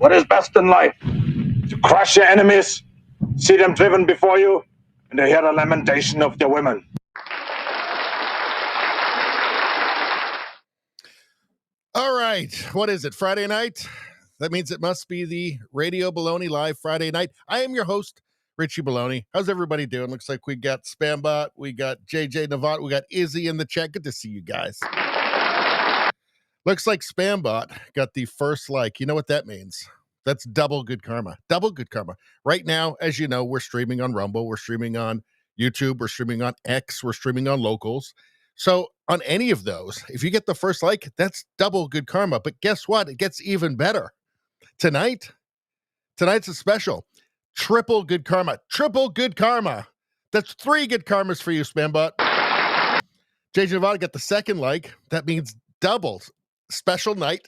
What is best in life? To crush your enemies, see them driven before you, and to hear the lamentation of their women. All right. What is it? Friday night? That means it must be the Radio Baloney Live Friday night. I am your host, Richie Baloney. How's everybody doing? Looks like we got Spambot, we got JJ Navat, we got Izzy in the chat. Good to see you guys. Looks like Spambot got the first like. You know what that means? That's double good karma. Double good karma. Right now, as you know, we're streaming on Rumble, we're streaming on YouTube, we're streaming on X, we're streaming on Locals. So on any of those, if you get the first like, that's double good karma. But guess what? It gets even better. Tonig's a special. Triple good karma. Triple good karma. That's 3 good karmas for you, Spambot. JJ Nevada got the second like. That means double. Special night,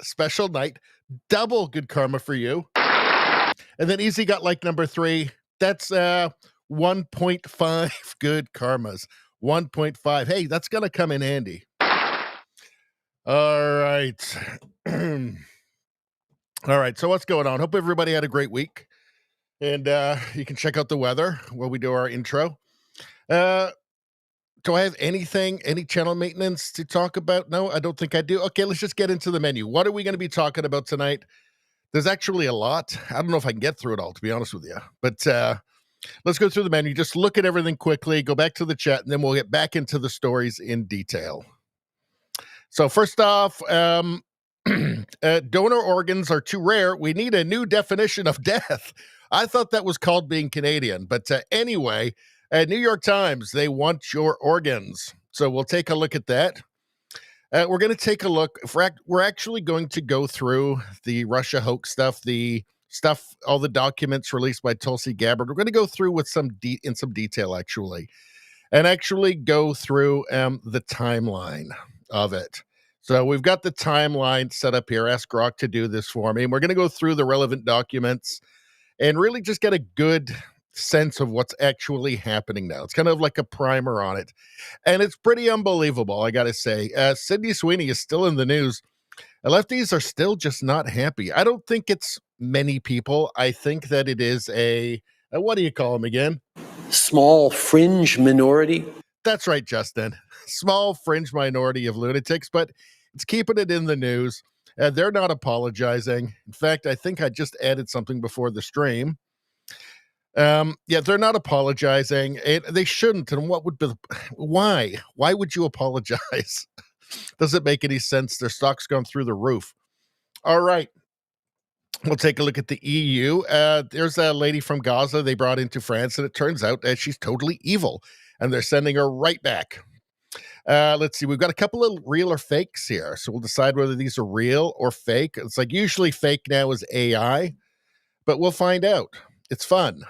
double good karma for you. And then Easy got like number 3. That's 1.5 good karmas. 1.5. Hey, that's going to come in handy. All right. All right. So what's going on? Hope everybody had a great week. And you can check out the weather while we do our intro. Do I have any channel maintenance to talk about? No, I don't think I do. Okay, let's just get into the menu. What are we going to be talking about tonight? There's actually a lot. I don't know if I can get through it all, to be honest with you. But let's go through the menu. Just look at everything quickly, go back to the chat, and then we'll get back into the stories in detail. So first off, donor organs are too rare. We need a new definition of death. I thought that was called being Canadian. But anyway, New York Times, they want your organs. So we'll take a look at that. We're going to take a look. We're actually going to go through the Russia hoax stuff, all the documents released by Tulsi Gabbard. We're going to go through with some detail, actually, and actually go through the timeline of it. So we've got the timeline set up here. Ask Grok to do this for me. And we're going to go through the relevant documents and really just get a good sense of what's actually happening now. It's kind of like a primer on it. And it's pretty unbelievable, I got to say. Sydney Sweeney is still in the news. Lefties are still just not happy. I don't think it's many people. I think that it is a what do you call them again? Small fringe minority. That's right, Justin. Small fringe minority of lunatics, but it's keeping it in the news. They're not apologizing. In fact, I think I just added something before the stream. They're not apologizing. They shouldn't. And why? Why would you apologize? Doesn't make any sense. Their stock's gone through the roof. All right. We'll take a look at the EU. There's a lady from Gaza they brought into France, and it turns out that she's totally evil, and they're sending her right back. Let's see. We've got a couple of real or fakes here, so we'll decide whether these are real or fake. It's like usually fake now is AI, but we'll find out. It's fun.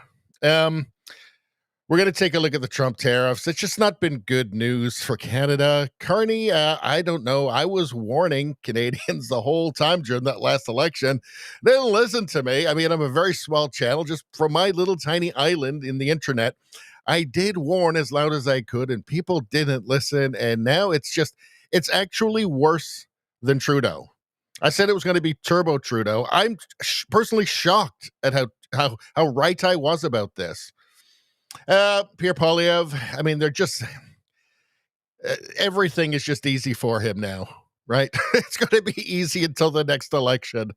We're going to take a look at the Trump tariffs. It's just not been good news for Canada. Carney, I don't know. I was warning Canadians the whole time during that last election. They didn't listen to me. I mean, I'm a very small channel, just from my little tiny island in the internet. I did warn as loud as I could, and people didn't listen. And now it's actually worse than Trudeau. I said it was going to be Turbo Trudeau. I'm personally shocked at how right I was about this. Pierre Poilievre, I mean, they're just everything is just easy for him now, right? It's going to be easy until the next election.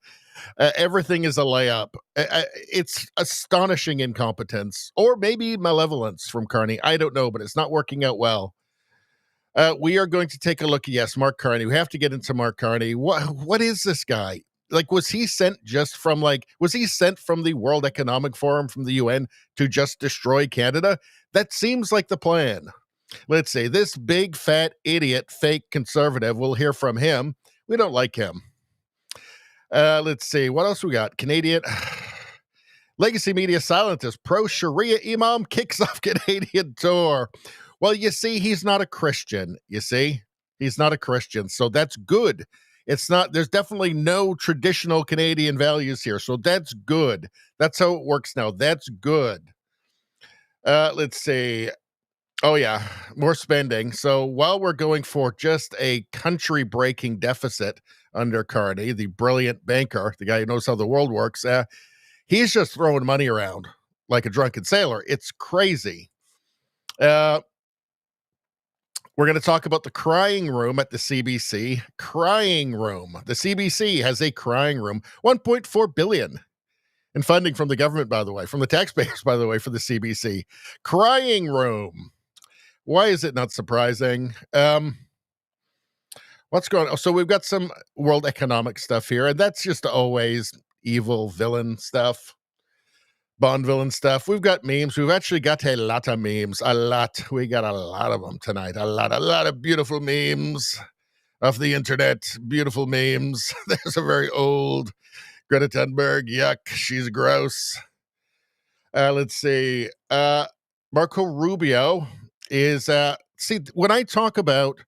Everything is a layup. It's astonishing incompetence, or maybe malevolence from Carney. I don't know, but it's not working out well. We are going to take a look. Yes, Mark Carney. We have to get into Mark Carney. What is this guy? Like, was he sent from the World Economic Forum, from the UN, to just destroy Canada? That seems like the plan. Let's see. This big, fat, idiot, fake conservative, we'll hear from him. We don't like him. Let's see. What else we got? Canadian legacy media scientist, pro-Sharia imam kicks off Canadian tour. Well, you see, he's not a Christian. He's not a Christian. So that's good. There's definitely no traditional Canadian values here. So that's good. That's how it works now. That's good. Let's see. Oh, yeah. More spending. So while we're going for just a country-breaking deficit under Carney, the brilliant banker, the guy who knows how the world works. He's just throwing money around like a drunken sailor. It's crazy. We're going to talk about the crying room at the CBC. Crying room. The CBC has a crying room. $1.4 billion in funding from the government, by the way, from the taxpayers, by the way, for the CBC. Crying room. Why is it not surprising? What's going on? So we've got some world economic stuff here, and that's just always evil villain stuff. Bond villain stuff. We've got memes. We've actually got a lot of memes. A lot. We got a lot of them tonight. A lot of beautiful memes off the internet. Beautiful memes. There's a very old Greta Thunberg. Yuck. She's gross. Let's see. Marco Rubio is, see, when I talk about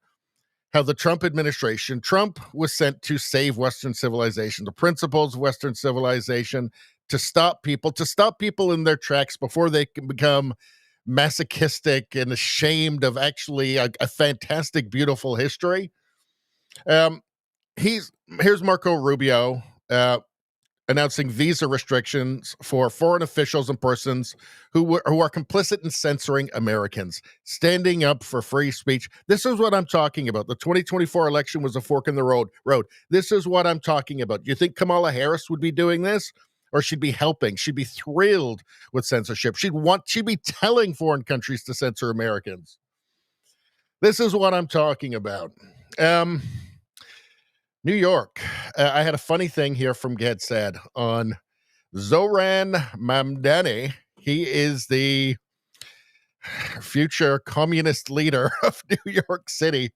how the Trump administration, Trump was sent to save Western civilization, the principles of Western civilization, to stop people in their tracks before they can become masochistic and ashamed of actually a fantastic, beautiful history. Here's Marco Rubio announcing visa restrictions for foreign officials and persons who are complicit in censoring Americans, standing up for free speech. This is what I'm talking about. The 2024 election was a fork in the road. This is what I'm talking about. Do you think Kamala Harris would be doing this? Or she'd be helping? She'd be thrilled with censorship. She'd be telling foreign countries to censor Americans. This is what I'm talking about. New York. I had a funny thing here from Get Sad on Zoran Mamdani. He is the future communist leader of New York City.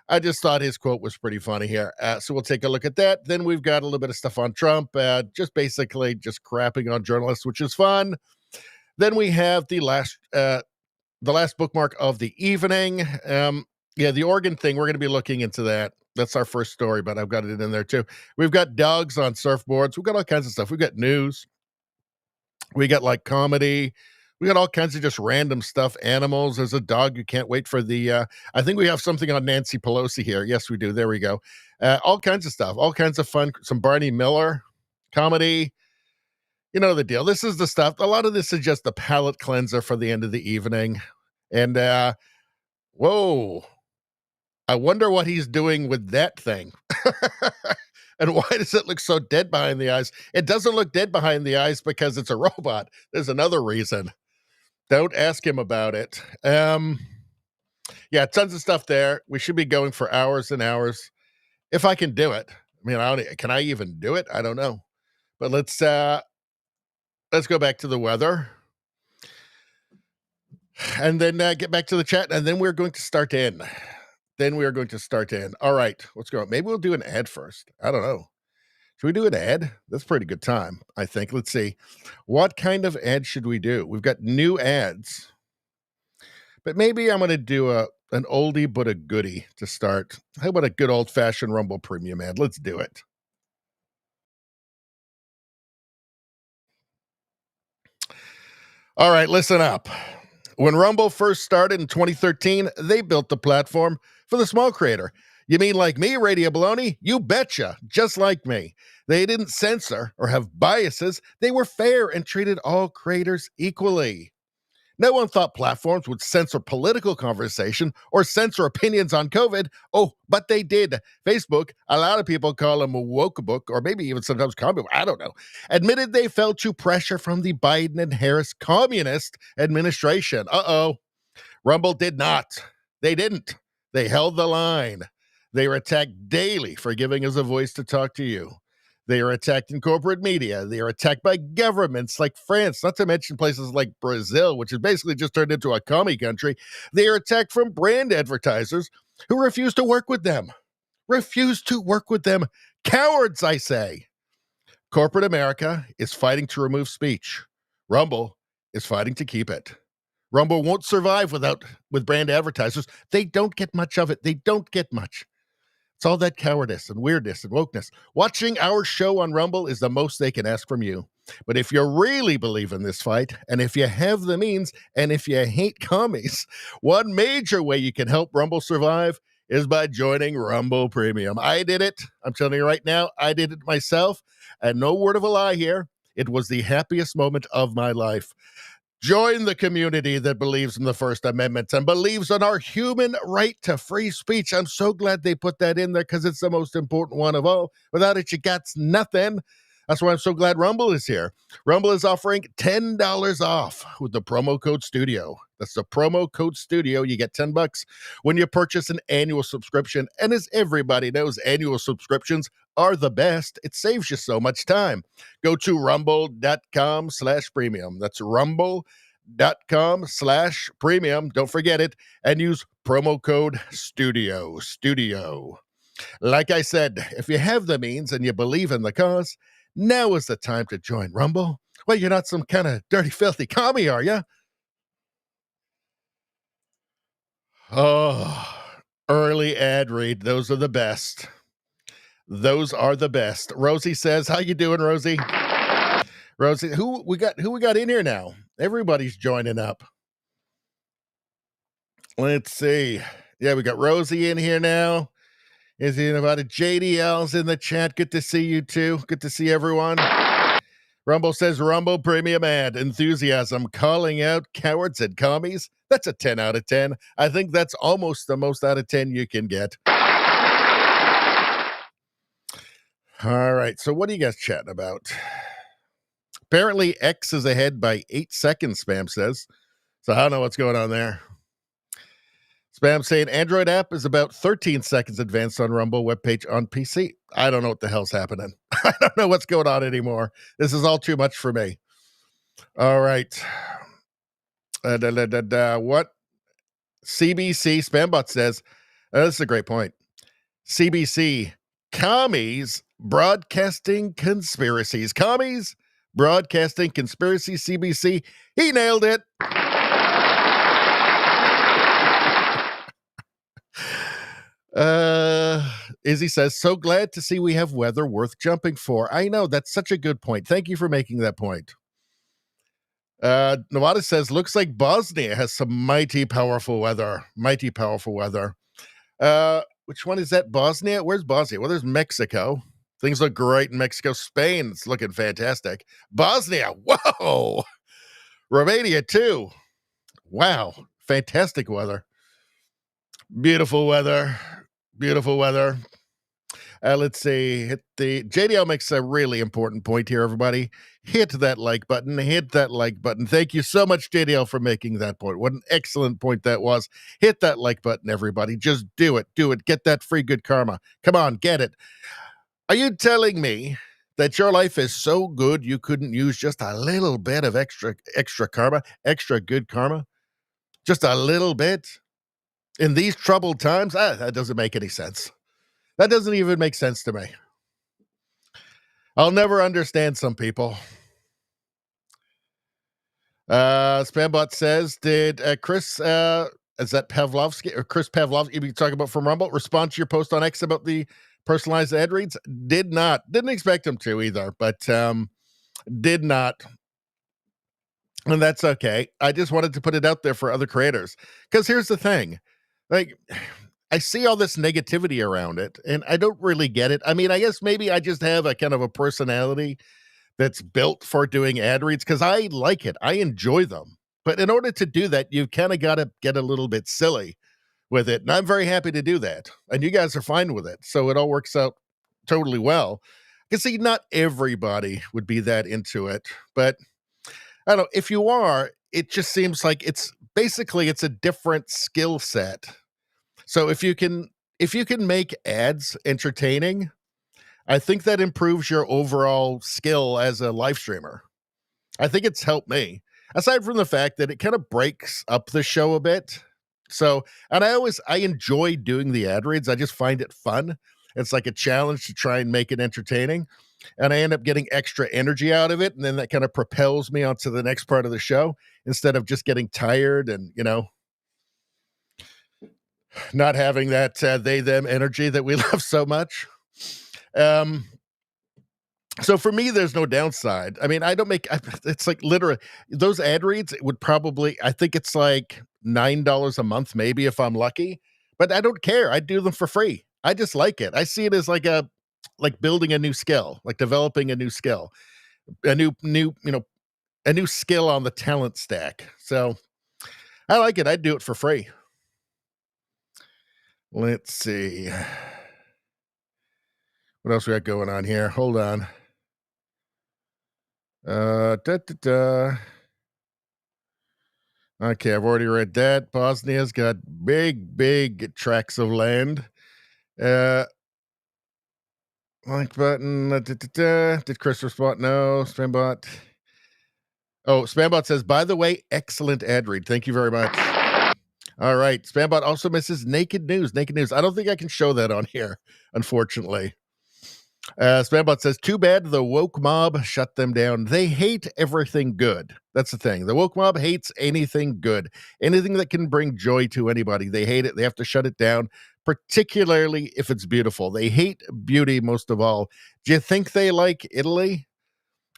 I just thought his quote was pretty funny here. So we'll take a look at that. Then we've got a little bit of stuff on Trump, just basically just crapping on journalists, which is fun. Then we have the last bookmark of the evening. The Oregon thing, we're going to be looking into that. That's our first story, but I've got it in there too. We've got dogs on surfboards. We've got all kinds of stuff. We've got news. We got like comedy. We got all kinds of just random stuff. Animals. There's a dog you can't wait for the, I think we have something on Nancy Pelosi here. Yes, we do. There we go. All kinds of stuff. All kinds of fun. Some Barney Miller comedy. You know the deal. This is the stuff. A lot of this is just the palate cleanser for the end of the evening. And, whoa. I wonder what he's doing with that thing. And why does it look so dead behind the eyes? It doesn't look dead behind the eyes because it's a robot. There's another reason. Don't ask him about it. Tons of stuff there. We should be going for hours and hours. If I can do it. I mean, can I even do it? I don't know. But let's go back to the weather. And then get back to the chat. And then we're going to start in. All right, let's go. Maybe we'll do an ad first. I don't know. Should we do an ad? That's a pretty good time, I think. Let's see. What kind of ad should we do? We've got new ads. But maybe I'm going to do an oldie but a goodie to start. How about a good old-fashioned Rumble Premium ad? Let's do it. All right, listen up. When Rumble first started in 2013, they built the platform for the small creator. You mean like me, Radio Baloney? You betcha, just like me. They didn't censor or have biases. They were fair and treated all creators equally. No one thought platforms would censor political conversation or censor opinions on COVID. Oh, but they did. Facebook, a lot of people call them a woke book, or maybe even sometimes comic book, I don't know, admitted they fell to pressure from the Biden and Harris communist administration. Rumble did not. They didn't. They held the line. They were attacked daily for giving us a voice to talk to you. They are attacked in corporate media. They are attacked by governments like France, not to mention places like Brazil, which has basically just turned into a commie country. They are attacked from brand advertisers who refuse to work with them. Cowards, I say. Corporate America is fighting to remove speech. Rumble is fighting to keep it. Rumble won't survive with brand advertisers. They don't get much of it. They don't get much. It's all that cowardice and weirdness and wokeness. Watching our show on Rumble is the most they can ask from you. But if you really believe in this fight, and if you have the means, and if you hate commies, one major way you can help Rumble survive is by joining Rumble Premium. I did it. I'm telling you right now, I did it myself. And no word of a lie here. It was the happiest moment of my life. Join the community that believes in the First Amendment and believes in our human right to free speech. I'm so glad they put that in there because it's the most important one of all. Without it, you got nothing. That's why I'm so glad Rumble is here. Rumble is offering $10 off with the promo code STUDIO. That's the promo code STUDIO. You get $10 when you purchase an annual subscription. And as everybody knows, annual subscriptions are the best. It saves you so much time. Go to rumble.com/premium. That's rumble.com/premium. Don't forget it. And use promo code STUDIO. Like I said, if you have the means and you believe in the cause, now is the time to join Rumble. Well, you're not some kind of dirty, filthy commie, are you? Oh, early ad read. Those are the best. Those are the best. Rosie says, how you doing, Rosie? Rosie, who we got in here now? Everybody's joining up. Let's see. Yeah, we got Rosie in here now. Is he about it? JDL's in the chat. Good to see you too. Good to see everyone. Rumble says Rumble Premium ad enthusiasm calling out cowards and commies. That's a 10 out of 10. I think that's almost the most out of 10 you can get. All right. So what are you guys chatting about? Apparently X is ahead by 8 seconds, Spam says. So I don't know what's going on there. Spam saying Android app is about 13 seconds advanced on Rumble webpage on PC. I don't know what the hell's happening. I don't know what's going on anymore. This is all too much for me. All right. What? CBC, Spambot says, this is a great point. CBC, commies broadcasting conspiracies. Commies broadcasting conspiracies, CBC. He nailed it. Izzy says, so glad to see we have weather worth jumping for. I know, that's such a good point. Thank you for making that point. Nawada says, looks like Bosnia has some mighty powerful weather. Mighty powerful weather. Which one is that? Bosnia? Where's Bosnia? Well, there's Mexico. Things look great in Mexico. Spain, it's looking fantastic. Bosnia, whoa! Romania, too. Wow, fantastic weather. Beautiful weather. Beautiful weather. Let's see. Hit the JDL makes a really important point here, everybody. Hit that like button. Hit that like button. Thank you so much, JDL, for making that point. What an excellent point that was. Hit that like button, everybody. Just do it. Do it. Get that free good karma. Come on, get it. Are you telling me that your life is so good you couldn't use just a little bit of extra karma, extra good karma? Just a little bit? In these troubled times? That doesn't make any sense. That doesn't even make sense to me. I'll never understand some people. Spambot says, did Chris, is that Pavlovsky, or Chris Pavlovsky, you talking about from Rumble, respond to your post on X about the personalized ad reads? Did not. Didn't expect him to either, but did not. And that's okay. I just wanted to put it out there for other creators. Because here's the thing. Like, I see all this negativity around it, and I don't really get it. I mean, I guess maybe I just have a kind of a personality that's built for doing ad reads because I like it. I enjoy them. But in order to do that, you've kind of got to get a little bit silly with it. And I'm very happy to do that. And you guys are fine with it. So it all works out totally well. I can see not everybody would be that into it. But I don't know. If you are, it just seems like it's a different skill set. So if you can make ads entertaining, I think that improves your overall skill as a live streamer. I think it's helped me, aside from the fact that it kind of breaks up the show a bit. So, and I enjoy doing the ad reads. I just find it fun. It's like a challenge to try and make it entertaining. And I end up getting extra energy out of it. And then that kind of propels me onto the next part of the show instead of just getting tired and, not having that they, them energy that we love so much. So for me, there's no downside. I mean, it's like literally those ad reads would probably, I think it's like $9 a month, maybe if I'm lucky, but I don't care. I do them for free. I just like it. I see it as like building a new skill, like developing a new skill, a new a new skill on the talent stack. So I like it. I'd do it for free. Let's see. What else we got going on here? Hold on. Okay, I've already read that. Bosnia's got big tracts of land. Like button. Did Chris respond? No. Spambot. Oh, Spambot says, by the way, excellent ad read. Thank you very much. All right. Spambot also misses Naked News. Naked News. I don't think I can show that on here, unfortunately. Spambot says, too bad the woke mob shut them down. They hate everything good. That's the thing. The woke mob hates anything good. Anything that can bring joy to anybody. They hate it. They have to shut it down, particularly if it's beautiful. They hate beauty most of all. Do you think they like Italy?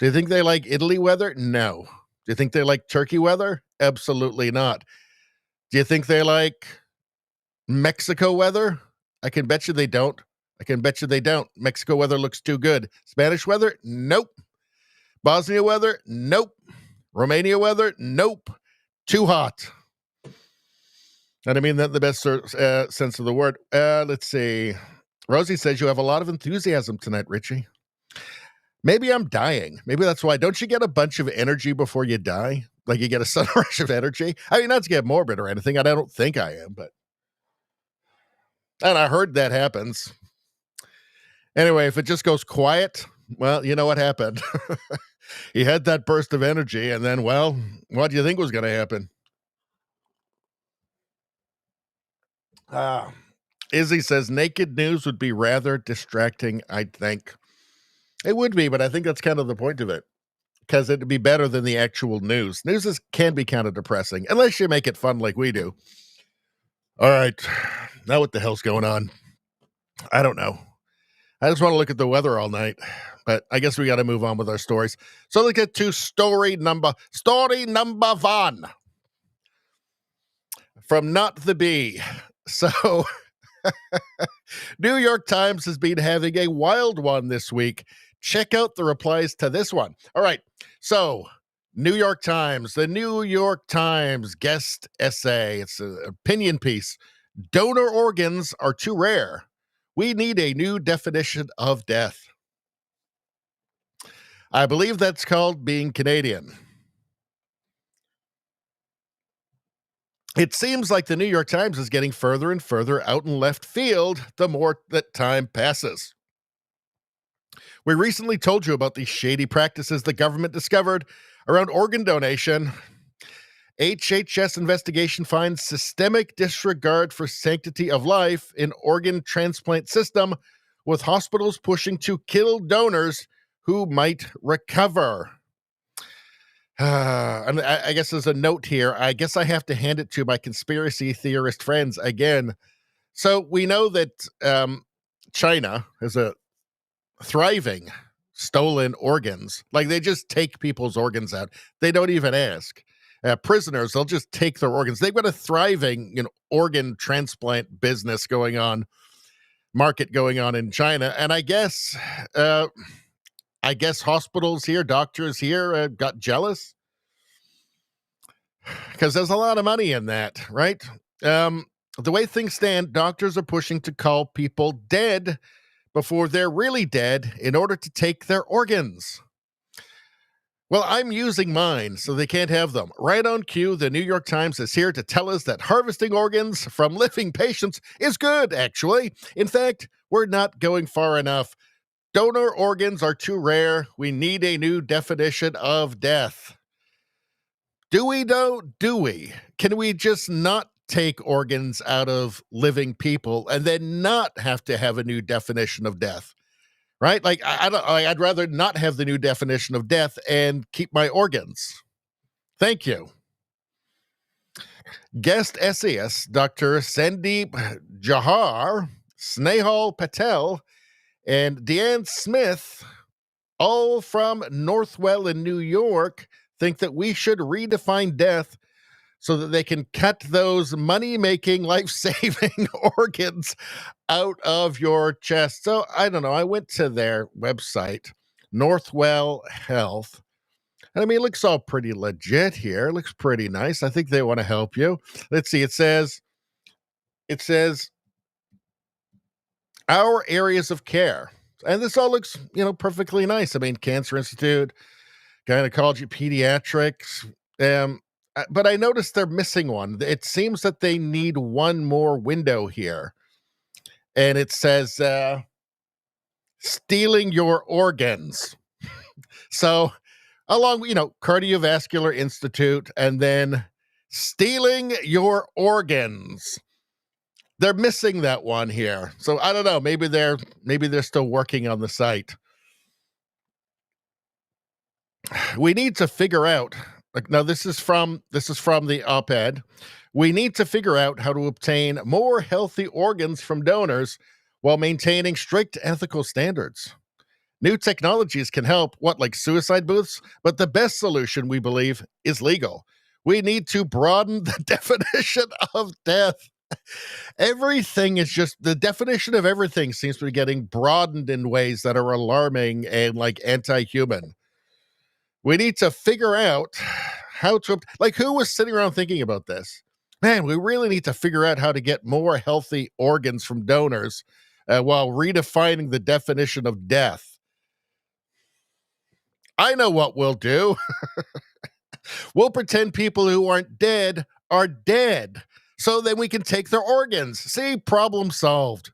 Do you think they like Italy weather? No. Do you think they like Turkey weather? Absolutely not. Do you think they like Mexico weather? I can bet you they don't. Mexico weather looks too good. Spanish weather? Nope. Bosnia weather? Nope. Romania weather? Nope. Too hot. And I mean that in the best sense of the word. Let's see. Rosie says you have a lot of enthusiasm tonight, Richie. Maybe I'm dying. Maybe that's why. Don't you get a bunch of energy before you die? Like you get a sudden rush of energy? I mean, not to get morbid or anything. I don't think I am, but. And I heard that happens. Anyway, if it just goes quiet, well, you know what happened. He had that burst of energy, and then, well, what do you think was going to happen? Izzy says, Naked News would be rather distracting, I think. It would be, but I think that's kind of the point of it, because it'd be better than the actual news. News can be kind of depressing, unless you make it fun like we do. All right, now what the hell's going on? I don't know. I just want to look at the weather all night, but I guess we got to move on with our stories. So let's get to story number one from Not the Bee. So New York Times has been having a wild one this week. Check out the replies to this one. All right. So the New York Times guest essay. It's an opinion piece. Donor organs are too rare. We need a new definition of death. I believe that's called being Canadian. It seems like the New York Times is getting further and further out in left field the more that time passes. We recently told you about these shady practices the government discovered around organ donation. HHS investigation finds systemic disregard for sanctity of life in organ transplant system, with hospitals pushing to kill donors who might recover. And I guess there's a note here. I guess I have to hand it to my conspiracy theorist friends again. So we know that China has a thriving stolen organs. Like they just take people's organs out. They don't even ask. Prisoners, they'll just take their organs. They've got a thriving organ transplant business going on, market going on in China. And I guess hospitals here, doctors here got jealous because there's a lot of money in that, right? The way things stand, doctors are pushing to call people dead before they're really dead in order to take their organs. Well, I'm using mine, so they can't have them. Right on cue, the New York Times is here to tell us that harvesting organs from living patients is good, actually. In fact, we're not going far enough. Donor organs are too rare. We need a new definition of death. Do we, though? Do we? Can we just not take organs out of living people and then not have to have a new definition of death? Right? Like, I'd rather not have the new definition of death and keep my organs. Thank you. Guest essayists, Dr. Sandeep Jahar, Snehal Patel, and Deanne Smith, all from Northwell in New York, think that we should redefine death so that they can cut those money-making, life-saving organs out of your chest. So I don't know. I went to their website, Northwell Health. And I mean, it looks all pretty legit here. It looks pretty nice. I think they want to help you. Let's see. It says our areas of care. And this all looks, perfectly nice. I mean, Cancer Institute, gynecology, pediatrics. But I noticed they're missing one. It seems that they need one more window here. And it says, stealing your organs. So along, Cardiovascular Institute, and then stealing your organs. They're missing that one here. So I don't know. Maybe they're still working on the site. We need to figure out, now this is from the op-ed. We need to figure out how to obtain more healthy organs from donors while maintaining strict ethical standards. New technologies can help, like suicide booths? But the best solution, we believe, is legal. We need to broaden the definition of death. Everything is just, the definition of everything seems to be getting broadened in ways that are alarming and anti-human. We need to figure out how to, who was sitting around thinking about this? Man, we really need to figure out how to get more healthy organs from donors while redefining the definition of death. I know what we'll do. We'll pretend people who aren't dead are dead, so then we can take their organs. See, problem solved.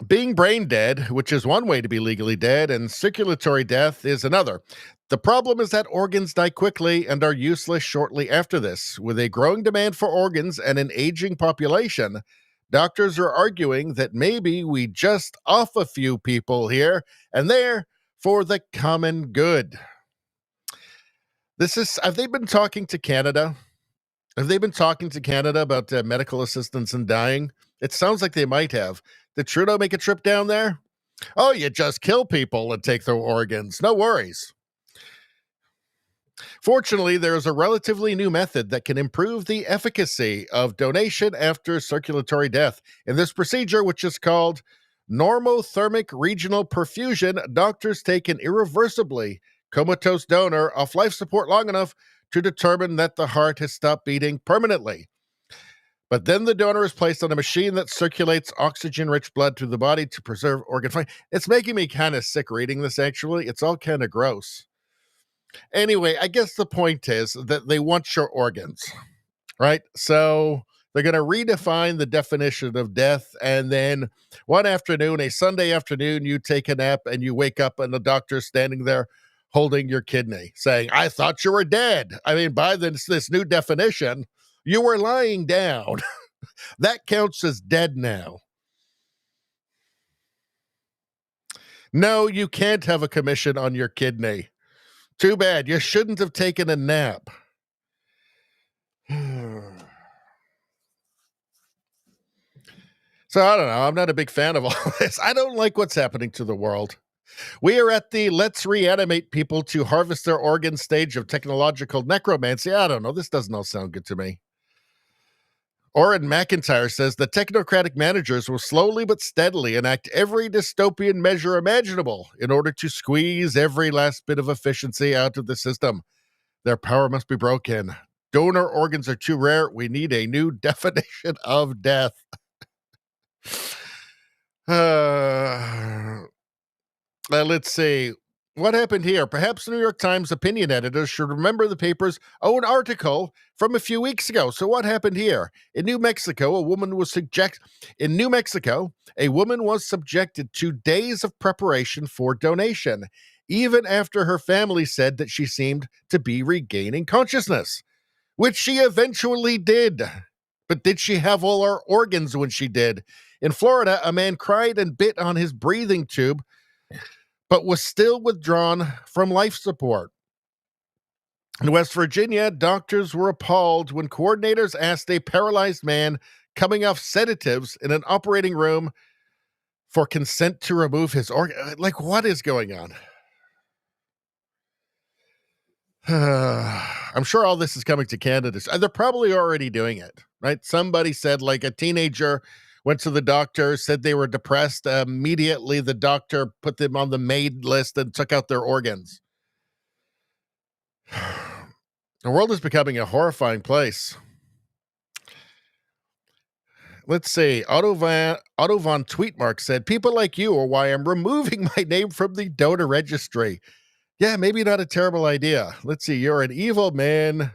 Being brain dead, which is one way to be legally dead, and circulatory death is another. The problem is that organs die quickly and are useless shortly after this. With a growing demand for organs and an aging population, doctors are arguing that maybe we just off a few people here and there for the common good. Have they been talking to Canada? Have they been talking to Canada about medical assistance in dying? It sounds like they might have. Did Trudeau make a trip down there? Oh, you just kill people and take their organs. No worries. Fortunately, there is a relatively new method that can improve the efficacy of donation after circulatory death. In this procedure, which is called normothermic regional perfusion, doctors take an irreversibly comatose donor off life support long enough to determine that the heart has stopped beating permanently. But then the donor is placed on a machine that circulates oxygen-rich blood through the body to preserve organ function. It's making me kind of sick reading this, actually. It's all kind of gross. Anyway, I guess the point is that they want your organs, right? So they're going to redefine the definition of death, and then one afternoon, a Sunday afternoon, you take a nap and you wake up and the doctor's standing there holding your kidney, saying, I thought you were dead. I mean, by this new definition, you were lying down. That counts as dead now. No, you can't have a commission on your kidney. Too bad. You shouldn't have taken a nap. So I don't know. I'm not a big fan of all this. I don't like what's happening to the world. We are at the let's reanimate people to harvest their organs stage of technological necromancy. I don't know. This doesn't all sound good to me. Oren McIntyre says the technocratic managers will slowly but steadily enact every dystopian measure imaginable in order to squeeze every last bit of efficiency out of the system. Their power must be broken. Donor organs are too rare. We need a new definition of death. Let's see. What happened here? Perhaps the New York Times opinion editors should remember the paper's own article from a few weeks ago. So what happened here? In New Mexico, a woman was subjected to days of preparation for donation, even after her family said that she seemed to be regaining consciousness, which she eventually did. But did she have all her organs when she did? In Florida, a man cried and bit on his breathing tube, but was still withdrawn from life support. In West Virginia, doctors were appalled when coordinators asked a paralyzed man coming off sedatives in an operating room for consent to remove his organ. Like, what is going on? I'm sure all this is coming to Canada. They're probably already doing it, right? Somebody said, like, a teenager went to the doctor, said they were depressed. Immediately, the doctor put them on the MAID list and took out their organs. The world is becoming a horrifying place. Let's see. Otto von Tweetmark said, people like you are why I'm removing my name from the donor registry. Yeah, maybe not a terrible idea. Let's see. You're an evil man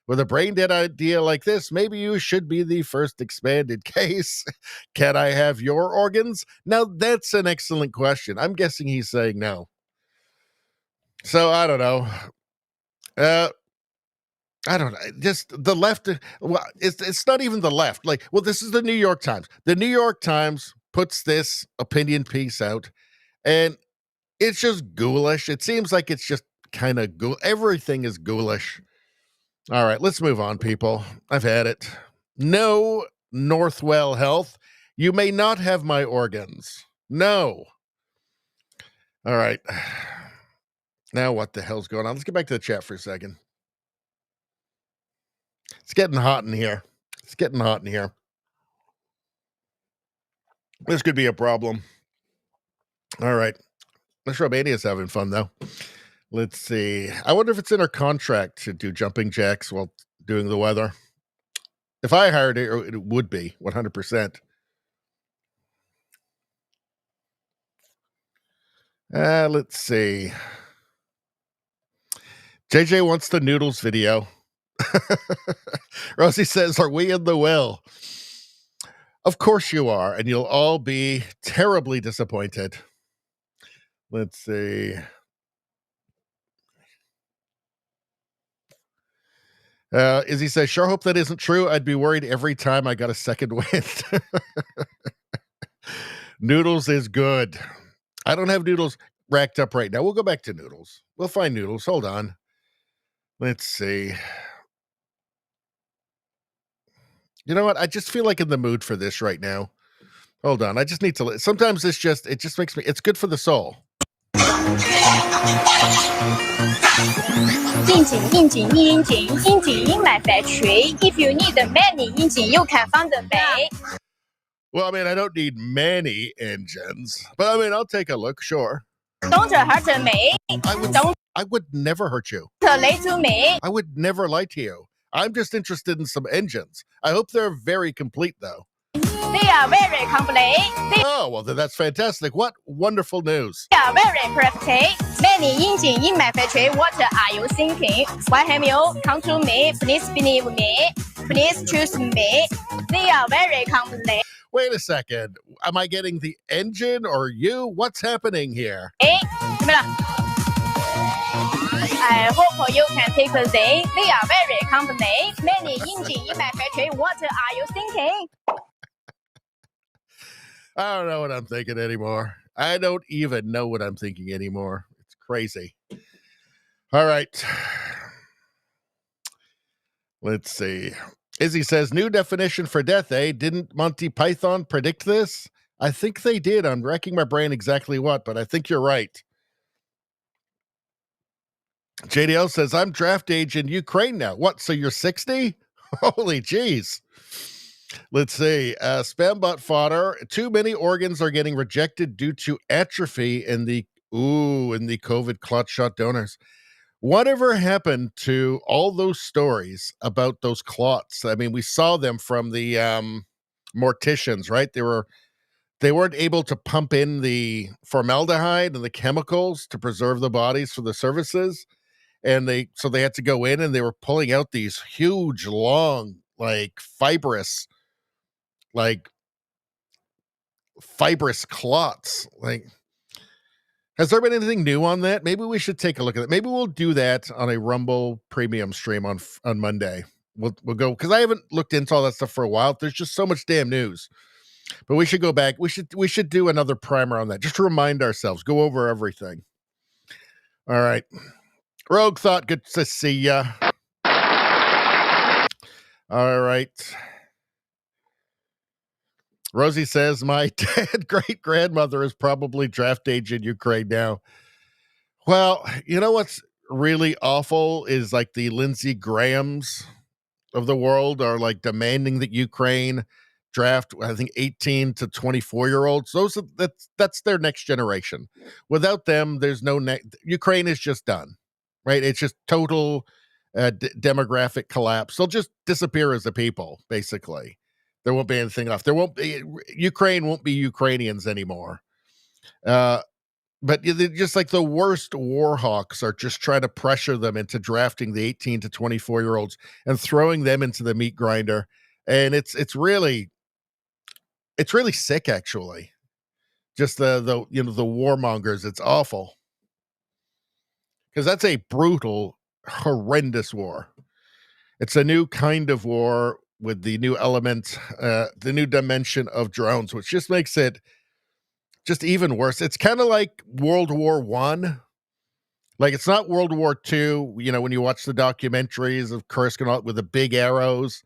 with a brain dead idea like this. Maybe you should be the first expanded case. Can I have your organs? Now, that's an excellent question. I'm guessing he's saying no. So, I don't know. I don't know. Just the left. Well, it's not even the left. Like, well, this is the New York Times. The New York Times puts this opinion piece out, and it's just ghoulish. It seems like it's just kind of ghoul. Everything is ghoulish. All right, let's move on, people. I've had it. No, Northwell Health. You may not have my organs. No. All right. Now what the hell's going on? Let's get back to the chat for a second. It's getting hot in here. It's getting hot in here. This could be a problem. All right. Miss Romania's having fun, though. Let's see. I wonder if it's in her contract to do jumping jacks while doing the weather. If I hired it, it would be 100%. Let's see. JJ wants the noodles video. Rosie says, are we in the will? Of course you are, and you'll all be terribly disappointed. Let's see. Izzy says, sure hope that isn't true. I'd be worried every time I got a second wind. Noodles is good. I don't have noodles racked up right now. We'll go back to noodles. We'll find noodles. Hold on. Let's see. You know what? I just feel like in the mood for this right now. Hold on. I just need to. Sometimes it just makes me. It's good for the soul. 应景应景应景应景 in my factory. If you need many 应景 you can find the bay. Well, I mean, I don't need many engines, but I mean, I'll take a look. Sure. Don't hurt me. I would never hurt you. Lie to me. I would never lie to you. I'm just interested in some engines. I hope they're very complete, though. They are very complete. Oh, well, then that's fantastic. What wonderful news. They are very pretty. Many 应景 in my factory. What are you thinking? Why have you come to me? Please believe me. Please choose me. They are very complete. Wait a second. Am I getting the engine or you? What's happening here? I hope you can take the day. They are very complete. Many 应景 in my factory. What are you thinking? I don't know what I'm thinking anymore. I don't even know what I'm thinking anymore. It's crazy. All right. Let's see. Izzy says, new definition for death, eh? Didn't Monty Python predict this? I think they did. I'm racking my brain exactly what, but I think you're right. JDL says, I'm draft age in Ukraine now. What, so you're 60? Holy jeez. Let's see. Spambot fodder. Too many organs are getting rejected due to atrophy in the COVID clot shot donors. Whatever happened to all those stories about those clots? I mean, we saw them from the morticians, right? They weren't able to pump in the formaldehyde and the chemicals to preserve the bodies for the services. And so they had to go in and they were pulling out these huge, long, fibrous clots. Has there been anything new on that? Maybe we should take a look at it. Maybe we'll do that on a Rumble premium stream on Monday. We'll go, because I haven't looked into all that stuff for a while. There's just so much damn news. But we should go back. We should do another primer on that, just to remind ourselves, go over everything. All right. Rogue Thought, good to see ya. All right. Rosie says, my dead great-grandmother is probably draft age in Ukraine now. Well, you know what's really awful is like the Lindsey Grahams of the world are like demanding that Ukraine draft, I think, 18 to 24-year-olds. That's their next generation. Without them, there's no Ukraine is just done, right? It's just total demographic collapse. They'll just disappear as a people, basically. There won't be anything left. Ukraine won't be Ukrainians anymore. But just like the worst war hawks are just trying to pressure them into drafting the 18 to 24-year-olds and throwing them into the meat grinder. And it's really sick, actually. Just the warmongers. It's awful. Because that's a brutal, horrendous war. It's a new kind of war with the new element, the new dimension of drones, which just makes it just even worse. It's kind of like World War I. Like, it's not World War II, when you watch the documentaries of Kursk and all with the big arrows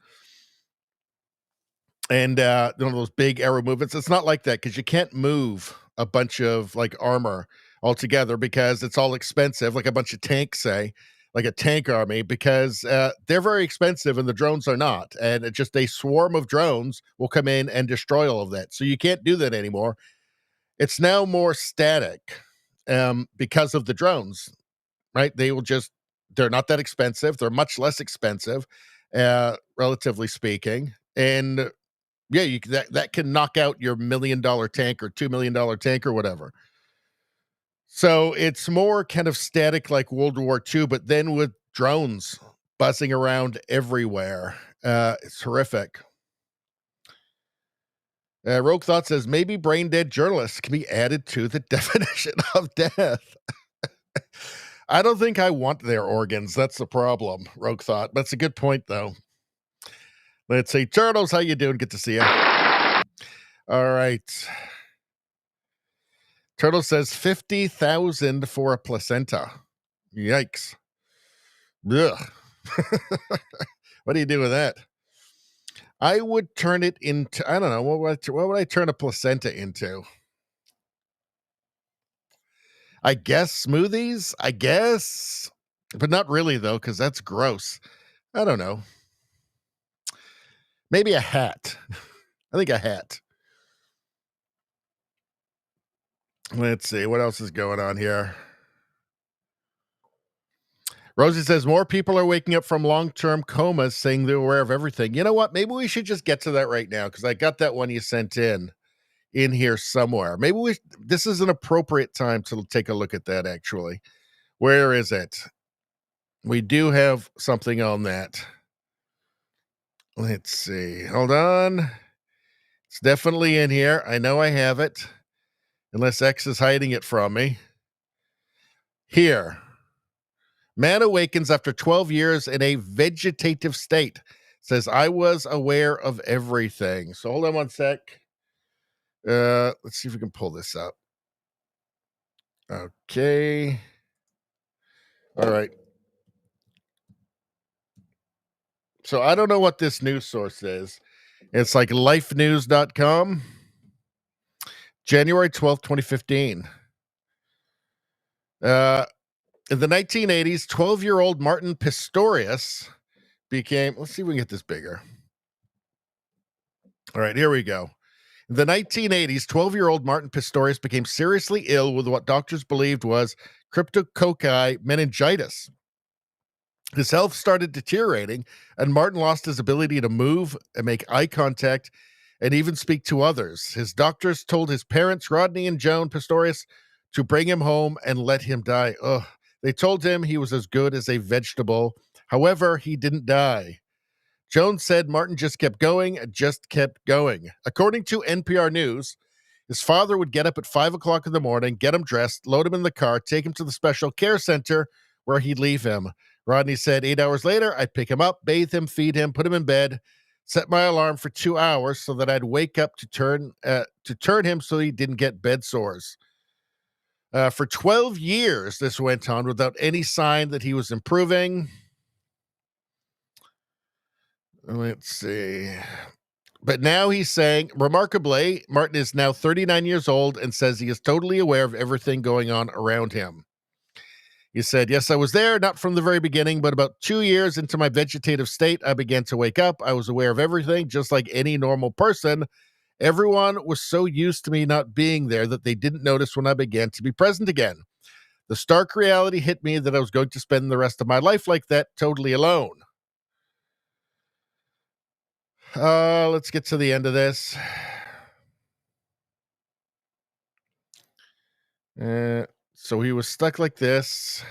and those big arrow movements. It's not like that because you can't move a bunch of like armor altogether because it's all expensive, like a bunch of tanks, say, like a tank army, because they're very expensive and the drones are not. And it's just a swarm of drones will come in and destroy all of that. So you can't do that anymore. It's now more static because of the drones, right? They're not that expensive. They're much less expensive, relatively speaking. And yeah, that can knock out your $1 million tank or $2 million tank or whatever. So it's more kind of static like World War II, but then with drones buzzing around everywhere. It's horrific. Rogue Thought says, maybe brain dead journalists can be added to the definition of death. I don't think I want their organs. That's the problem, Rogue Thought. That's a good point, though. Let's see. Turtles, how you doing? Good to see you. All right. Turtle says 50,000 for a placenta. Yikes. Ugh. What do you do with that? I would turn it into, I don't know, what would I turn a placenta into? I guess smoothies? I guess. But not really, though, because that's gross. I don't know. Maybe a hat. I think a hat. Let's see. What else is going on here? Rosie says, more people are waking up from long-term comas saying they're aware of everything. You know what? Maybe we should just get to that right now because I got that one you sent in here somewhere. Maybe this is an appropriate time to take a look at that, actually. Where is it? We do have something on that. Let's see. Hold on. It's definitely in here. I know I have it. Unless X is hiding it from me. Here. Man awakens after 12 years in a vegetative state. Says, I was aware of everything. So hold on one sec. Let's see if we can pull this up. Okay. All right. So I don't know what this news source is. It's like lifenews.com. January 12th, 2015. In the 1980s, 12-year-old Martin Pistorius became, let's see if we can get this bigger. All right, here we go. In the 1980s, 12-year-old Martin Pistorius became seriously ill with what doctors believed was cryptococci meningitis. His health started deteriorating, and Martin lost his ability to move and make eye contact and even speak to others. His doctors told his parents, Rodney and Joan Pistorius, to bring him home and let him die. Ugh. They told him he was as good as a vegetable. However, he didn't die. Jones said Martin just kept going. According to NPR News, his father would get up at 5 o'clock in the morning, get him dressed, load him in the car, take him to the special care center where he'd leave him. Rodney said 8 hours later, I'd pick him up, bathe him, feed him, put him in bed, set my alarm for 2 hours so that I'd wake up to turn him so he didn't get bed sores. For 12 years, this went on without any sign that he was improving. Let's see. But now he's saying, remarkably, Martin is now 39 years old and says he is totally aware of everything going on around him. He said, yes, I was there, not from the very beginning, but about 2 years into my vegetative state, I began to wake up. I was aware of everything, just like any normal person. Everyone was so used to me not being there that they didn't notice when I began to be present again. The stark reality hit me that I was going to spend the rest of my life like that, totally alone. Let's get to the end of this. So he was stuck like this.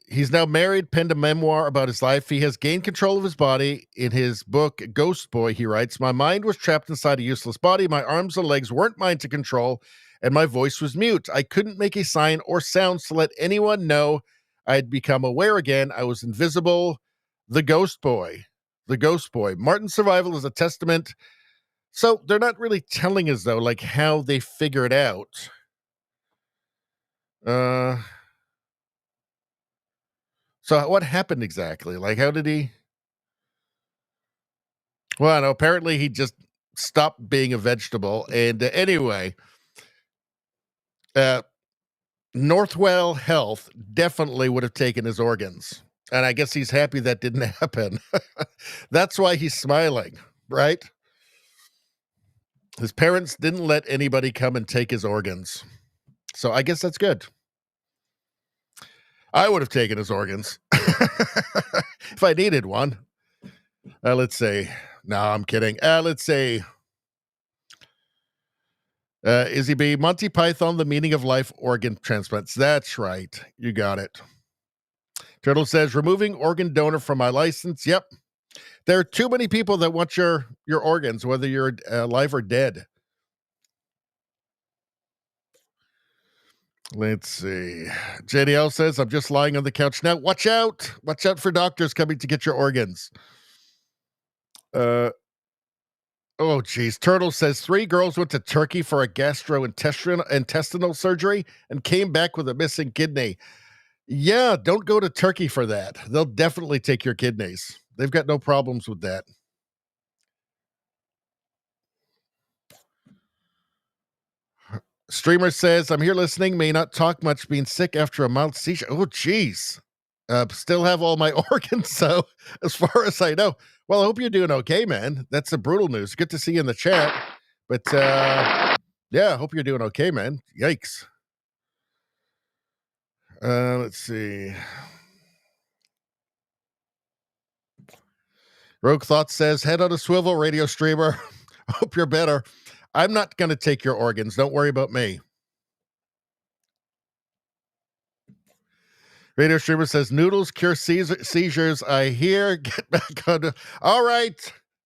He's now married, penned a memoir about his life. He has gained control of his body. In his book, Ghost Boy, he writes, my mind was trapped inside a useless body. My arms and legs weren't mine to control, and my voice was mute. I couldn't make a sign or sound to let anyone know I had become aware again. I was invisible. The Ghost Boy. The Ghost Boy. Martin's survival is a testament. So they're not really telling us, though, like how they figure it out. So what happened exactly? Like, how did he? Well, no, apparently he just stopped being a vegetable. And anyway, Northwell Health definitely would have taken his organs. And I guess he's happy that didn't happen. That's why he's smiling, right? His parents didn't let anybody come and take his organs. So I guess that's good. I would have taken his organs if I needed one. Let's see. No, I'm kidding. Let's see. Izzy B. Monty Python, The Meaning of Life, organ transplants. That's right. You got it. Turtle says, removing organ donor from my license. Yep. There are too many people that want your organs, whether you're alive or dead. Let's see. JDL says, I'm just lying on the couch now. Watch out. Watch out for doctors coming to get your organs. Oh, geez. Turtle says 3 girls went to Turkey for a gastrointestinal surgery and came back with a missing kidney. Yeah, don't go to Turkey for that. They'll definitely take your kidneys. They've got no problems with that. Streamer says, I'm here listening, may not talk much, being sick after a mild seizure. Oh, geez. Still have all my organs, so as far as I know. Well, I hope you're doing okay, man. That's a brutal news. Good to see you in the chat. But, yeah, I hope you're doing okay, man. Yikes. Let's see. Rogue Thought says, head on a swivel, radio streamer. Hope you're better. I'm not going to take your organs. Don't worry about me. Radio streamer says, noodles cure seizures. I hear. Get back on. All right.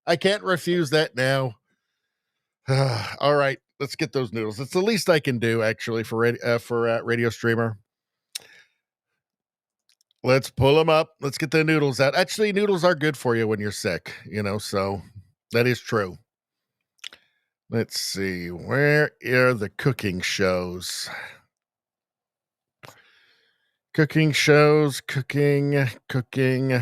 I can't refuse that now. All right. Let's get those noodles. It's the least I can do, actually, for radio streamer. Let's pull them up. Let's get the noodles out. Actually, noodles are good for you when you're sick, so that is true. Let's see. Where are the cooking shows? Cooking shows, cooking, Bilderberg,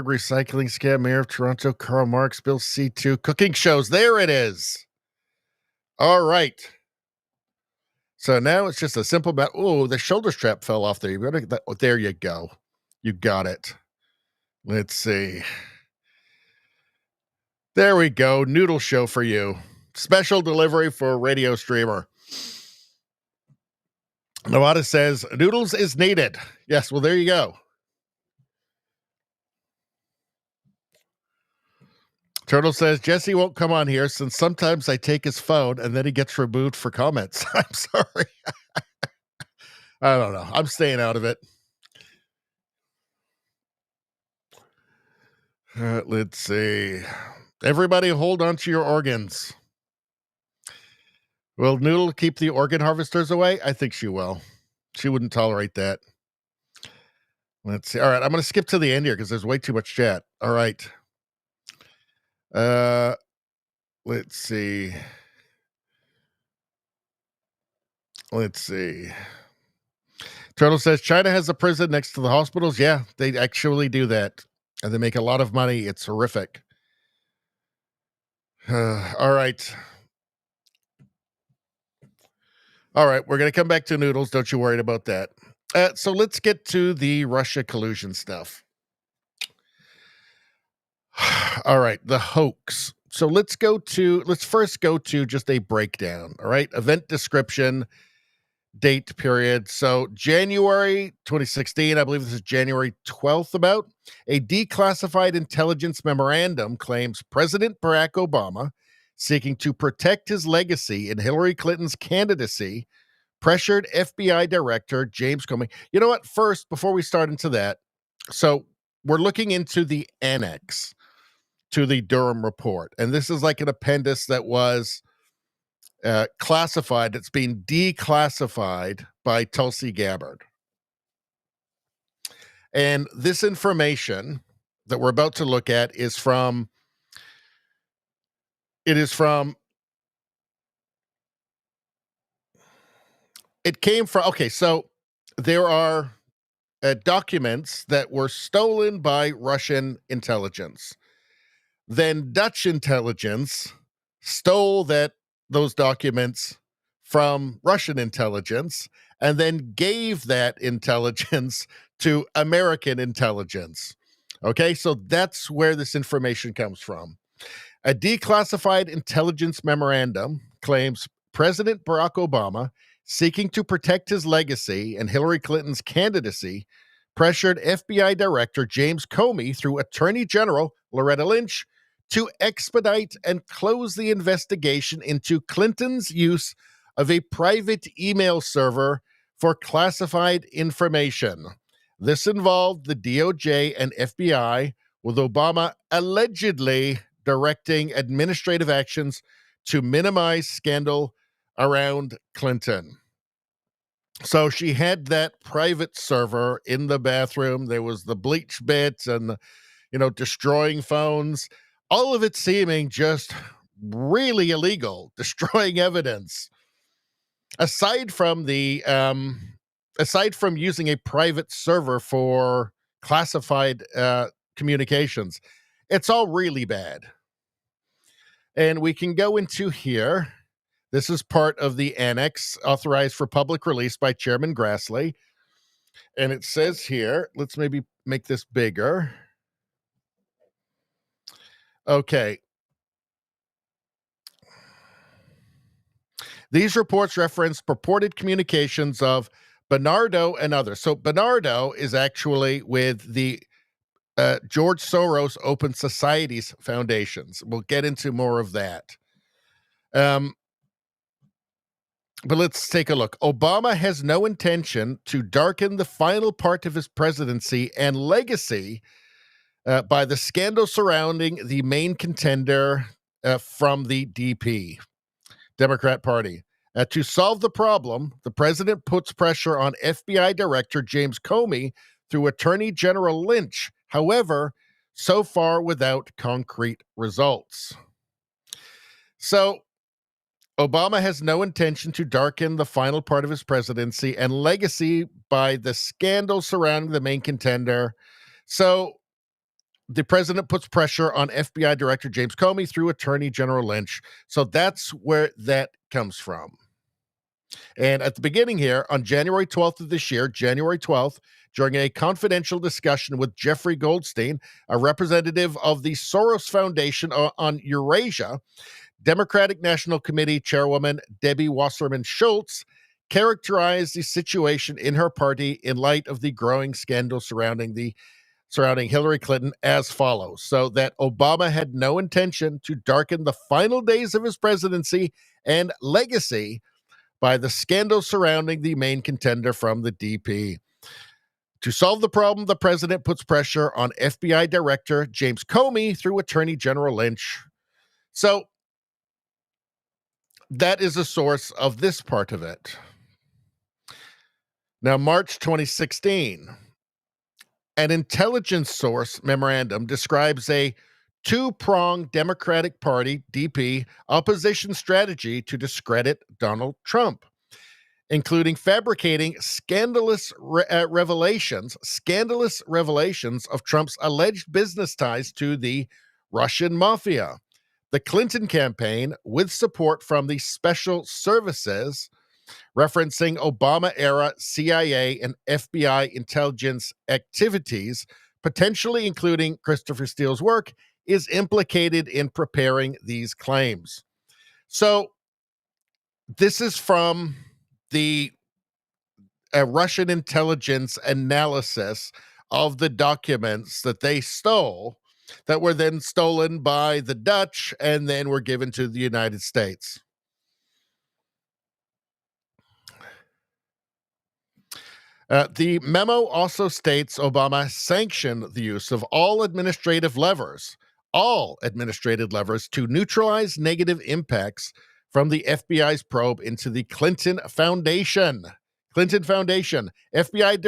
recycling scam, Mayor of Toronto, Karl Marx, Bill C2, cooking shows. There it is. All right. So now it's just a simple bet. Oh, the shoulder strap fell off there. There you go. You got it. Let's see. There we go. Noodle show for you. Special delivery for a radio streamer. Nawada says, noodles is needed. Yes, well, there you go. Turtle says, Jesse won't come on here since sometimes I take his phone and then he gets removed for comments. I'm sorry. I don't know. I'm staying out of it. Let's see. Everybody hold on to your organs. Will Noodle keep the organ harvesters away? I think she will. She wouldn't tolerate that. Let's see. All right, I'm going to skip to the end here because there's way too much chat. All right. Let's see. Turtle says China has a prison next to the hospitals. Yeah, they actually do that. And they make a lot of money. It's horrific. All right. All right. We're going to come back to noodles. Don't you worry about that. So let's get to the Russia collusion stuff. All right. The hoax. So let's first go to just a breakdown. All right. Event description, date period. So January 2016, I believe this is January 12th about, a declassified intelligence memorandum claims President Barack Obama, seeking to protect his legacy in Hillary Clinton's candidacy, pressured FBI Director James Comey. You know what? First, before we start into that, so we're looking into the annex to the Durham report. And this is like an appendix that was classified. It's being declassified by Tulsi Gabbard. And this information that we're about to look at is from, it came from, okay, so there are documents that were stolen by Russian intelligence. Then Dutch intelligence stole those documents from Russian intelligence and then gave that intelligence to American intelligence. Okay, so that's where this information comes from. A declassified intelligence memorandum claims President Barack Obama, seeking to protect his legacy and Hillary Clinton's candidacy, pressured FBI Director James Comey through Attorney General Loretta Lynch to expedite and close the investigation into Clinton's use of a private email server for classified information. This involved the DOJ and FBI, with Obama allegedly directing administrative actions to minimize scandal around Clinton. So she had that private server in the bathroom. There was the bleach bits and, destroying phones. All of it seeming just really illegal, destroying evidence. Aside from using a private server for classified communications, it's all really bad. And we can go into here. This is part of the annex authorized for public release by Chairman Grassley. And it says here, let's maybe make this bigger. Okay. These reports reference purported communications of Bernardo and others. So Bernardo is actually with the George Soros Open Societies Foundations. We'll get into more of that. But let's take a look. Obama has no intention to darken the final part of his presidency and legacy by the scandal surrounding the main contender from the DP, Democrat Party. To solve the problem, the president puts pressure on FBI Director James Comey through Attorney General Lynch. However, so far without concrete results. So, Obama has no intention to darken the final part of his presidency and legacy by the scandal surrounding the main contender. So, the president puts pressure on FBI Director James Comey through Attorney General Lynch. So that's where that comes from. And at the beginning here, on January 12th of this year, January 12th, during a confidential discussion with Jeffrey Goldstein, a representative of the Soros Foundation on Eurasia, Democratic National Committee Chairwoman Debbie Wasserman Schultz characterized the situation in her party in light of the growing scandal surrounding Hillary Clinton as follows. So that Obama had no intention to darken the final days of his presidency and legacy by the scandal surrounding the main contender from the DP. To solve the problem, the president puts pressure on FBI Director James Comey through Attorney General Lynch. So that is the source of this part of it. Now, March 2016, an intelligence source memorandum describes a two-pronged Democratic Party, DP, opposition strategy to discredit Donald Trump. including fabricating scandalous revelations of Trump's alleged business ties to the Russian mafia. The Clinton campaign, with support from the special services, referencing Obama-era CIA and FBI intelligence activities, potentially including Christopher Steele's work, is implicated in preparing these claims. So this is from the Russian intelligence analysis of the documents that they stole, that were then stolen by the Dutch and then were given to the United States. The memo also states Obama sanctioned the use of all administrative levers to neutralize negative impacts from the FBI's probe into the Clinton Foundation. FBI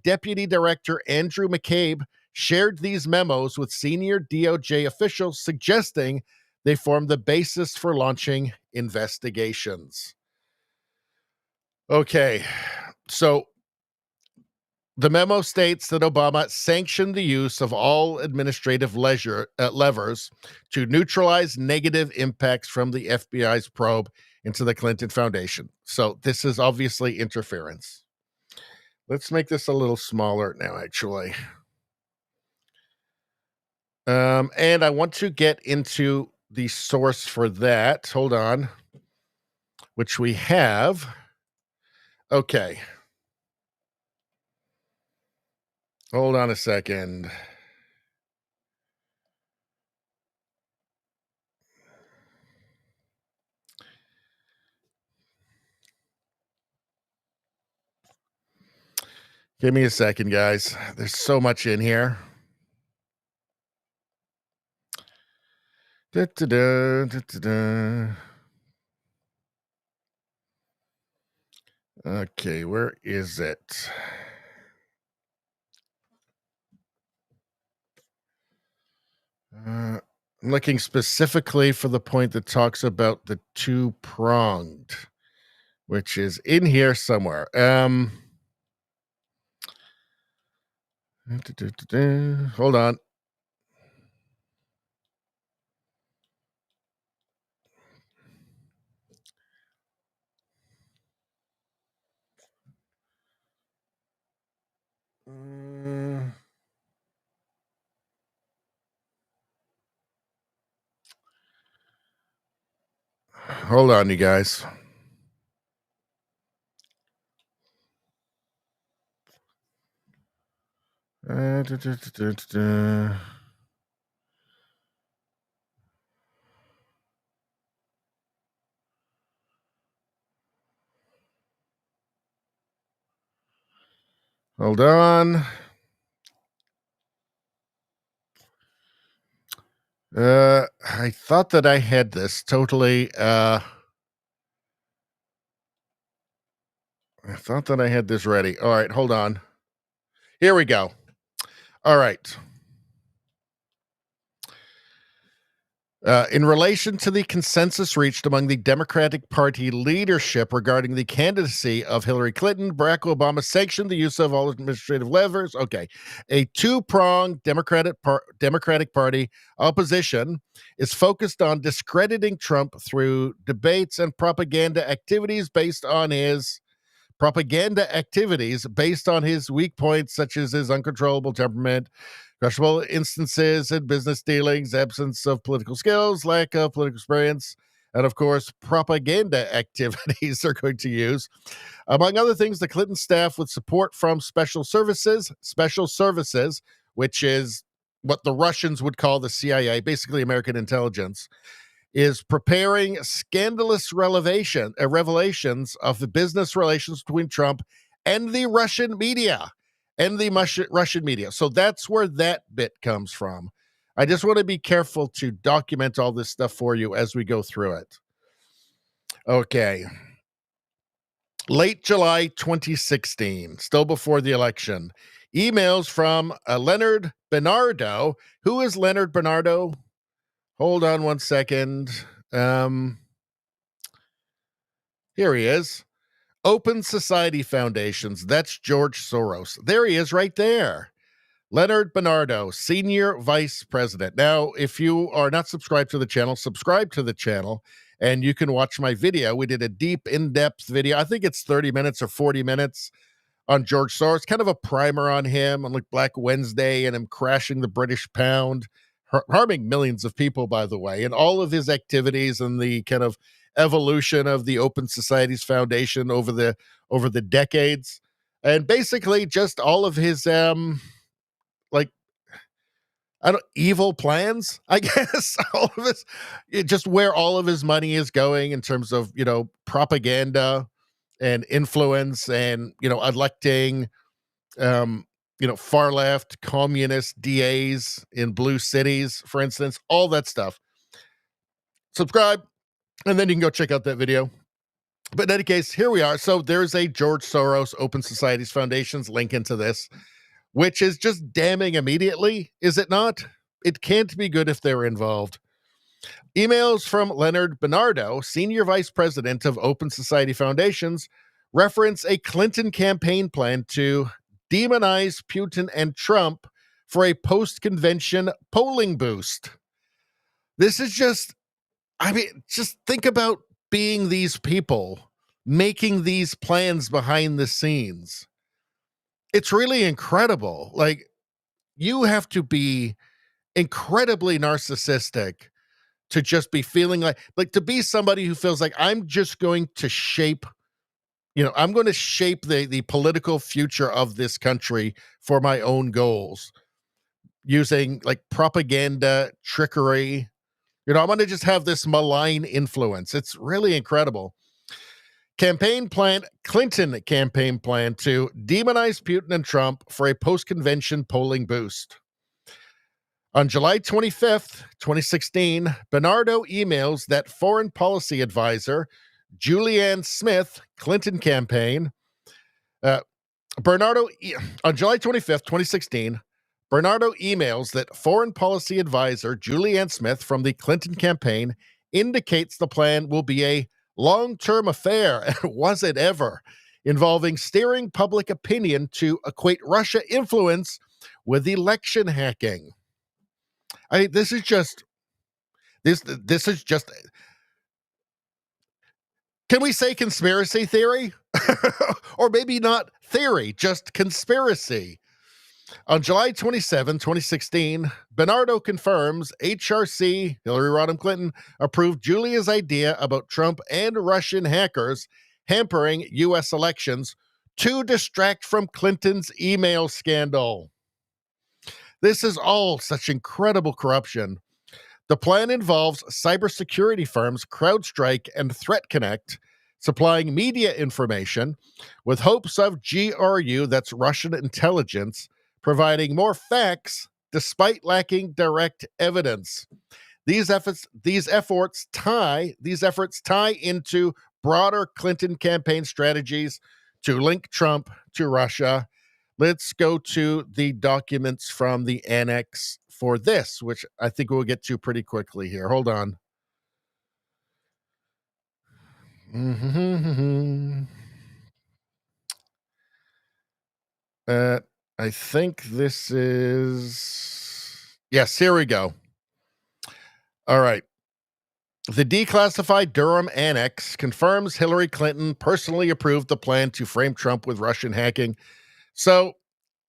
Deputy Director Andrew McCabe shared these memos with senior DOJ officials, suggesting they form the basis for launching investigations. Okay, so the memo states that Obama sanctioned the use of all administrative levers to neutralize negative impacts from the FBI's probe into the Clinton Foundation. So this is obviously interference. Let's make this a little smaller now, actually. And I want to get into the source for that. Hold on. Which we have. Okay. Hold on a second. Give me a second, guys. There's so much in here. Da-da-da, da-da-da. Okay, where is it? I'm looking specifically for the point that talks about the two-pronged, which is in here somewhere. Hold on. Hold on, you guys. Hold on. I thought that I had this totally. I thought that I had this ready. All right, hold on. Here we go. All right. In relation to the consensus reached among the Democratic Party leadership regarding the candidacy of Hillary Clinton, Barack Obama sanctioned the use of all administrative levers. Okay. A two-pronged Democratic Party opposition is focused on discrediting Trump through debates and propaganda activities based on his weak points, such as his uncontrollable temperament, questionable instances in business dealings, absence of political skills, lack of political experience, and of course, propaganda activities they're going to use. Among other things, the Clinton staff, with support from special services, which is what the Russians would call the CIA, basically American intelligence, is preparing scandalous revelations of the business relations between Trump and the Russian media. So that's where that bit comes from. I just want to be careful to document all this stuff for you as we go through it. Okay. Late July 2016, still before the election. Emails from Leonard Bernardo. Who is Leonard Bernardo? Hold on one second. Here he is. Open Society Foundations. That's George Soros. There he is right there. Leonard Bernardo, Senior Vice President. Now, if you are not subscribed to the channel, subscribe to the channel, and you can watch my video. We did a deep, in-depth video. I think it's 30 minutes or 40 minutes on George Soros, kind of a primer on him, on like Black Wednesday and him crashing the British pound, harming millions of people, by the way, and all of his activities and the kind of evolution of the Open Societies Foundation over the decades. And basically just all of his evil plans, I guess. All of his, just where all of his money is going in terms of, propaganda and influence and, electing, far left communist DAs in blue cities, for instance, all that stuff. Subscribe, and then you can go check out that video. But in any case, here we are. So there's a George Soros Open Societies Foundation's link into this, which is just damning immediately, is it not? It can't be good if they're involved. Emails from Leonard Bernardo, Senior Vice President of Open Society Foundations, reference a Clinton campaign plan to demonize Putin and Trump for a post-convention polling boost. This is just think about being these people, making these plans behind the scenes. It's really incredible. Like, you have to be incredibly narcissistic to just be feeling like to be somebody who feels like I'm just going to shape, I'm going to shape the political future of this country for my own goals using like propaganda, trickery. I'm going to just have this malign influence. It's really incredible. Clinton campaign plan to demonize Putin and Trump for a post-convention polling boost. On July 25th, 2016, Bernardo emails that foreign policy advisor Julianne Smith, Clinton campaign. On July 25th, 2016, Bernardo emails that foreign policy advisor Julianne Smith from the Clinton campaign indicates the plan will be a long-term affair, and was it ever, involving steering public opinion to equate Russia influence with election hacking. This is just, can we say conspiracy theory? Or maybe not theory, just conspiracy. On July 27, 2016, Bernardo confirms HRC, Hillary Rodham Clinton, approved Julia's idea about Trump and Russian hackers hampering U.S. elections to distract from Clinton's email scandal. This is all such incredible corruption. The plan involves cybersecurity firms CrowdStrike and ThreatConnect supplying media information with hopes of GRU, that's Russian intelligence, providing more facts despite lacking direct evidence. These efforts tie into broader Clinton campaign strategies to link Trump to Russia. Let's go to the documents from the annex for this, which I think we'll get to pretty quickly here. Hold on. I think this is... Yes, here we go. All right. The declassified Durham Annex confirms Hillary Clinton personally approved the plan to frame Trump with Russian hacking. So,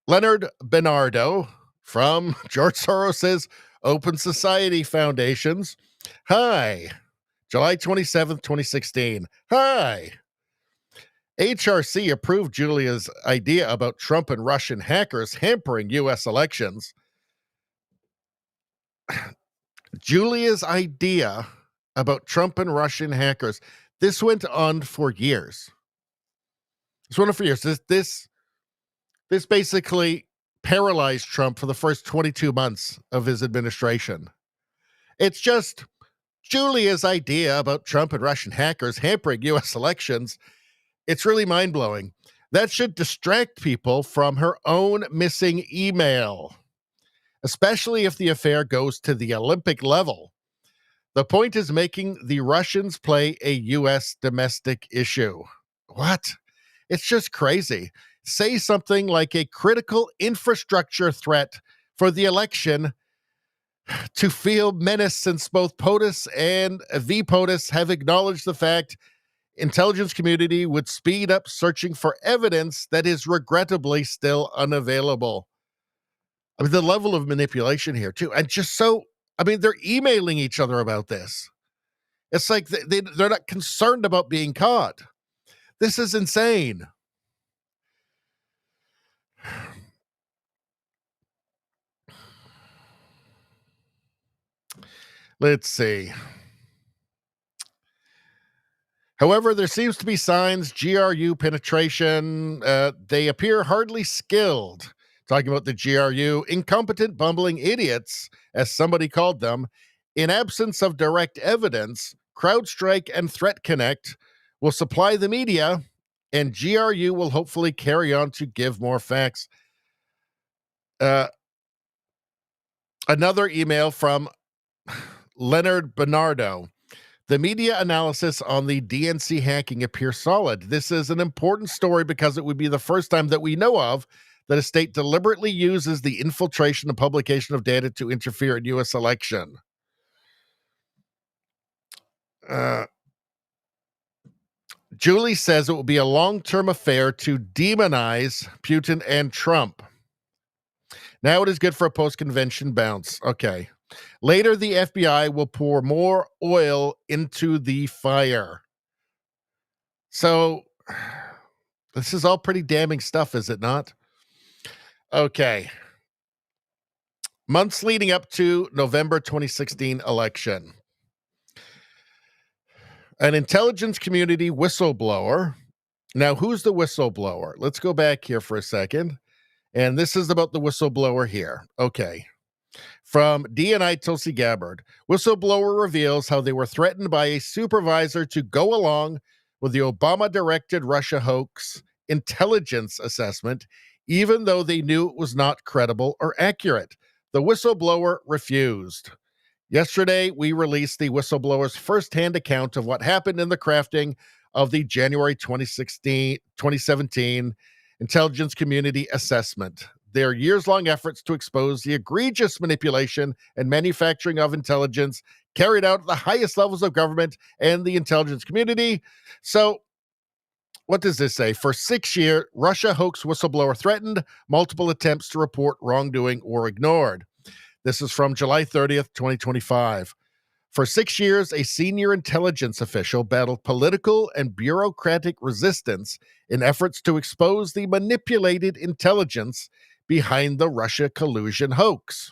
Leonard Bernardo from George Soros's Open Society Foundations. Hi. July 27th, 2016. Hi. HRC approved Julia's idea about Trump and Russian hackers hampering U.S. elections. Julia's idea about Trump and Russian hackers. This went on for years. This basically paralyzed Trump for the first 22 months of his administration. It's just Julia's idea about Trump and Russian hackers hampering U.S. elections. It's really mind-blowing. That should distract people from her own missing email, especially if the affair goes to the Olympic level. The point is making the Russians play a U.S. domestic issue. What? It's just crazy. Say something like a critical infrastructure threat for the election to feel menace, since both POTUS and VPOTUS have acknowledged the fact intelligence community would speed up searching for evidence that is regrettably still unavailable. I mean, the level of manipulation here, too. And just so, I mean, they're emailing each other about this. It's like they're not concerned about being caught. This is insane. Let's see. However, there seems to be signs GRU penetration. They appear hardly skilled. Talking about the GRU, incompetent, bumbling idiots, as somebody called them, in absence of direct evidence, CrowdStrike and Threat Connect will supply the media, and GRU will hopefully carry on to give more facts. Another email from Leonard Bernardo. The media analysis on the DNC hacking appears solid. This is an important story because it would be the first time that we know of that a state deliberately uses the infiltration and publication of data to interfere in U.S. election. Julie says it will be a long-term affair to demonize Putin and Trump. Now it is good for a post-convention bounce. Okay. Later, the FBI will pour more oil into the fire. So, this is all pretty damning stuff, is it not? Okay. Months leading up to November 2016 election. An intelligence community whistleblower. Now, who's the whistleblower? Let's go back here for a second. And this is about the whistleblower here. Okay. From DNI Tulsi Gabbard, whistleblower reveals how they were threatened by a supervisor to go along with the Obama-directed Russia hoax intelligence assessment, even though they knew it was not credible or accurate. The whistleblower refused. Yesterday, we released the whistleblower's first-hand account of what happened in the crafting of the January 2017 intelligence community assessment. Their years-long efforts to expose the egregious manipulation and manufacturing of intelligence carried out at the highest levels of government and the intelligence community. So, what does this say? For 6 years, Russia hoax whistleblower threatened, multiple attempts to report wrongdoing or ignored. This is from July 30th, 2025. For 6 years, a senior intelligence official battled political and bureaucratic resistance in efforts to expose the manipulated intelligence behind the Russia collusion hoax.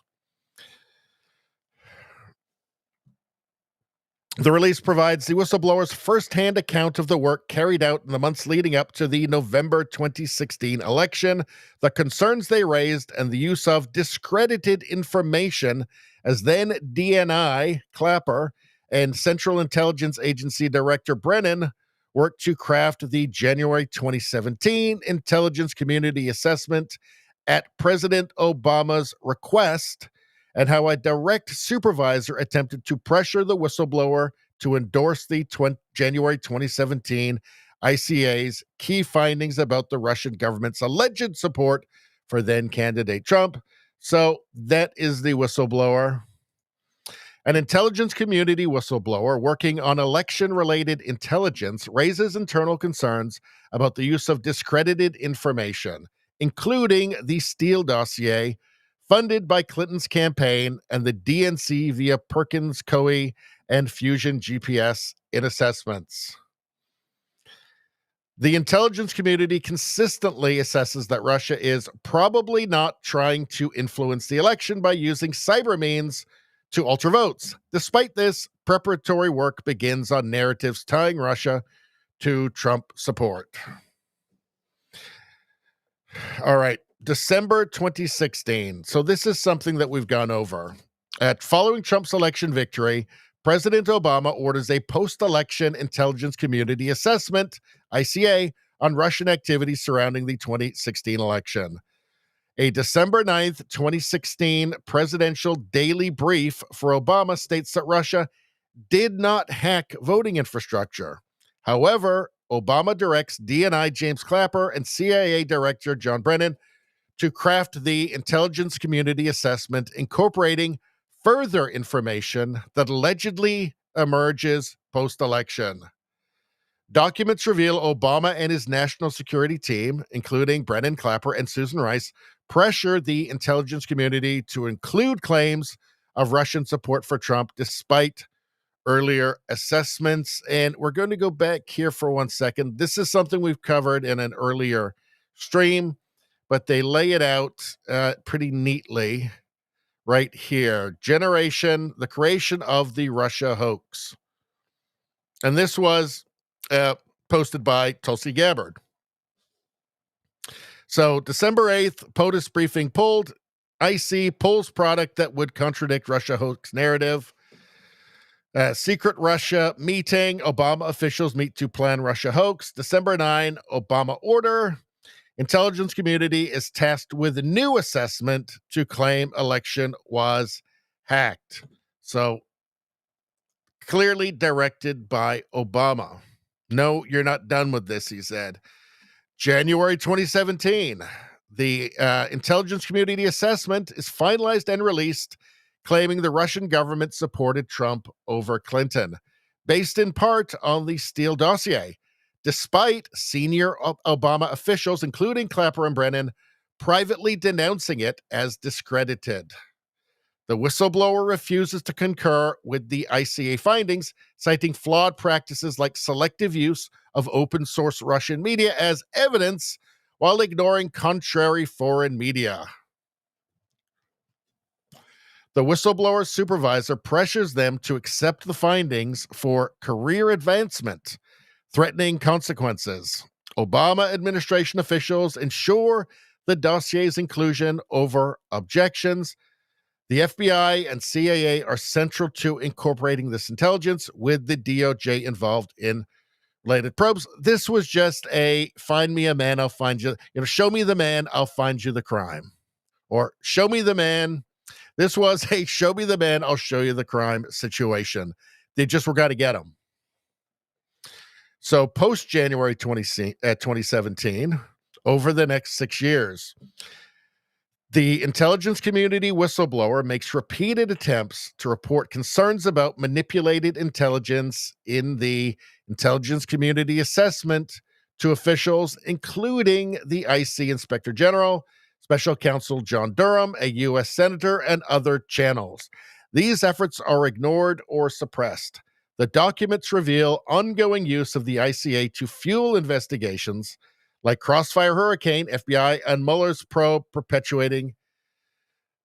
The release provides the whistleblower's first-hand account of the work carried out in the months leading up to the November 2016 election, the concerns they raised, and the use of discredited information as then DNI Clapper and Central Intelligence Agency Director Brennan worked to craft the January 2017 Intelligence Community Assessment at President Obama's request, and how a direct supervisor attempted to pressure the whistleblower to endorse the January 2017 ICA's key findings about the Russian government's alleged support for then-candidate Trump. So that is the whistleblower. An intelligence community whistleblower working on election-related intelligence raises internal concerns about the use of discredited information, including the Steele dossier, funded by Clinton's campaign and the DNC via Perkins Coie and Fusion GPS in assessments. The intelligence community consistently assesses that Russia is probably not trying to influence the election by using cyber means to alter votes. Despite this, preparatory work begins on narratives tying Russia to Trump support. All right, December 2016. So this is something that we've gone over. Following Trump's election victory, President Obama orders a post-election intelligence community assessment, ICA, on Russian activities surrounding the 2016 election. A December 9th, 2016 presidential daily brief for Obama states that Russia did not hack voting infrastructure. However, Obama directs DNI James Clapper and CIA Director John Brennan to craft the intelligence community assessment, incorporating further information that allegedly emerges post-election. Documents reveal Obama and his national security team, including Brennan, Clapper, and Susan Rice, pressured the intelligence community to include claims of Russian support for Trump despite earlier assessments. And we're going to go back here for 1 second. This is something we've covered in an earlier stream, but they lay it out pretty neatly right here. The creation of the Russia hoax. And this was posted by Tulsi Gabbard. So December 8th, POTUS briefing pulled. IC pulls product that would contradict Russia hoax narrative. Secret Russia meeting. Obama officials meet to plan Russia hoax. December 9, Obama order. Intelligence community is tasked with a new assessment to claim election was hacked. So clearly directed by Obama. No, you're not done with this, he said. January 2017, the intelligence community assessment is finalized and released, claiming the Russian government supported Trump over Clinton, based in part on the Steele dossier, despite senior Obama officials, including Clapper and Brennan, privately denouncing it as discredited. The whistleblower refuses to concur with the ICA findings, citing flawed practices like selective use of open-source Russian media as evidence while ignoring contrary foreign media. The whistleblower's supervisor pressures them to accept the findings for career advancement, threatening consequences. Obama administration officials ensure the dossier's inclusion over objections. The FBI and CIA are central to incorporating this intelligence, with the DOJ involved in related probes. This was just a find me a man, I'll find you. Show me the man, I'll find you the crime. Or show me the man. This was a show me the man, I'll show you the crime situation. They just were got to get him. So post-January 2017, over the next 6 years, the intelligence community whistleblower makes repeated attempts to report concerns about manipulated intelligence in the intelligence community assessment to officials, including the IC Inspector General, Special Counsel John Durham, a U.S. Senator, and other channels. These efforts are ignored or suppressed. The documents reveal ongoing use of the ICA to fuel investigations like Crossfire Hurricane, FBI, and Mueller's probe, perpetuating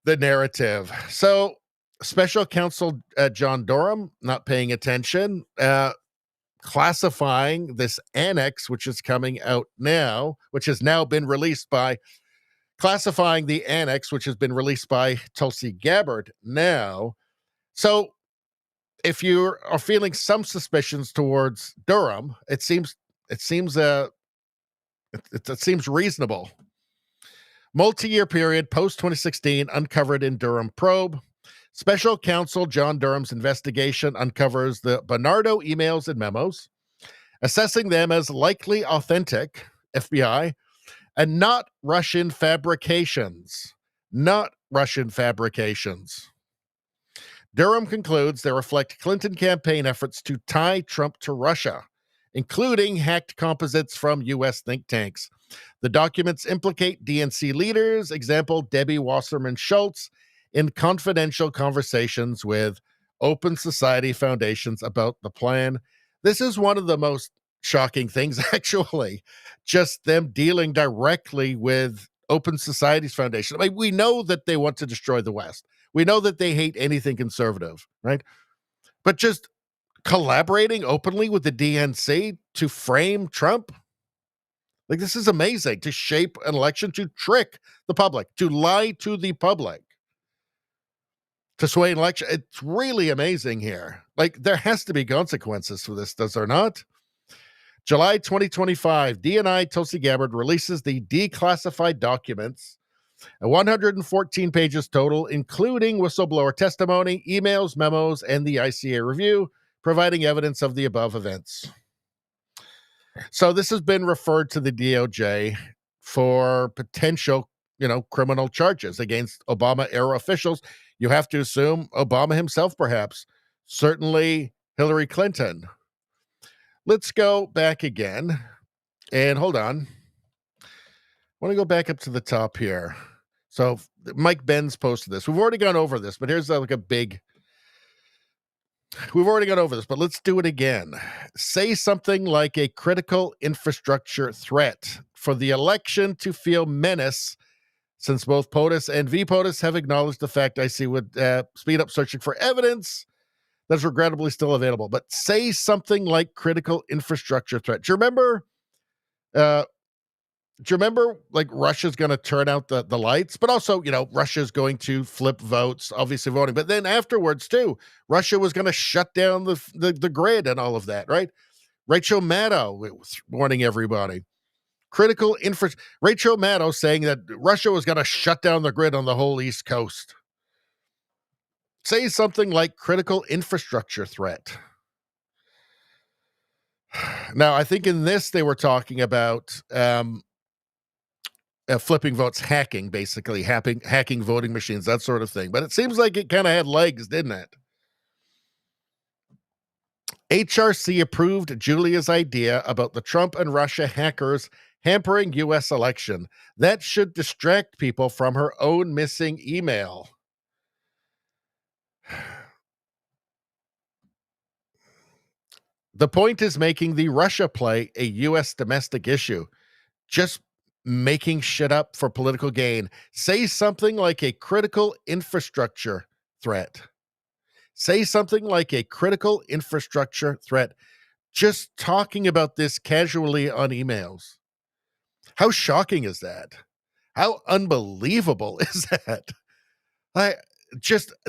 the narrative. So, Special Counsel John Durham, not paying attention, classifying this annex, which is coming out now, which has now been released by, classifying the annex, which has been released by Tulsi Gabbard now. So, if you are feeling some suspicions towards Durham, it seems reasonable. Multi-year period post-2016 uncovered in Durham probe. Special Counsel John Durham's investigation uncovers the Bernardo emails and memos, assessing them as likely authentic, FBI, and not Russian fabrications. Not Russian fabrications. Durham concludes they reflect Clinton campaign efforts to tie Trump to Russia, including hacked composites from U.S. think tanks. The documents implicate DNC leaders, example Debbie Wasserman Schultz, in confidential conversations with open society foundations about the plan. This is one of the most shocking things, actually, just them dealing directly with Open Society's foundation. I mean, we know that they want to destroy the West. We know that they hate anything conservative, right? But just collaborating openly with the DNC to frame Trump? Like, this is amazing, to shape an election, to trick the public, to lie to the public, to sway an election. It's really amazing here. Like, there has to be consequences for this, does there not? July 2025, DNI Tulsi Gabbard releases the declassified documents, 114 pages total, including whistleblower testimony, emails, memos, and the ICA review, providing evidence of the above events. So this has been referred to the DOJ for potential, criminal charges against Obama-era officials. You have to assume Obama himself, perhaps. Certainly Hillary Clinton. Let's go back again. And hold on. I want to go back up to the top here. So Mike Benz posted this. We've already gone over this, but here's we've already gone over this, but let's do it again. Say something like a critical infrastructure threat for the election to feel menace, since both POTUS and VPOTUS have acknowledged the fact IC would speed up searching for evidence that's regrettably still available. But say something like critical infrastructure threat. Do you remember like Russia's going to turn out the lights, but also, Russia's going to flip votes, obviously voting. But then afterwards too, Russia was going to shut down the grid and all of that, right? Rachel Maddow was warning everybody. Rachel Maddow saying that Russia was going to shut down the grid on the whole East Coast. Say something like critical infrastructure threat. Now, I think in this they were talking about flipping votes, hacking, basically, hacking voting machines, that sort of thing. But it seems like it kind of had legs, didn't it? HRC approved Julia's idea about the Trump and Russia hackers hampering U.S. election. That should distract people from her own missing email. The point is making the Russia play a U.S. domestic issue. Just making shit up for political gain. Say something like a critical infrastructure threat. Say something like a critical infrastructure threat. Just talking about this casually on emails. How shocking is that? How unbelievable is that?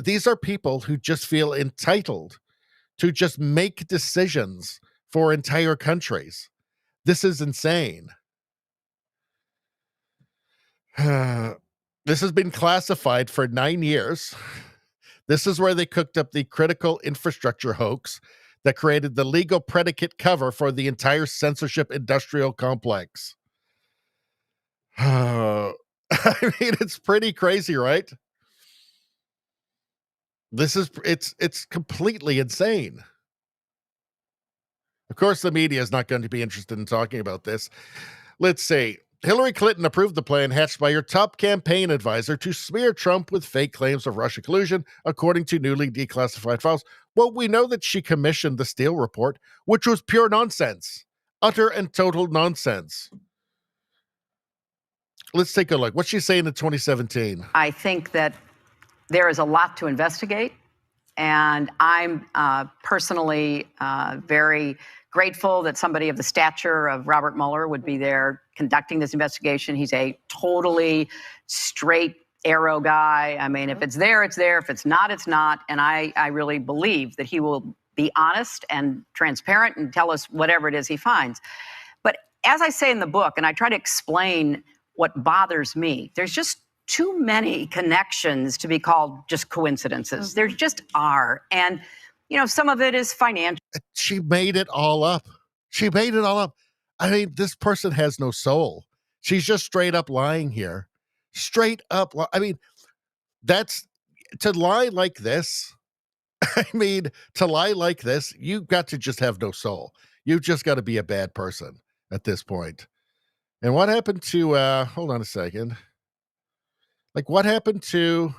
These are people who just feel entitled to just make decisions for entire countries. This is insane. This has been classified for 9 years. This is where they cooked up the critical infrastructure hoax that created the legal predicate cover for the entire censorship industrial complex. I mean, it's pretty crazy, right? It's completely insane. Of course, the media is not going to be interested in talking about this. Let's see. Hillary Clinton approved the plan hatched by her top campaign advisor to smear Trump with fake claims of Russia collusion, according to newly declassified files. Well, we know that she commissioned the Steele report, which was pure nonsense. Utter and total nonsense. Let's take a look. What's she saying in 2017? I think that there is a lot to investigate, and I'm personally very grateful that somebody of the stature of Robert Mueller would be there conducting this investigation. He's a totally straight arrow guy. I mean, if it's there, it's there. If it's not, it's not. And I really believe that he will be honest and transparent and tell us whatever it is he finds. But as I say in the book, and I try to explain what bothers me, there's just too many connections to be called just coincidences. Mm-hmm. There just are. And, some of it is financial. She made it all up. I mean, this person has no soul. She's just straight up lying here. Straight up. I mean, that's to lie like this. You've got to just have no soul. You've just got to be a bad person at this point. And what happened to, hold on a second. What happened to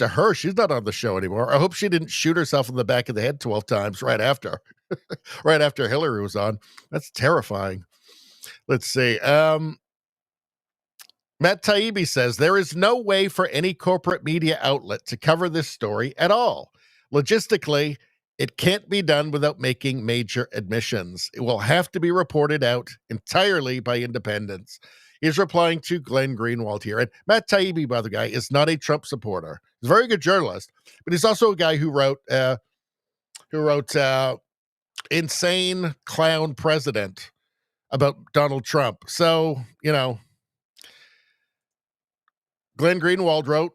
her? She's not on the show anymore. I hope she didn't shoot herself in the back of the head 12 times right after Hillary was on. That's terrifying. Let's see. Matt Taibbi says, there is no way for any corporate media outlet to cover this story at all. Logistically, it can't be done without making major admissions. It will have to be reported out entirely by independents. He's replying to Glenn Greenwald here. And Matt Taibbi, by the way, is not a Trump supporter. He's a very good journalist, but he's also a guy who wrote Insane Clown President about Donald Trump. So, Glenn Greenwald wrote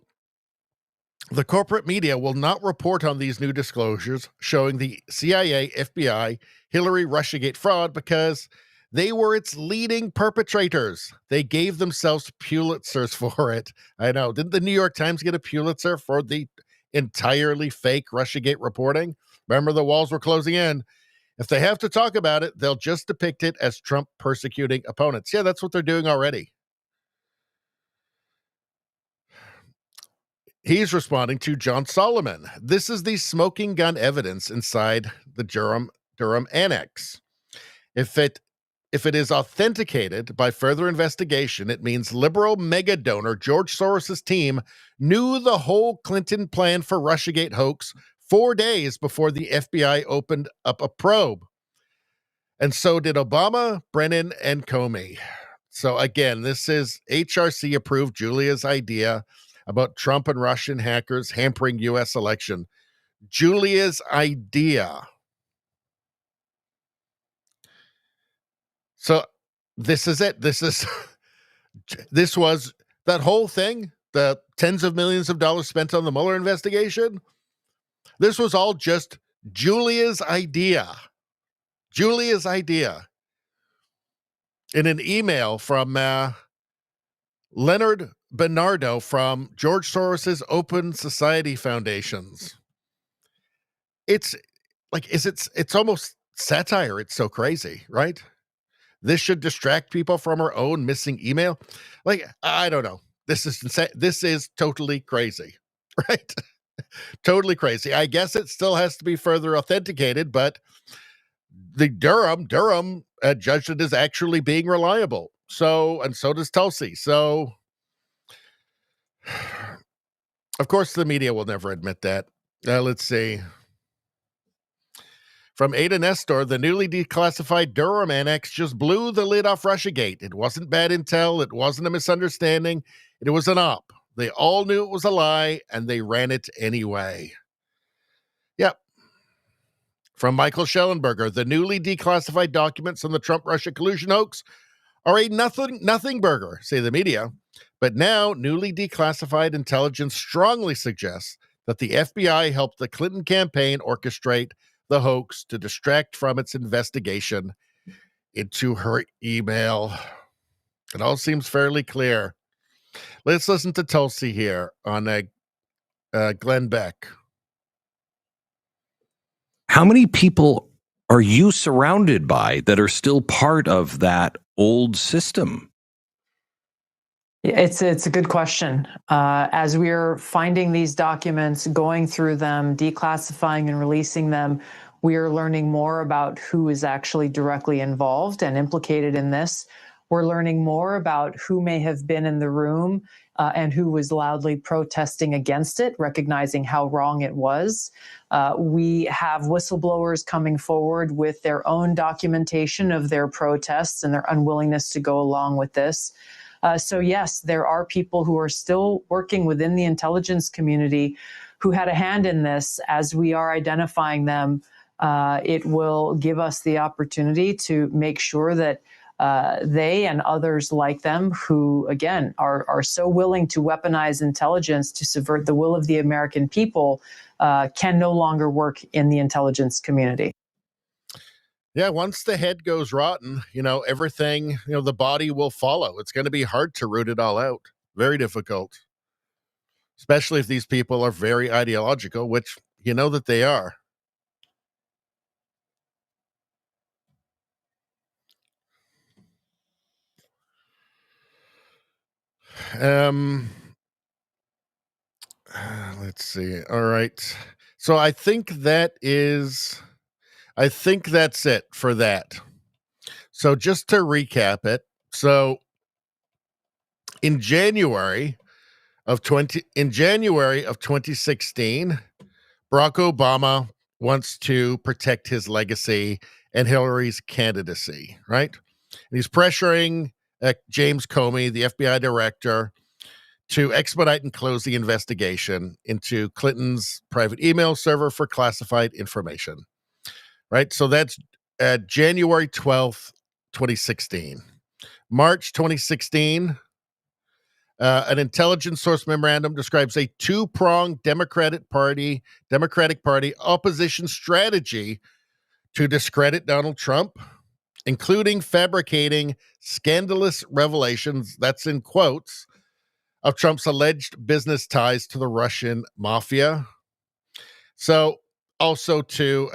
The corporate media will not report on these new disclosures showing the CIA, FBI, Hillary Russiagate fraud because they were its leading perpetrators. They gave themselves Pulitzers for it. I know. Didn't the New York Times get a Pulitzer for the entirely fake Russiagate reporting? Remember, the walls were closing in. If they have to talk about it, they'll just depict it as Trump persecuting opponents. Yeah, that's what they're doing already. He's responding to John Solomon. This is the smoking gun evidence inside the Durham annex. If it is authenticated by further investigation, it means liberal mega donor George Soros' team knew the whole Clinton plan for Russiagate hoax 4 days before the FBI opened up a probe. And so did Obama, Brennan, and Comey. So again, this is HRC approved Julia's idea about Trump and Russian hackers hampering U.S. election. Julia's idea. So this is it. This was that whole thing, the tens of millions of dollars spent on the Mueller investigation. This was all just Julia's idea. Julia's idea. In an email from Leonard Bernardo from George Soros's Open Society Foundations. It's like, it's almost satire. It's so crazy, right? This should distract people from our own missing email. Like, I don't know. This is totally crazy, right? Totally crazy. I guess it still has to be further authenticated, but the Durham judged it as actually being reliable. So, and so does Tulsi. So, of course, the media will never admit that. Let's see. From Ada Nestor, the newly declassified Durham annex just blew the lid off Russiagate. It wasn't bad intel. It wasn't a misunderstanding. It was an op. They all knew it was a lie, and they ran it anyway. Yep. From Michael Schellenberger, the newly declassified documents on the Trump-Russia collusion hoax are a nothing burger, say the media. But now, newly declassified intelligence strongly suggests that the FBI helped the Clinton campaign orchestrate the hoax to distract from its investigation into her email. It all seems fairly clear. Let's listen to Tulsi here on Glenn Beck. How many people are you surrounded by that are still part of that old system? It's a good question. As we're finding these documents, going through them, declassifying and releasing them, we are learning more about who is actually directly involved and implicated in this. We're learning more about who may have been in the room and who was loudly protesting against it, recognizing how wrong it was. We have whistleblowers coming forward with their own documentation of their protests and their unwillingness to go along with this. So yes, there are people who are still working within the intelligence community who had a hand in this. As we are identifying them, it will give us the opportunity to make sure that they and others like them who, again, are so willing to weaponize intelligence to subvert the will of the American people can no longer work in the intelligence community. Yeah, once the head goes rotten, everything, the body will follow. It's going to be hard to root it all out. Very difficult. Especially if these people are very ideological, which you know that they are. Let's see. All right. So I think that's it for that. So just to recap it. So in January of 2016, Barack Obama wants to protect his legacy and Hillary's candidacy, right? And he's pressuring James Comey, the FBI director, to expedite and close the investigation into Clinton's private email server for classified information, right? So that's January 12th, 2016. March 2016, An intelligence source memorandum describes a two-pronged Democratic Party opposition strategy to discredit Donald Trump, including fabricating scandalous revelations, that's in quotes, of Trump's alleged business ties to the Russian mafia. So also to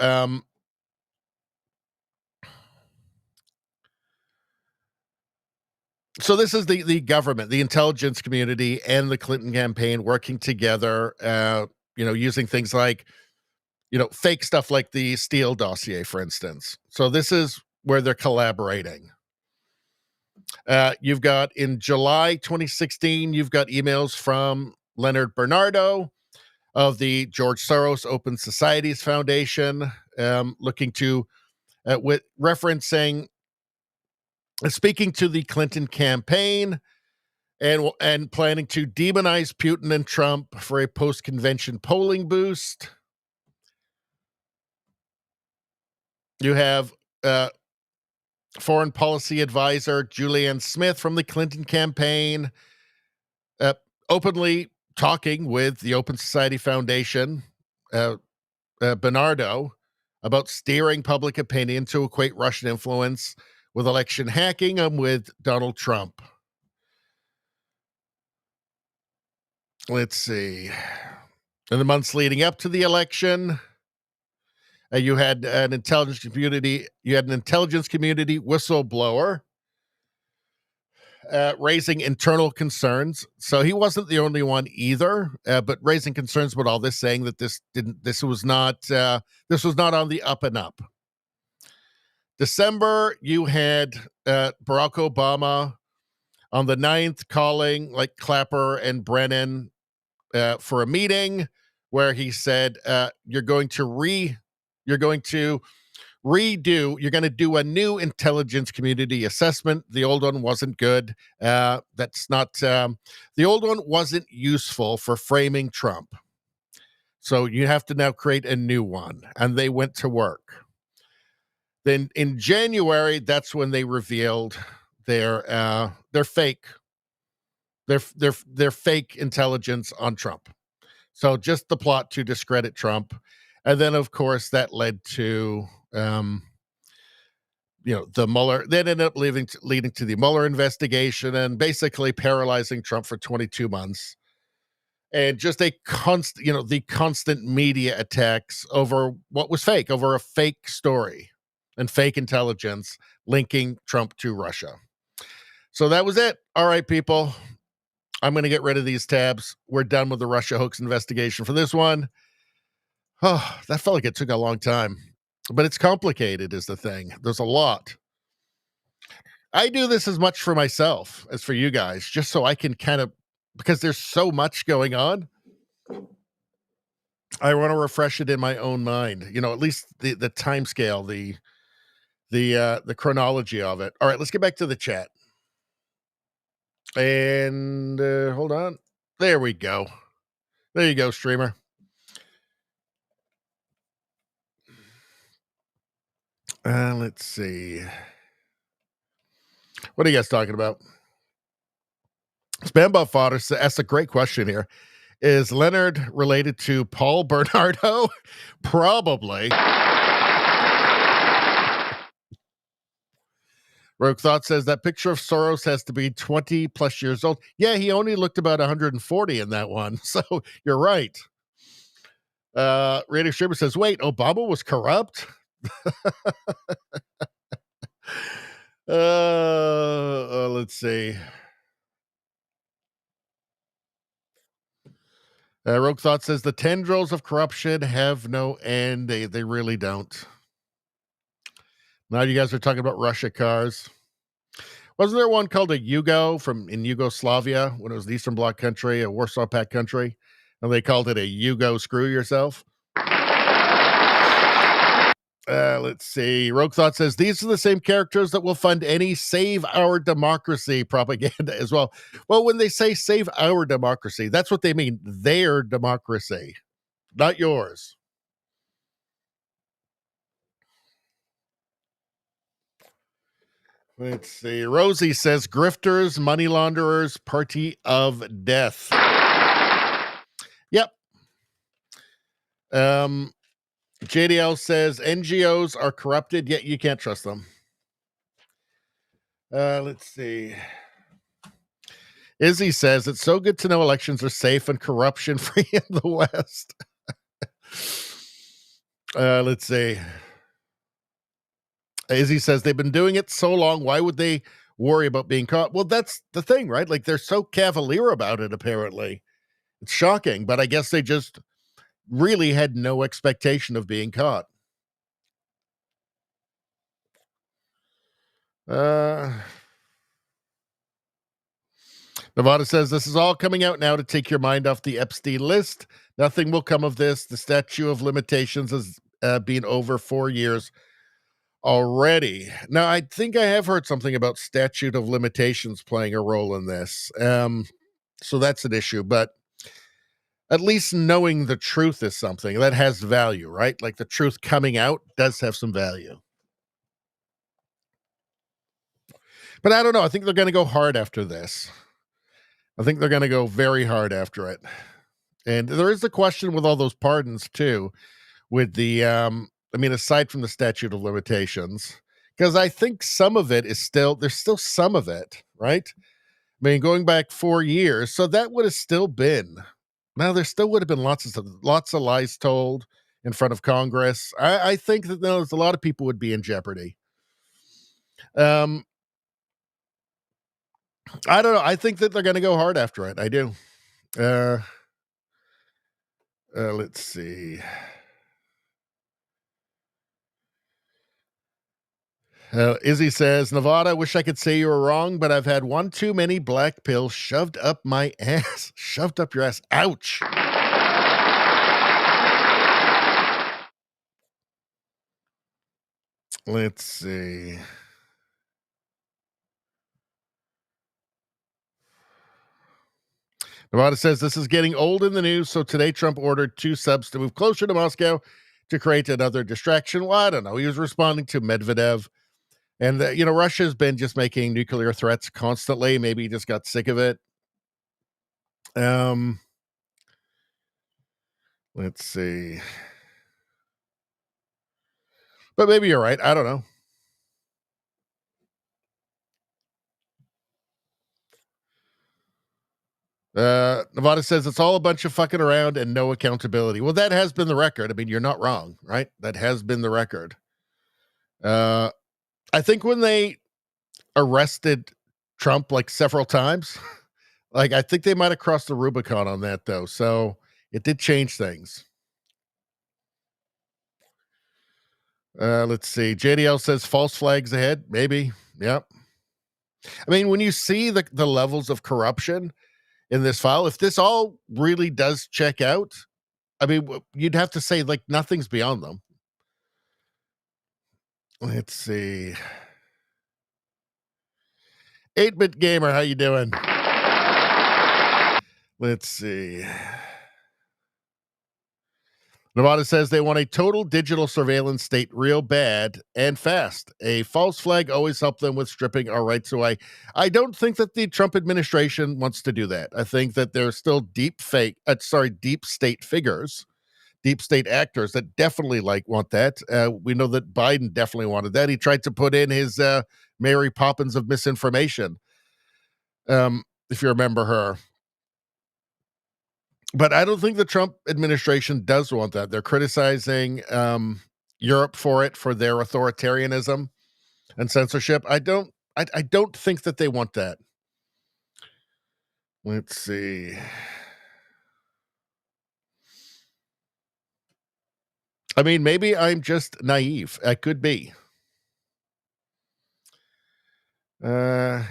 so this is the government, the intelligence community, and the Clinton campaign working together, using things like, fake stuff like the Steele dossier, for instance. So this is where they're collaborating. You've got in July 2016, you've got emails from Leonard Bernardo of the George Soros Open Societies Foundation, looking to, with referencing, speaking to the Clinton campaign and planning to demonize Putin and Trump for a post-convention polling boost. You have foreign policy advisor Julianne Smith from the Clinton campaign openly talking with the Open Society Foundation, Bernardo, about steering public opinion to equate Russian influence with election hacking and with Donald Trump. Let's see. In the months leading up to the election, you had an intelligence community whistleblower raising internal concerns. So he wasn't the only one either, but raising concerns about all this, saying that this was not on the up and up. December, you had Barack Obama on the 9th calling like Clapper and Brennan for a meeting where he said, you're going to do a new intelligence community assessment. The old one wasn't good. The old one wasn't useful for framing Trump. So you have to now create a new one. And they went to work. Then in January, that's when they revealed their fake intelligence on Trump. So just the plot to discredit Trump. And then, of course, that led to the Mueller. That ended up leading to the Mueller investigation and basically paralyzing Trump for 22 months. And just the constant media attacks over what was fake, over a fake story and fake intelligence linking Trump to Russia. So that was it. All right, people. I'm going to get rid of these tabs. We're done with the Russia hoax investigation for this one. Oh, that felt like it took a long time. But it's complicated is the thing. There's a lot. I do this as much for myself as for you guys, just so I can because there's so much going on. I want to refresh it in my own mind. At least the time scale, the chronology of it. All right, let's get back to the chat. And hold on. There we go. There you go, streamer. Let's see. What are you guys talking about? Spambot Fodder asks a great question here. Is Leonard related to Paul Bernardo? Probably. Rogue Thought says that picture of Soros has to be 20 plus years old. Yeah, he only looked about 140 in that one. So you're right. Radio Streamer says, wait, Obama was corrupt? Let's see. Rogue Thought says the tendrils of corruption have no end. They really don't. Now you guys are talking about Russia cars. Wasn't there one called a Yugo in Yugoslavia when it was the Eastern Bloc country, a Warsaw Pact country, and they called it a Yugo screw yourself? Let's see. Rogue Thought says these are the same characters that will fund any Save Our Democracy propaganda as well. Well, when they say Save Our Democracy, that's what they mean. Their democracy, not yours. Let's see. Rosie says grifters, money launderers, party of death. Yep. JDL says NGOs are corrupted, yet you can't trust them. Let's see. Izzy says it's so good to know elections are safe and corruption free in the West. Let's see. Izzy says they've been doing it so long. Why would they worry about being caught? Well, that's the thing, right? Like they're so cavalier about it, apparently. It's shocking, but I guess they just really had no expectation of being caught. Nevada says this is all coming out now to take your mind off the Epstein list. Nothing will come of this. The statute of limitations has been over 4 years already. Now, I think I have heard something about statute of limitations playing a role in this. So that's an issue, but at least knowing the truth is something that has value, right? Like the truth coming out does have some value. But I don't know. I think they're going to go hard after this. I think they're going to go very hard after it. And there is the question with all those pardons too, with the, aside from the statute of limitations, because I think some of it is there's still some of it, right? I mean, going back 4 years, so that would have still been, now there still would have been lots of lies told in front of Congress. I think that there's a lot of people would be in jeopardy. I don't know. I think that they're going to go hard after it. I do. Let's see. Izzy says, Nevada, wish I could say you were wrong, but I've had one too many black pills shoved up my ass. Shoved up your ass. Ouch. Let's see. Nevada says this is getting old in the news, so today Trump ordered 2 subs to move closer to Moscow to create another distraction. Well, I don't know. He was responding to Medvedev. And, Russia's been just making nuclear threats constantly. Maybe he just got sick of it. Let's see. But maybe you're right. I don't know. Nevada says it's all a bunch of fucking around and no accountability. Well, that has been the record. I mean, you're not wrong, right? That has been the record. I think when they arrested Trump like several times, like I think they might have crossed the Rubicon on that though. So it did change things. Let's see. JDL says false flags ahead. Maybe. Yep. I mean, when you see the levels of corruption in this file, if this all really does check out, I mean, you'd have to say like nothing's beyond them. Let's see. 8-Bit Gamer, how you doing? Let's see. Nevada says they want a total digital surveillance state real bad and fast. A false flag always helped them with stripping our rights away. I don't think that the Trump administration wants to do that. I think that there's still deep state figures, deep state actors that definitely want that. We know that Biden definitely wanted that. He tried to put in his Mary Poppins of misinformation, if you remember her. But I don't think the Trump administration does want that. They're criticizing Europe for their authoritarianism and censorship. I don't think that they want that. Let's see. I mean, maybe I'm just naive. I could be. JDL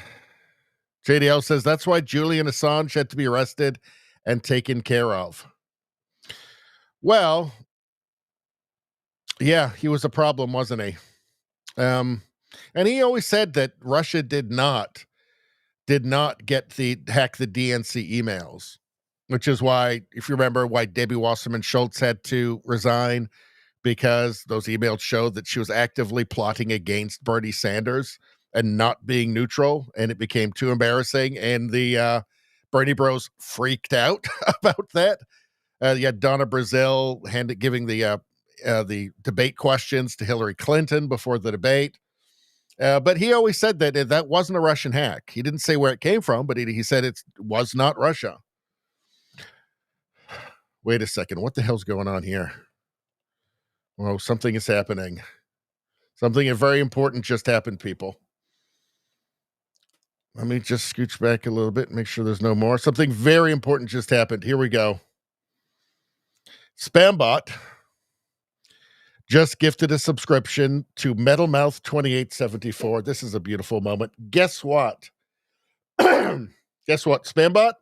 says that's why Julian Assange had to be arrested and taken care of. Well, yeah, he was a problem, wasn't he? And he always said that Russia did not hack the DNC emails, which is why, if you remember, why Debbie Wasserman Schultz had to resign, because those emails showed that she was actively plotting against Bernie Sanders and not being neutral, and it became too embarrassing, and the Bernie Bros freaked out about that. You had Donna Brazile giving the debate questions to Hillary Clinton before the debate. But he always said that wasn't a Russian hack. He didn't say where it came from, but he said it was not Russia. Wait a second. What the hell's going on here? Oh, something is happening. Something very important just happened, people. Let me just scooch back a little bit and make sure there's no more. Something very important just happened. Here we go. Spambot just gifted a subscription to Metalmouth 2874. This is a beautiful moment. Guess what? Guess what, Spambot?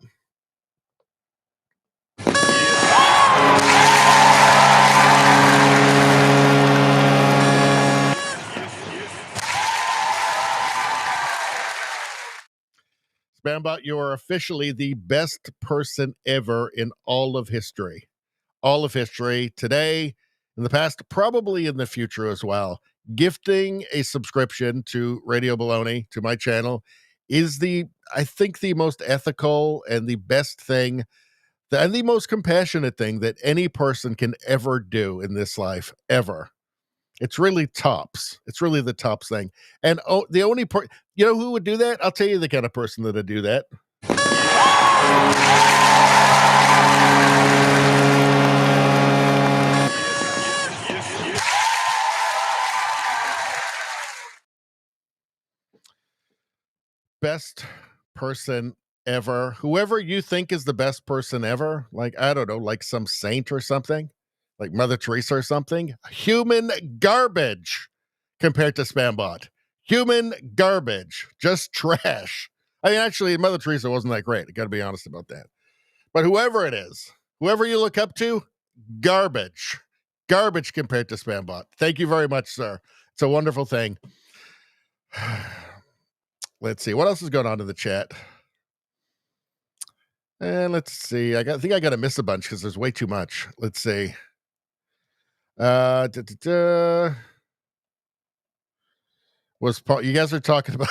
Spambot, you are officially the best person ever in all of history. All of history, today, in the past, probably in the future as well. Gifting a subscription to Radio Baloney, to my channel, is I think the most ethical and the best thing, and the most compassionate thing that any person can ever do in this life, ever. It's really tops. It's really the tops thing. And the only you know who would do that? I'll tell you the kind of person that would do that. Best person ever. Whoever you think is the best person ever, like, I don't know, like some saint or something, like Mother Teresa or something. Human garbage compared to Spambot. Human garbage. Just trash. I mean, actually, Mother Teresa wasn't that great. I got to be honest about that. But whoever it is, whoever you look up to, garbage. Garbage compared to Spambot. Thank you very much, sir. It's a wonderful thing. Let's see. What else is going on in the chat? And let's see. I think I got to miss a bunch because there's way too much. Let's see. Was Paul, you guys are talking about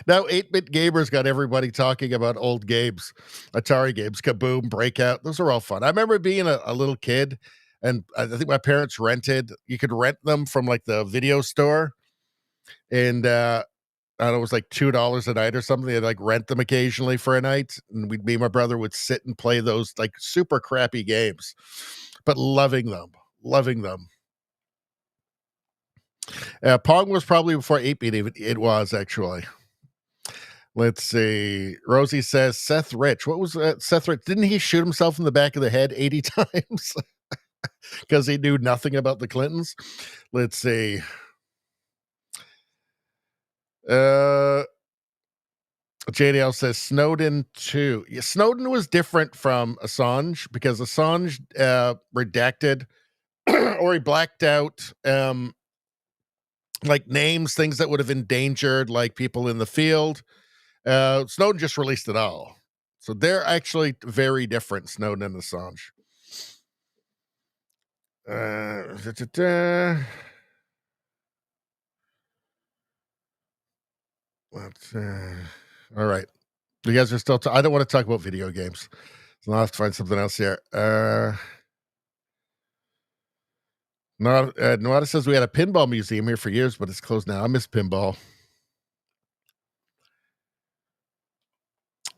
now 8-bit gamers got everybody talking about old games, Atari games, Kaboom, Breakout. Those are all fun. I remember being a little kid, and I think my parents you could rent them from like the video store, and I don't know, it was like $2 a night or something. They'd like rent them occasionally for a night, and me and my brother would sit and play those like super crappy games, but loving them. Pong was probably before 8-bit even. It was, actually. Let's see. Rosie says Seth Rich. What was Seth Rich? Didn't he shoot himself in the back of the head 80 times because he knew nothing about the Clintons? Let's see. JDL says Snowden too. Yeah, Snowden was different from Assange because Assange redacted or he blacked out like names, things that would have endangered like people in the field. Snowden just released it all. So they're actually very different, Snowden and Assange. All right. You guys are still I don't want to talk about video games. So I'll have to find something else here. Noada says we had a pinball museum here for years, but it's closed now. I miss pinball.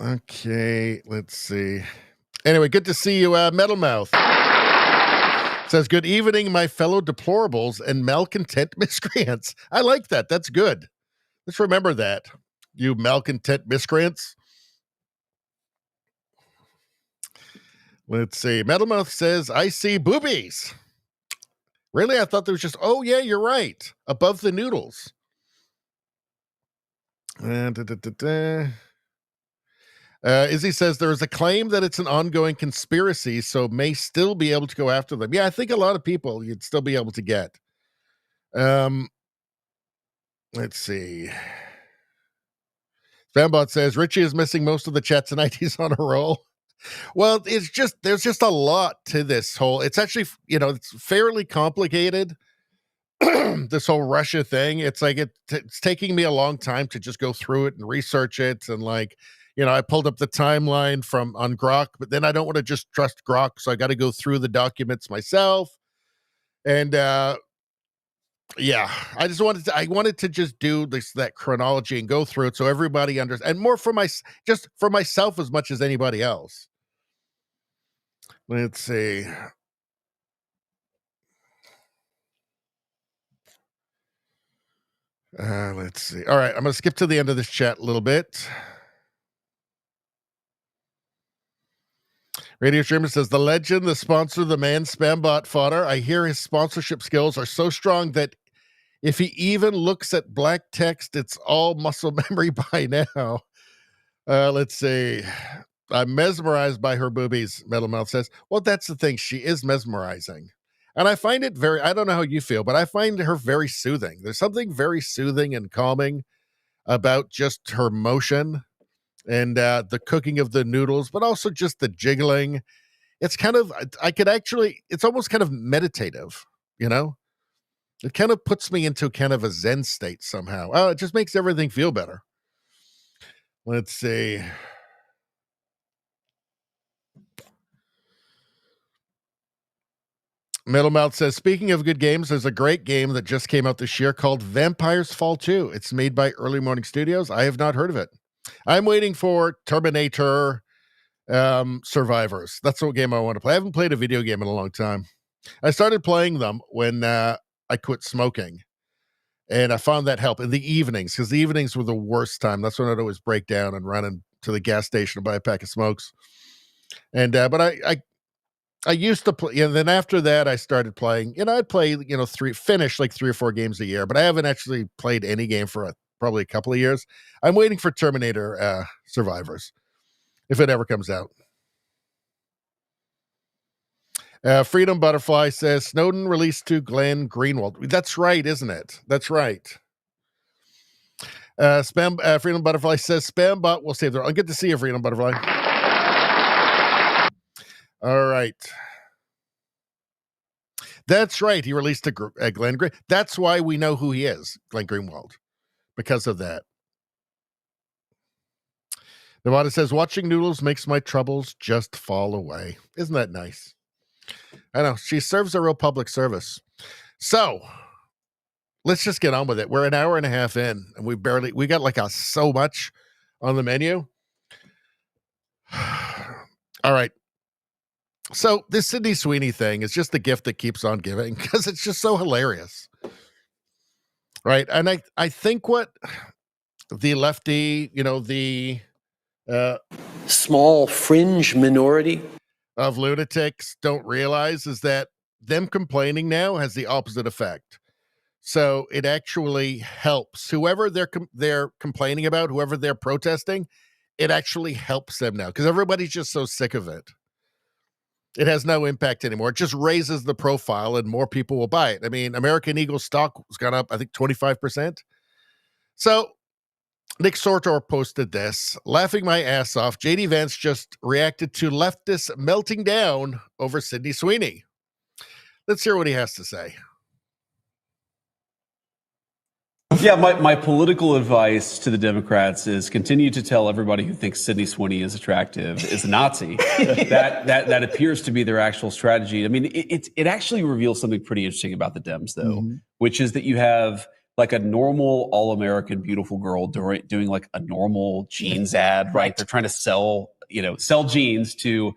Okay, let's see. Anyway, good to see you, Metalmouth. Says, good evening, my fellow deplorables and malcontent miscreants. I like that. That's good. Let's remember that. You malcontent miscreants. Let's see. Metalmouth says, I see boobies. Really? I thought there was just, oh, yeah, you're right. Above the noodles. Izzy says there is a claim that it's an ongoing conspiracy, so may still be able to go after them. Yeah, I think a lot of people you'd still be able to get. Let's see. Spambot says Richie is missing most of the chat tonight. He's on a roll. Well, there's just a lot to this whole. It's actually, it's fairly complicated. this whole Russia thing. It's like it's taking me a long time to just go through it and research it. And like, I pulled up the timeline on Grok, but then I don't want to just trust Grok. So I got to go through the documents myself. And yeah, I wanted to just do that chronology and go through it so everybody understands, and more for myself as much as anybody else. Let's see. Let's see. All right, I'm going to skip to the end of this chat a little bit. Radio Streamer says, the legend, the sponsor, the man, Spambot fodder. I hear his sponsorship skills are so strong that if he even looks at black text, it's all muscle memory by now. Let's see. I'm mesmerized by her boobies, Metal Mouth says. Well, that's the thing. She is mesmerizing. And I find it I don't know how you feel, but I find her very soothing. There's something very soothing and calming about just her motion and the cooking of the noodles, but also just the jiggling. It's kind of, it's almost kind of meditative, It kind of puts me into kind of a Zen state somehow. It just makes everything feel better. Let's see. Middlemouth says, speaking of good games, there's a great game that just came out this year called Vampires Fall 2. It's made by Early Morning Studios. I have not heard of it. I'm waiting for Terminator Survivors. That's what game I want to play. I haven't played a video game in a long time. I started playing them when I quit smoking. And I found that help in the evenings, because the evenings were the worst time. That's when I'd always break down and run into the gas station to buy a pack of smokes. And but I used to play, and then after that, I started playing. I'd play, finish like 3 or 4 games a year, but I haven't actually played any game for probably a couple of years. I'm waiting for Terminator Survivors, if it ever comes out. Freedom Butterfly says, Snowden released to Glenn Greenwald. That's right, isn't it? That's right. Freedom Butterfly says, Spambot will save their own. Good to see you, Freedom Butterfly. All right. That's right. He released to Glenn Greenwald. That's why we know who he is, Glenn Greenwald, because of that. Nevada says, watching noodles makes my troubles just fall away. Isn't that nice? I know. She serves a real public service. So let's just get on with it. We're an hour and a half in, and we got like so much on the menu. All right. So this Sydney Sweeney thing is just the gift that keeps on giving, because it's just so hilarious. Right. And I think what the lefty, the small fringe minority of lunatics don't realize is that them complaining now has the opposite effect. So it actually helps whoever they're complaining about, whoever they're protesting, it actually helps them now, because everybody's just so sick of it. It has no impact anymore. It just raises the profile and more people will buy it. I mean, American Eagle stock has gone up, I think, 25%. So Nick Sortor posted this, laughing my ass off. JD Vance just reacted to leftists melting down over Sydney Sweeney. Let's hear what he has to say. Yeah, my political advice to the Democrats is continue to tell everybody who thinks Sydney Sweeney is attractive is a Nazi. that appears to be their actual strategy. I mean, it actually reveals something pretty interesting about the Dems, though, which is that you have like a normal all-American beautiful girl doing like a normal jeans ad, right? They're trying to sell jeans to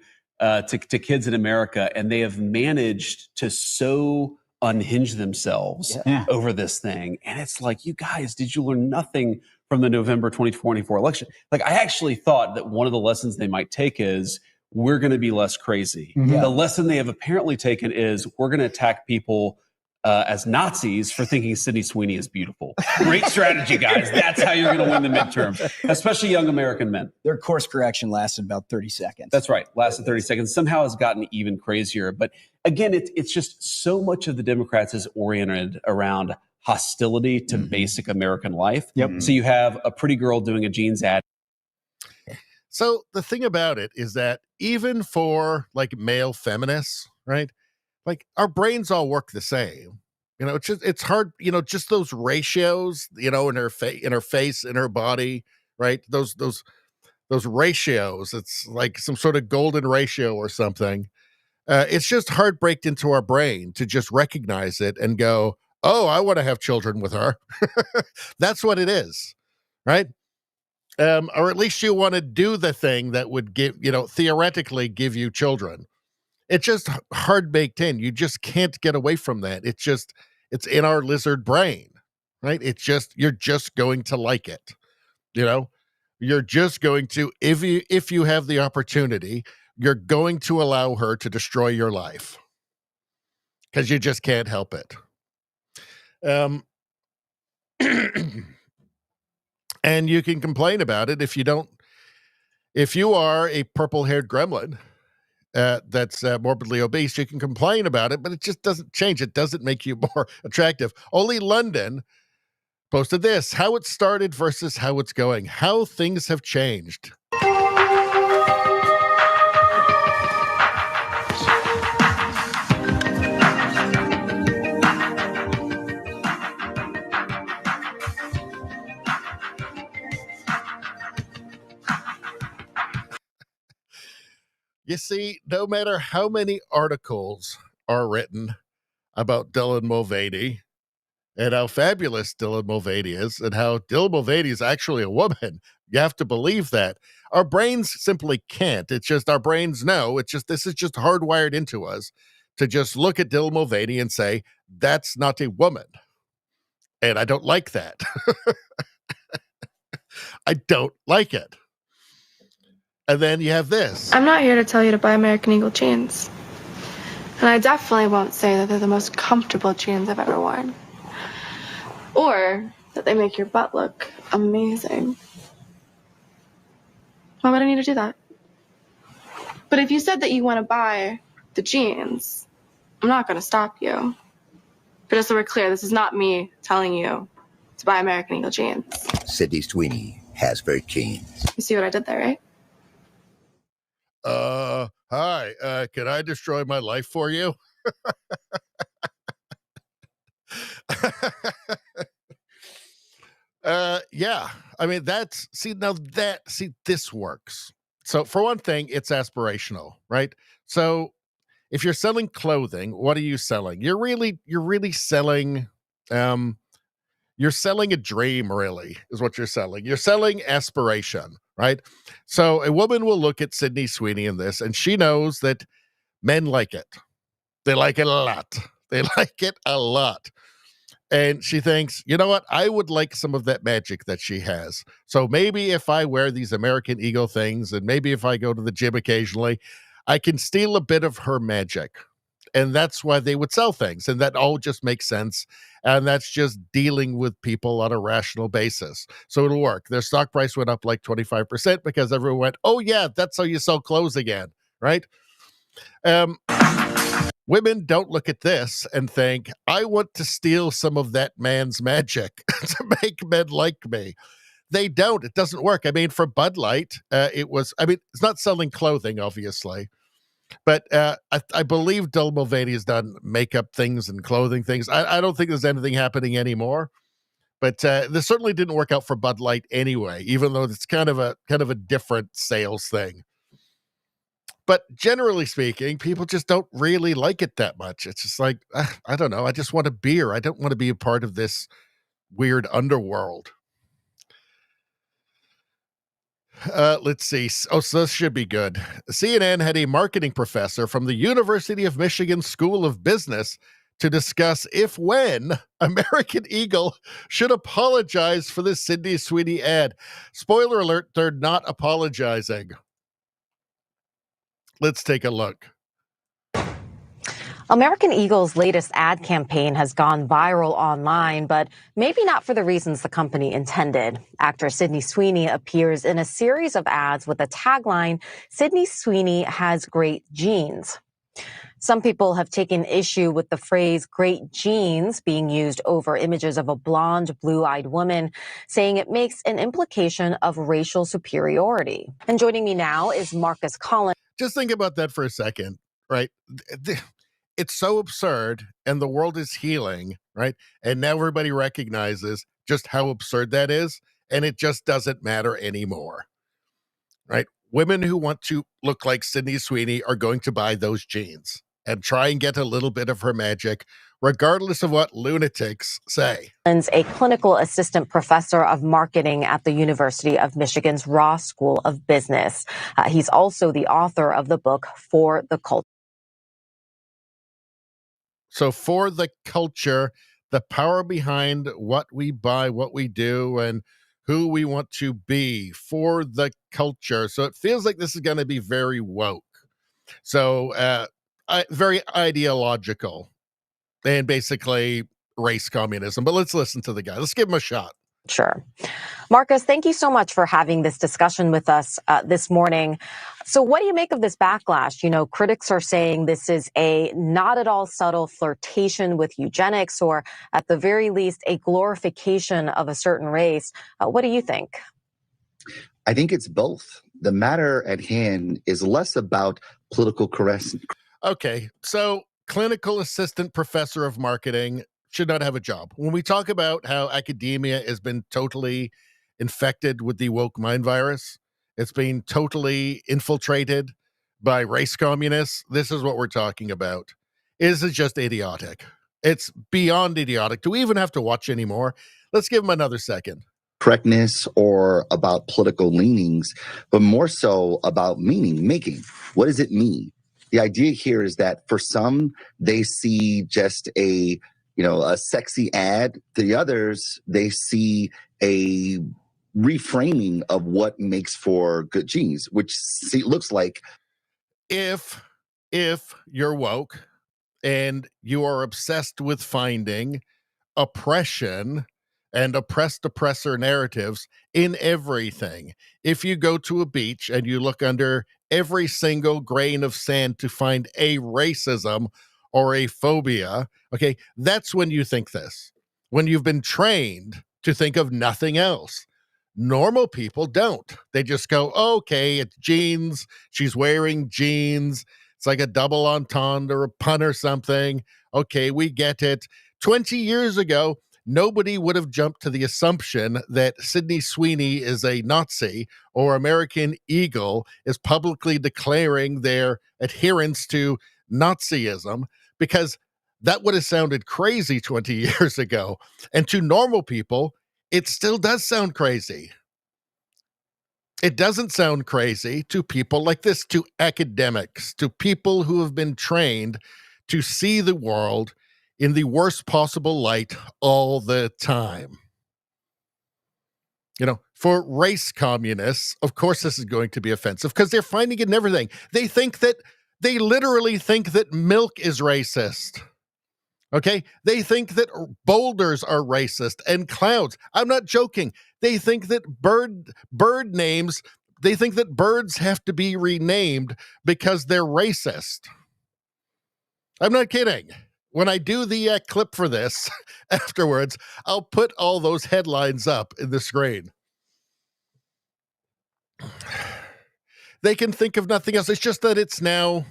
kids in America, and they have managed to so unhinge themselves over this thing. And it's like, you guys, did you learn nothing from the November 2024 election? Like, I actually thought that one of the lessons they might take is we're going to be less crazy. The lesson they have apparently taken is we're going to attack people as Nazis for thinking Sydney Sweeney is beautiful. Great strategy, guys. That's how you're going to win the midterms, especially young American men. Their course correction lasted about 30 seconds. That's right. Lasted 30 seconds. Somehow has gotten even crazier. But again, it's just so much of the Democrats is oriented around hostility to basic American life. So you have a pretty girl doing a jeans ad. So the thing about it is that even for like male feminists, right? Like our brains all work the same. You know, it's hard, you know, just those ratios, you know, in her face, in her body, right? Those ratios. It's like some sort of golden ratio or something. It's just hard baked into our brain to just recognize it and go, oh, I want to have children with her. That's what it is, right? Or at least you want to do the thing that would give, you know, theoretically give you children. It's just hard baked in. You just can't get away from that. It's in our lizard brain, right? You're just going to like it. You know, you're just going to, if you have the opportunity, you're going to allow her to destroy your life because you just can't help it. And you can complain about it if you are a purple-haired gremlin that's morbidly obese, you can complain about it, but it just doesn't change. It doesn't make you more attractive. Only London posted this, how it started versus how it's going, how things have changed. You see, no matter how many articles are written about Dylan Mulvaney and how fabulous Dylan Mulvaney is and how Dylan Mulvaney is actually a woman, you have to believe that. Our brains simply can't. It's just our brains know. This is just hardwired into us to just look at Dylan Mulvaney and say, that's not a woman. And I don't like that. I don't like it. And then you have this. I'm not here to tell you to buy American Eagle jeans. And I definitely won't say that they're the most comfortable jeans I've ever worn. Or that they make your butt look amazing. Why would I need to do that? But if you said that you want to buy the jeans, I'm not going to stop you. But just so we're clear, this is not me telling you to buy American Eagle jeans. Sydney Sweeney has great jeans. You see what I did there, right? Hi, can I destroy my life for you? Yeah, I mean, this works. So for one thing, it's aspirational, right? So if you're selling clothing, what are you selling? You're really selling, you're selling a dream, really, is what you're selling. You're selling aspiration, right? So a woman will look at Sydney Sweeney in this, and she knows that men like it. They like it a lot. They like it a lot. And she thinks, you know what? I would like some of that magic that she has. So maybe if I wear these American Eagle things, and maybe if I go to the gym occasionally, I can steal a bit of her magic. And that's why they would sell things. And that all just makes sense. And that's just dealing with people on a rational basis. So it'll work. Their stock price went up like 25% because everyone went, oh, yeah, that's how you sell clothes again, right? Women don't look at this and think, I want to steal some of that man's magic to make men like me. They don't. It doesn't work. I mean, for Bud Light, it's not selling clothing, obviously. But I believe Dylan Mulvaney has done makeup things and clothing things. I don't think there's anything happening anymore. But this certainly didn't work out for Bud Light anyway, even though it's kind of a different sales thing. But generally speaking, people just don't really like it that much. It's just like, I don't know. I just want a beer. I don't want to be a part of this weird underworld. Let's see. Oh, so this should be good. CNN had a marketing professor from the University of Michigan School of Business to discuss when American Eagle should apologize for the Sydney Sweeney ad. Spoiler alert, they're not apologizing. Let's take a look. American Eagle's latest ad campaign has gone viral online, but maybe not for the reasons the company intended. Actor Sydney Sweeney appears in a series of ads with the tagline, Sydney Sweeney has great genes. Some people have taken issue with the phrase great genes being used over images of a blonde, blue-eyed woman, saying it makes an implication of racial superiority. And joining me now is Marcus Collins. Just think about that for a second, right? it's so absurd, and the world is healing, right? And now everybody recognizes just how absurd that is, and it just doesn't matter anymore, right? Women who want to look like Sydney Sweeney are going to buy those jeans and try and get a little bit of her magic, regardless of what lunatics say. A clinical assistant professor of marketing at the University of Michigan's Ross School of Business. He's also the author of the book For the Culture. So for the culture, the power behind what we buy, what we do, and who we want to be for the culture. So it feels like this is going to be very woke. So very ideological and basically race communism. But let's listen to the guy. Let's give him a shot. Sure. Marcus, thank you so much for having this discussion with us this morning. So what do you make of this backlash? You know, critics are saying this is a not at all subtle flirtation with eugenics, or at the very least, a glorification of a certain race. What do you think? I think it's both. The matter at hand is less about political correctness. Okay, so clinical assistant professor of marketing should not have a job. When we talk about how academia has been totally infected with the woke mind virus, it's been totally infiltrated by race communists, this is what we're talking about. This is just idiotic. It's beyond idiotic. Do we even have to watch anymore? Let's give him another second. Correctness or about political leanings, but more so about meaning making. What does it mean? The idea here is that for some, they see just a sexy ad. The others, they see a reframing of what makes for good genes, which looks like if you're woke and you are obsessed with finding oppression and oppressed oppressor narratives in everything. If you go to a beach and you look under every single grain of sand to find a racism or a phobia, okay, that's when you think this. When you've been trained to think of nothing else. Normal people don't. They just go, okay, it's jeans. She's wearing jeans. It's like a double entendre or a pun or something. Okay, we get it. 20 years ago, nobody would have jumped to the assumption that Sydney Sweeney is a Nazi or American Eagle is publicly declaring their adherence to Nazism, because that would have sounded crazy 20 years ago. And to normal people, it still does sound crazy. It doesn't sound crazy to people like this, to academics, to people who have been trained to see the world in the worst possible light all the time. You know, for race communists, of course this is going to be offensive because they're finding it in everything. They literally think that milk is racist. Okay? They think that boulders are racist and clouds. I'm not joking. They think that bird names, they think that birds have to be renamed because they're racist. I'm not kidding. When I do the clip for this afterwards, I'll put all those headlines up in the screen. They can think of nothing else. It's just that it's now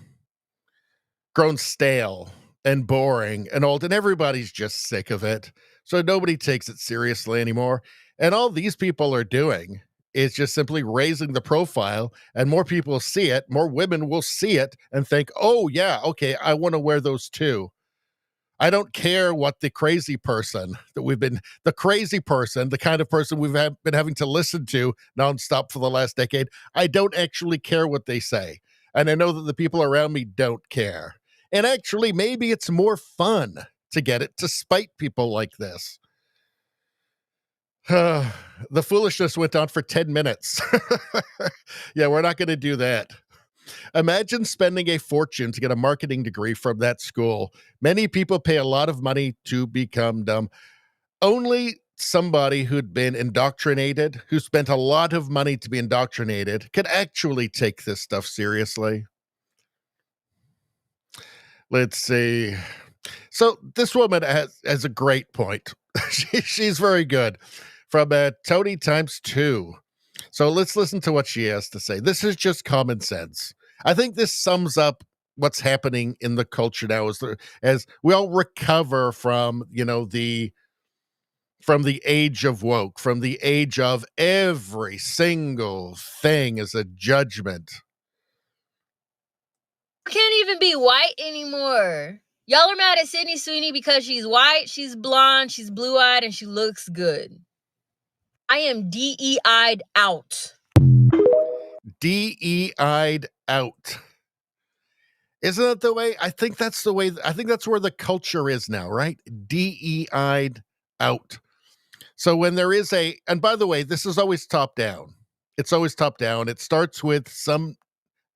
grown stale and boring and old, and everybody's just sick of it. So nobody takes it seriously anymore. And all these people are doing is just simply raising the profile, and more people will see it. More women will see it and think, oh, yeah, okay, I want to wear those too. I don't care what the crazy person the kind of person we've been having to listen to nonstop for the last decade. I don't actually care what they say. And I know that the people around me don't care. And actually, maybe it's more fun to get it to spite people like this. The foolishness went on for 10 minutes. Yeah, we're not going to do that. Imagine spending a fortune to get a marketing degree from that school. Many people pay a lot of money to become dumb. Only somebody who'd been indoctrinated, who spent a lot of money to be indoctrinated, could actually take this stuff seriously. Let's see. So this woman has a great point. She's very good. From Tony times 2. So let's listen to what she has to say. This is just common sense. I think this sums up what's happening in the culture now as we all recover from, from the age of woke, from the age of every single thing is a judgment. Can't even be white anymore. Y'all are mad at Sydney Sweeney because she's white, she's blonde, she's blue-eyed, and she looks good. I am DEI'd out. DEI'd out. Isn't that the way? I think that's the way. I think that's where the culture is now, right? DEI'd out. So when there is and by the way, this is always top down. It's always top down. It starts with some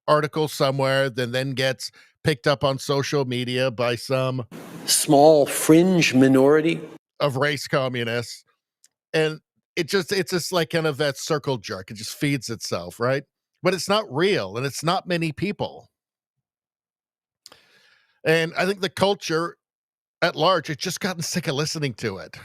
article somewhere, then gets picked up on social media by some small fringe minority of race communists. And it's just like kind of that circle jerk. It just feeds itself, right? But it's not real, and it's not many people. And I think the culture at large has just gotten sick of listening to it.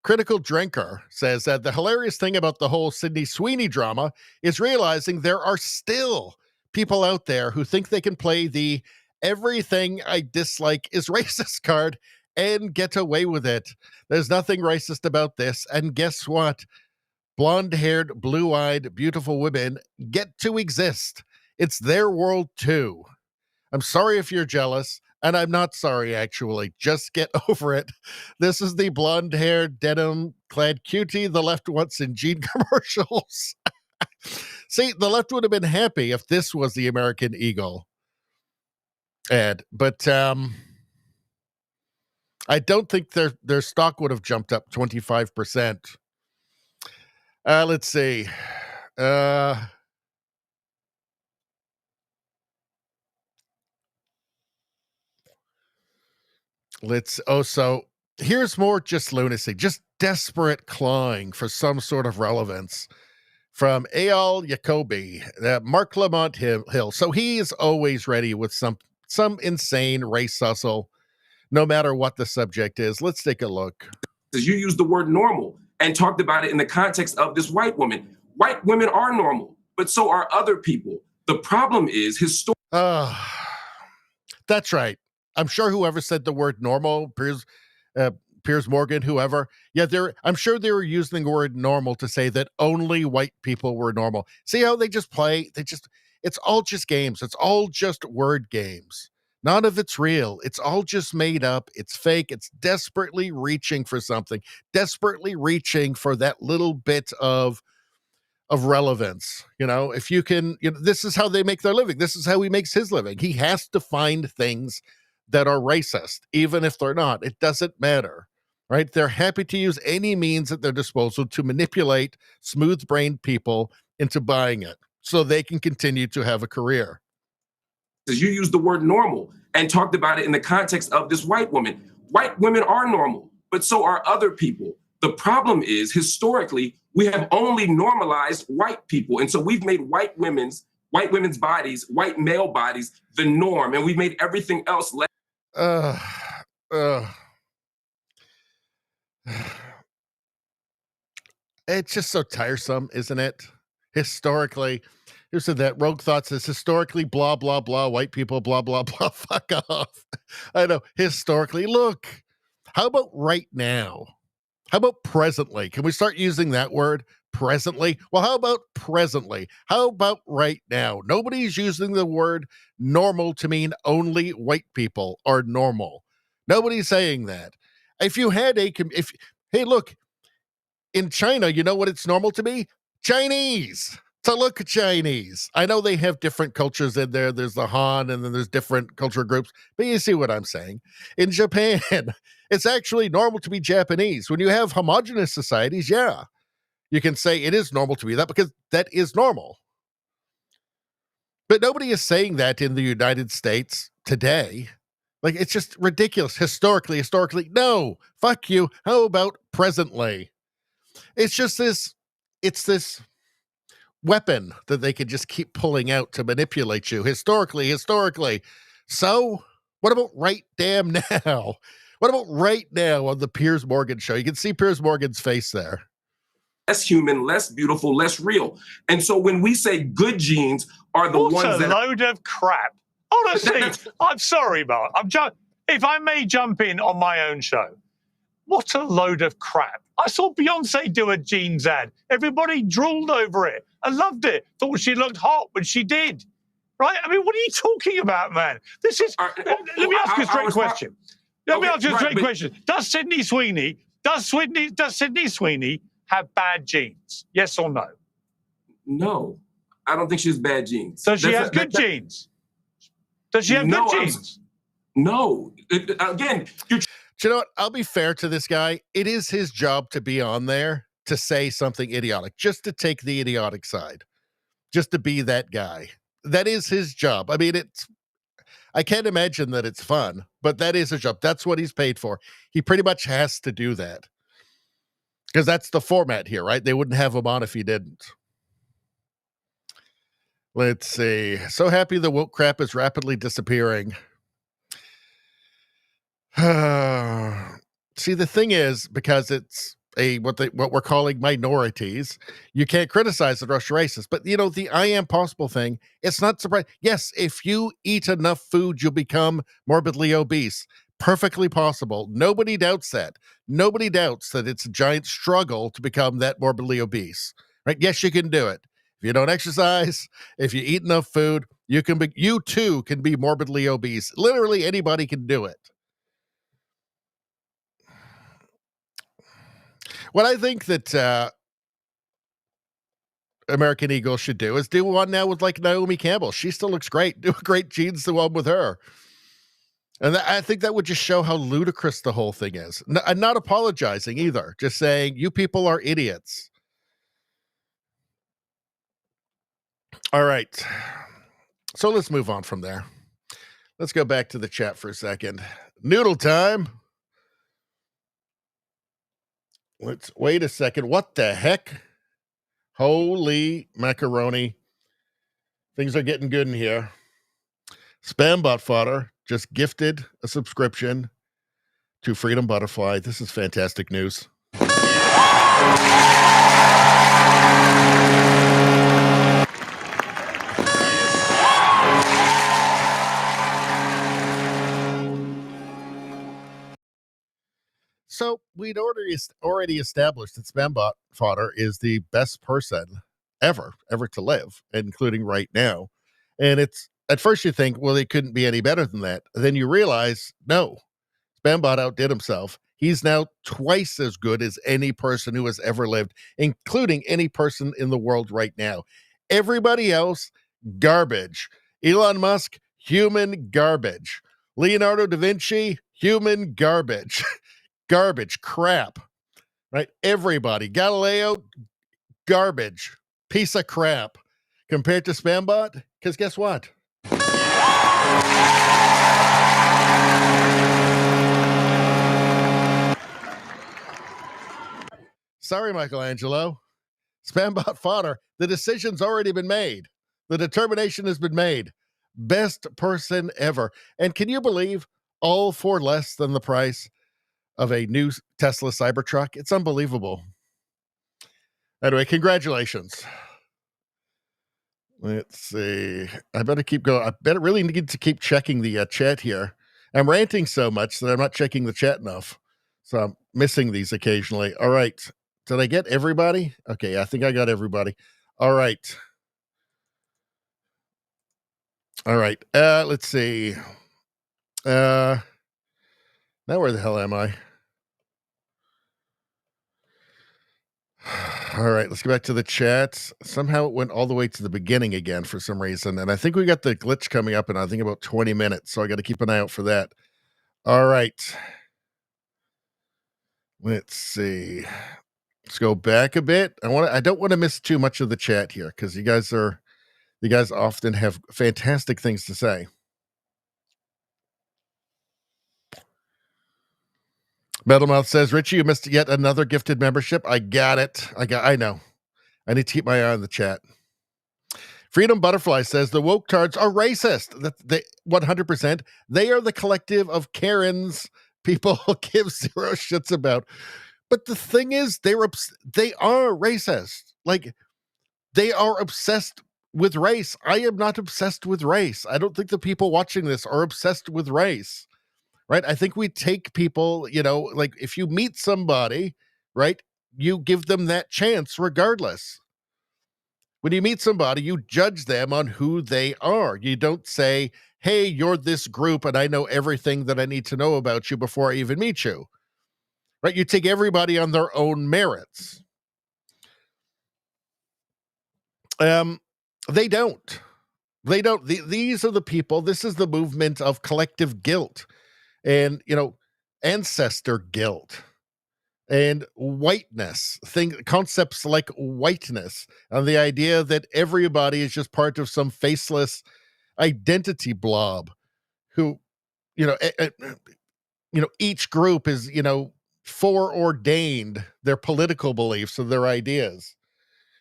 Critical Drinker says that the hilarious thing about the whole Sydney Sweeney drama is realizing there are still people out there who think they can play the everything I dislike is racist card and get away with it. There's nothing racist about this. And guess what? Blonde-haired, blue-eyed, beautiful women get to exist. It's their world too. I'm sorry if you're jealous, and I'm not sorry, actually. Just get over it. This is the blonde-haired, denim-clad cutie the left wants in jean commercials. See, the left would have been happy if this was the American Eagle ad, but I don't think their stock would have jumped up 25%. Let's see. So here's more just lunacy, just desperate clawing for some sort of relevance from Eyal Jacoby, Mark Lamont Hill. So he is always ready with some insane race hustle, no matter what the subject is. Let's take a look. You used the word normal and talked about it in the context of this white woman. White women are normal, but so are other people. The problem is that's right. I'm sure whoever said the word normal, Piers Morgan, whoever, I'm sure they were using the word normal to say that only white people were normal. See how they just play? It's all just games. It's all just word games. None of it's real. It's all just made up. It's fake. It's desperately reaching for something, desperately reaching for that little bit of relevance. If you can, this is how they make their living. This is how he makes his living. He has to find things that are racist, even if they're not. It doesn't matter, right? They're happy to use any means at their disposal to manipulate smooth-brained people into buying it so they can continue to have a career. You used the word normal and talked about it in the context of this white woman. White women are normal, but so are other people. The problem is, historically, we have only normalized white people. And so we've made white women's bodies, white male bodies, the norm. And we've made everything else less. It's just so tiresome, isn't it? Historically, who said that? Rogue Thought says historically, blah, blah, blah, white people, blah, blah, blah, fuck off. I know, historically. Look, how about right now? How about presently? Can we start using that word? Presently? Well, how about presently? How about right now? Nobody's using the word normal to mean only white people are normal. Nobody's saying that. Hey, look, in China, you know what it's normal to be? Chinese. To look Chinese. I know they have different cultures in there. There's the Han, and then there's different cultural groups, but you see what I'm saying. In Japan, it's actually normal to be Japanese. When you have homogenous societies, yeah, you can say it is normal to be that because that is normal. But nobody is saying that in the United States today. Like, it's just ridiculous. Historically, no, fuck you. How about presently? It's just this weapon that they can just keep pulling out to manipulate you. Historically. So what about right damn now? What about right now on the Piers Morgan show? You can see Piers Morgan's face there. Less human, less beautiful, less real. And so when we say good genes are the ones that... What a load of crap. Honestly, I'm sorry, Mark. If I may jump in on my own show, what a load of crap. I saw Beyonce do a jeans ad. Everybody drooled over it. I loved it. Thought she looked hot when she did. Right? I mean, what are you talking about, man? This is. Let me ask you a straight question. Let me ask you a straight question. Does Sydney Sweeney have bad genes? Yes or no? No, I don't think she has bad genes. Does she have good genes? Does she have good genes? No. Again, you know what? I'll be fair to this guy. It is his job to be on there to say something idiotic, just to take the idiotic side, just to be that guy. That is his job. I mean, I can't imagine that it's fun, but that is his job. That's what he's paid for. He pretty much has to do that because that's the format here, right? They wouldn't have him on if he didn't. Let's see. So happy the woke crap is rapidly disappearing. See, the thing is, because it's what we're calling minorities, you can't criticize the Russian racists. But the I am possible thing, it's not surprising. Yes, if you eat enough food, you'll become morbidly obese. Perfectly possible. Nobody doubts that. Nobody doubts that it's a giant struggle to become that morbidly obese. Right? Yes, you can do it. If you don't exercise, if you eat enough food, you too can be morbidly obese. Literally anybody can do it. What I think that American Eagle should do is do one now with like Naomi Campbell. She still looks great. Do a great jeans the one with her. And I think that would just show how ludicrous the whole thing is. I'm not apologizing either. Just saying you people are idiots. All right. So let's move on from there. Let's go back to the chat for a second. Noodle time. Let's wait a second. What the heck? Holy macaroni. Things are getting good in here. Spambot Fodder just gifted a subscription to Freedom Butterfly. This is fantastic news. So we'd already established that Spambot Fodder is the best person ever to live, including right now. And it's at first you think, well, it couldn't be any better than that. Then you realize, no, Spambot outdid himself. He's now twice as good as any person who has ever lived, including any person in the world right now. Everybody else, garbage. Elon Musk, human garbage. Leonardo da Vinci, human garbage. Garbage, crap, right? Everybody. Galileo, garbage, piece of crap compared to Spambot. Because guess what? Sorry, Michelangelo. Spambot Fodder, the decision's already been made. The determination has been made. Best person ever. And can you believe all for less than the price of a new Tesla Cybertruck? It's unbelievable. Anyway, congratulations. Let's see. I better keep going. I better really need to keep checking the chat here. I'm ranting so much that I'm not checking the chat enough. So I'm missing these occasionally. All right. Did I get everybody? Okay, I think I got everybody. All right. All right. Let's see. Now where the hell am I? All right, let's go back to the chat. Somehow it went all the way to the beginning again for some reason. And I think we got the glitch coming up in, I think, about 20 minutes. So I got to keep an eye out for that. All right. Let's see. Let's go back a bit. I don't want to miss too much of the chat here because you guys often have fantastic things to say. Metalmouth says, Richie, you missed yet another gifted membership. I got it. I know. I need to keep my eye on the chat. Freedom Butterfly says the woke tards are racist. They 100%. They are the collective of Karens people give zero shits about. But the thing is, they are racist. Like, they are obsessed with race. I am not obsessed with race. I don't think the people watching this are obsessed with race, right? I think we take people, like if you meet somebody, right, you give them that chance regardless. When you meet somebody, you judge them on who they are. You don't say, hey, you're this group and I know everything that I need to know about you before I even meet you, right? You take everybody on their own merits. They don't. These are the people. This is the movement of collective guilt and, ancestor guilt and whiteness, concepts like whiteness, and the idea that everybody is just part of some faceless identity blob who, each group is, foreordained their political beliefs and their ideas.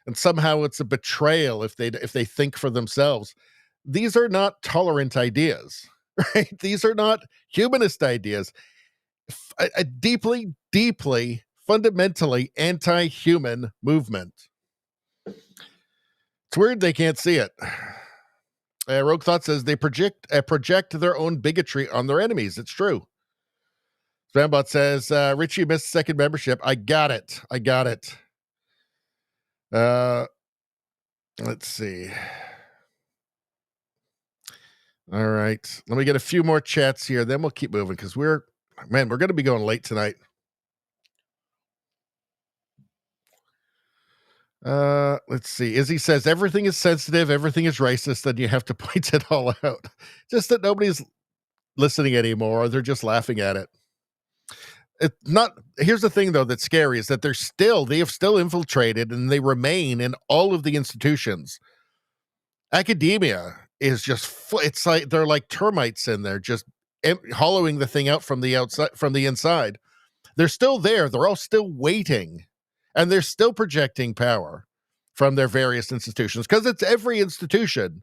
And somehow it's a betrayal if they think for themselves. These are not tolerant ideas, right? These are not humanist ideas. A deeply, deeply, fundamentally anti-human movement. It's weird they can't see it. Rogue Thought says they project their own bigotry on their enemies. It's true. Rambot says, Richie missed second membership. I got it. Let's see. All right. Let me get a few more chats here. Then we'll keep moving because we're going to be going late tonight. Let's see. Izzy says everything is sensitive, everything is racist, then you have to point it all out. Just that nobody's listening anymore, or they're just laughing at it. Here's the thing though that's scary is that they have still infiltrated and they remain in all of the institutions. Academia is just it's like they're like termites in there, just hollowing the thing out from the outside, from the inside. They're still there. They're all still waiting, and they're still projecting power from their various institutions because it's every institution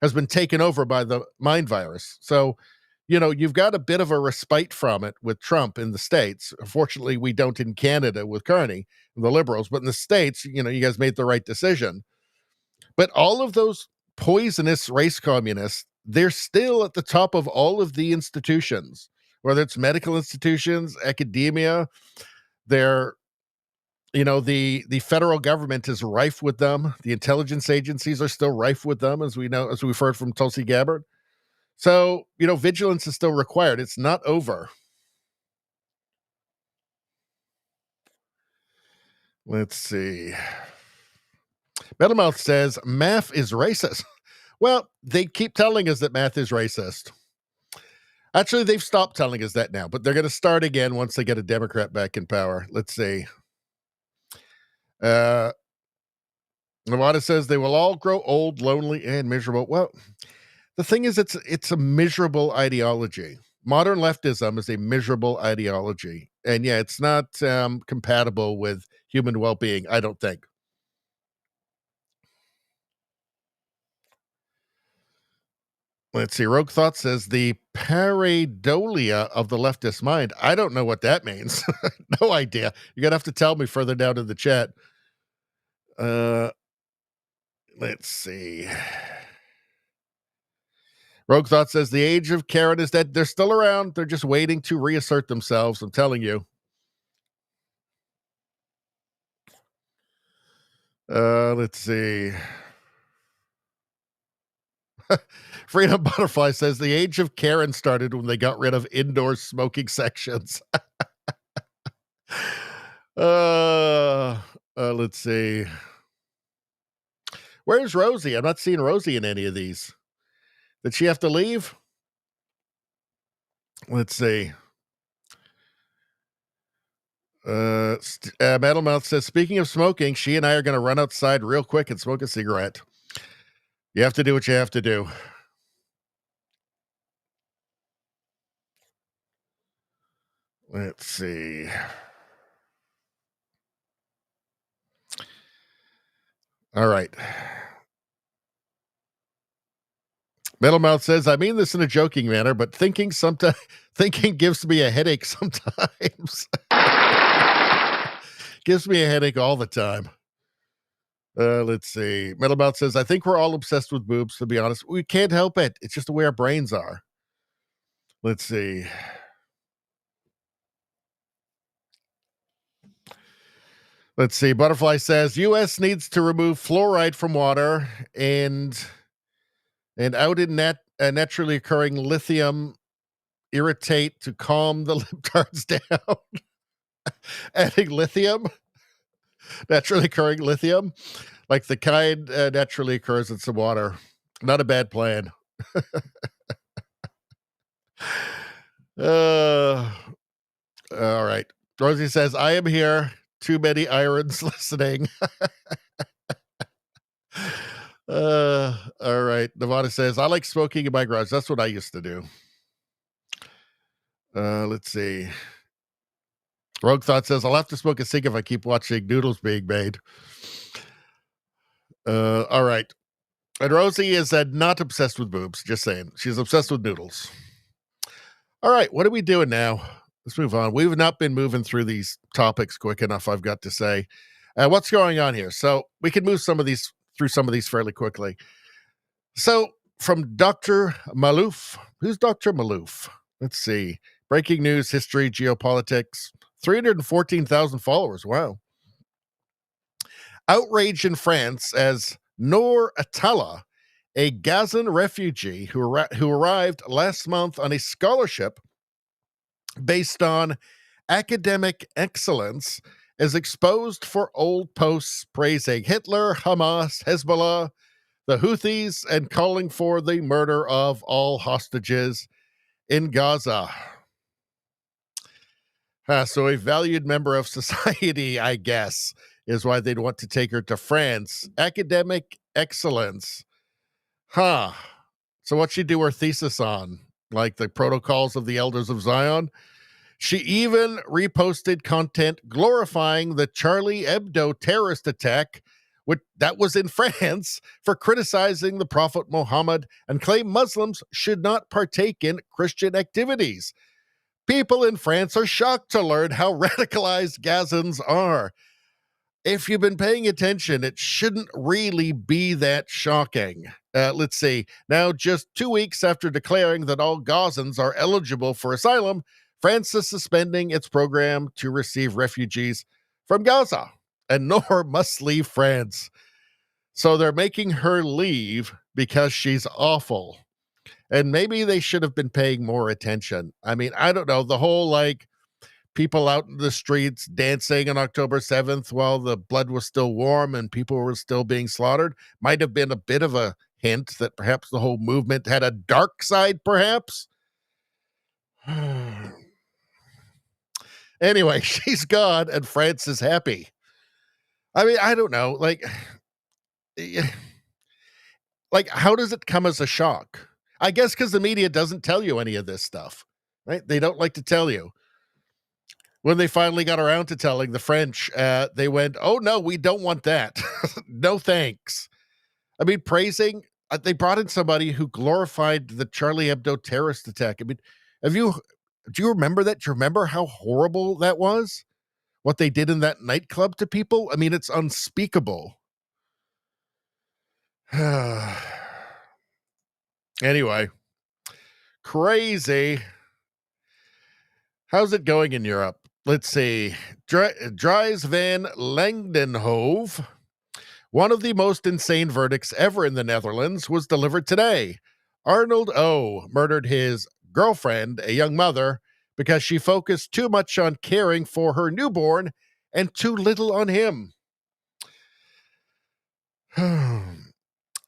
has been taken over by the mind virus. So, you've got a bit of a respite from it with Trump in the States. Unfortunately, we don't in Canada with Carney and the liberals, but in the States, you guys made the right decision. But all of those poisonous race communists, they're still at the top of all of the institutions, whether it's medical institutions, academia. They're, the federal government is rife with them. The intelligence agencies are still rife with them, as we've heard from Tulsi Gabbard. So, vigilance is still required. It's not over. Let's see. Metalmouth says math is racist. Well, they keep telling us that math is racist. Actually, they've stopped telling us that now, but they're going to start again once they get a Democrat back in power. Let's see. Nevada says they will all grow old, lonely, and miserable. Well, the thing is, it's a miserable ideology. Modern leftism is a miserable ideology. And yeah, it's not compatible with human well-being, I don't think. Let's see. Rogue Thought says the pareidolia of the leftist mind. I don't know what that means. No idea. You're going to have to tell me further down in the chat. Let's see. Rogue Thought says the age of Karen is dead. They're still around. They're just waiting to reassert themselves. I'm telling you. Let's see. Freedom Butterfly says the age of Karen started when they got rid of indoor smoking sections. Let's see. Where's Rosie? I'm not seeing Rosie in any of these. Did she have to leave? Let's see. Metalmouth says, speaking of smoking, she and I are going to run outside real quick and smoke a cigarette. You have to do what you have to do. Let's see. All right. Metalmouth says, I mean this in a joking manner, but thinking gives me a headache sometimes. Gives me a headache all the time. Let's see. Metalmouth says, I think we're all obsessed with boobs, to be honest. We can't help it. It's just the way our brains are. Let's see. Let's see. Butterfly says, U.S. needs to remove fluoride from water and out in naturally occurring lithium irritate to calm the libtards down. Adding lithium, naturally occurring lithium, like the kind naturally occurs in some water. Not a bad plan. All right. Rosie says, I am here. Too many irons listening. All right. Nevada says, I like smoking in my garage. That's what I used to do. Let's see. Rogue Thought says, I'll have to smoke a cig if I keep watching noodles being made. All right. And Rosie is not obsessed with boobs. Just saying. She's obsessed with noodles. All right. What are we doing now? Let's move on. We've not been moving through these topics quick enough, I've got to say. What's going on here? So we can move through some of these fairly quickly. So from Dr. Malouf. Who's Dr. Malouf? Let's see. Breaking news, history, geopolitics. 314,000 followers. Wow. Outrage in France as Noor Atalla, a Gazan refugee who arrived last month on a scholarship based on academic excellence, is exposed for old posts praising Hitler, Hamas, Hezbollah, the Houthis, and calling for the murder of all hostages in Gaza. So a valued member of society, I guess, is why they'd want to take her to France. Academic excellence. So what'd she do her thesis on? Like the protocols of the Elders of Zion? She even reposted content glorifying the Charlie Hebdo terrorist attack that was in France for criticizing the Prophet Muhammad and claimed Muslims should not partake in Christian activities. People in France are shocked to learn how radicalized Gazans are. If you've been paying attention, it shouldn't really be that shocking. Let's see. Now, just 2 weeks after declaring that all Gazans are eligible for asylum, France is suspending its program to receive refugees from Gaza, and Noor must leave France. So they're making her leave because she's awful. And maybe they should have been paying more attention. I mean, I don't know. The whole, people out in the streets dancing on October 7th while the blood was still warm and people were still being slaughtered might have been a bit of a hint that perhaps the whole movement had a dark side, perhaps. Anyway, she's gone and France is happy. I mean, I don't know. How does it come as a shock? I guess because the media doesn't tell you any of this stuff, right? They don't like to tell you. When they finally got around to telling the French, they went, oh, no, we don't want that. No, thanks. I mean, praising, they brought in somebody who glorified the Charlie Hebdo terrorist attack. I mean, do you remember that? Do you remember how horrible that was? What they did in that nightclub to people? I mean, it's unspeakable. Anyway, crazy. How's it going in Europe? Let's see. Dries van Langenhove, one of the most insane verdicts ever in the Netherlands, was delivered today. Arnold O. murdered his girlfriend, a young mother, because she focused too much on caring for her newborn and too little on him.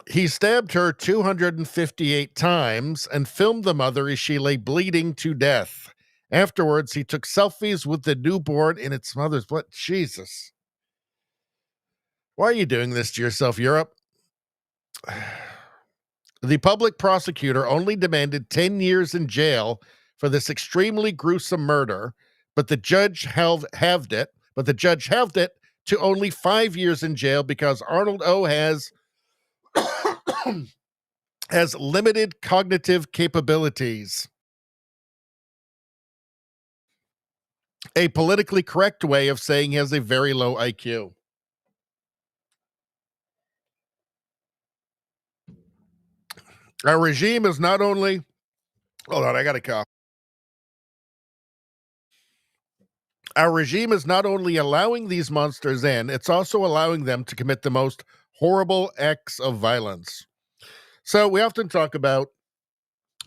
He stabbed her 258 times and filmed the mother as she lay bleeding to death. Afterwards, he took selfies with the newborn in its mother's blood. Jesus. Why are you doing this to yourself, Europe? The public prosecutor only demanded 10 years in jail for this extremely gruesome murder, but the judge halved it to only 5 years in jail because Arnold O. has limited cognitive capabilities. A politically correct way of saying he has a very low IQ. Our regime is not only, hold on, I got a cough. Our regime is not only allowing these monsters in, it's also allowing them to commit the most horrible acts of violence. So we often talk about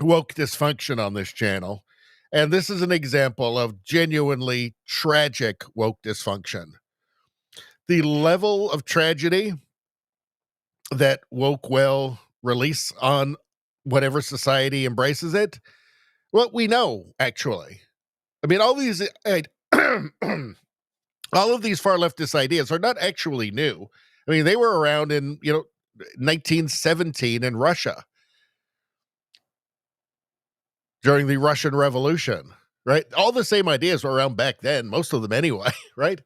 woke dysfunction on this channel, and this is an example of genuinely tragic woke dysfunction. The level of tragedy that woke will release on whatever society embraces it, well, we know, actually. I mean, all these all of these far leftist ideas are not actually new. I mean, they were around in, 1917 in Russia during the Russian Revolution, right? All the same ideas were around back then, most of them anyway, right?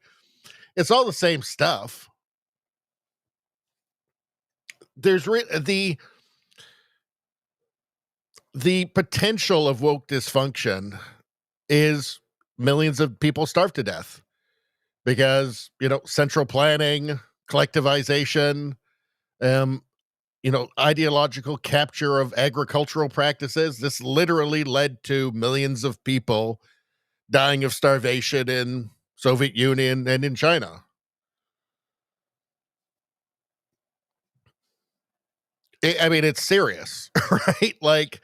It's all the same stuff. There's the potential of woke dysfunction is millions of people starve to death because, central planning, collectivization, ideological capture of agricultural practices. This literally led to millions of people dying of starvation in Soviet Union and in China. It's serious, right? Like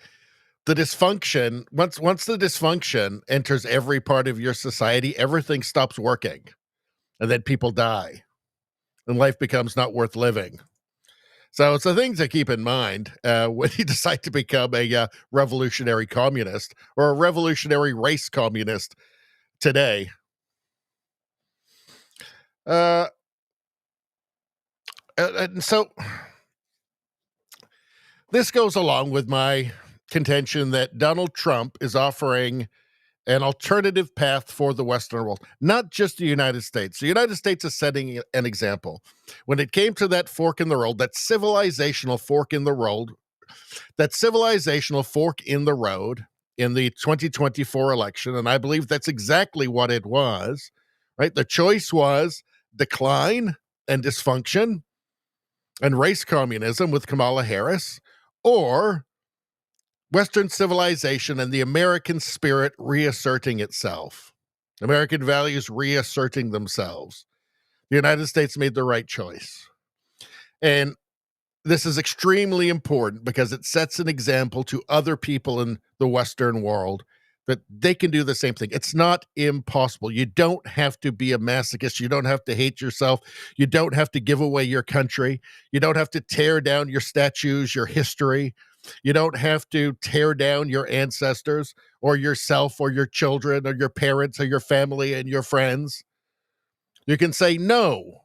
the dysfunction, once the dysfunction enters every part of your society, everything stops working. And then people die. And life becomes not worth living. So it's a thing to keep in mind when you decide to become a revolutionary communist or a revolutionary race communist today. And so this goes along with my contention that Donald Trump is offering an alternative path for the Western world, not just the United States. The United States is setting an example. When it came to that fork in the road, that civilizational fork in the road, in the 2024 election, and I believe that's exactly what it was, right? The choice was decline and dysfunction and race communism with Kamala Harris, or Western civilization and the American spirit reasserting itself. American values reasserting themselves. The United States made the right choice. And this is extremely important because it sets an example to other people in the Western world that they can do the same thing. It's not impossible. You don't have to be a masochist. You don't have to hate yourself. You don't have to give away your country. You don't have to tear down your statues, your history. You don't have to tear down your ancestors or yourself or your children or your parents or your family and your friends. You can say, no,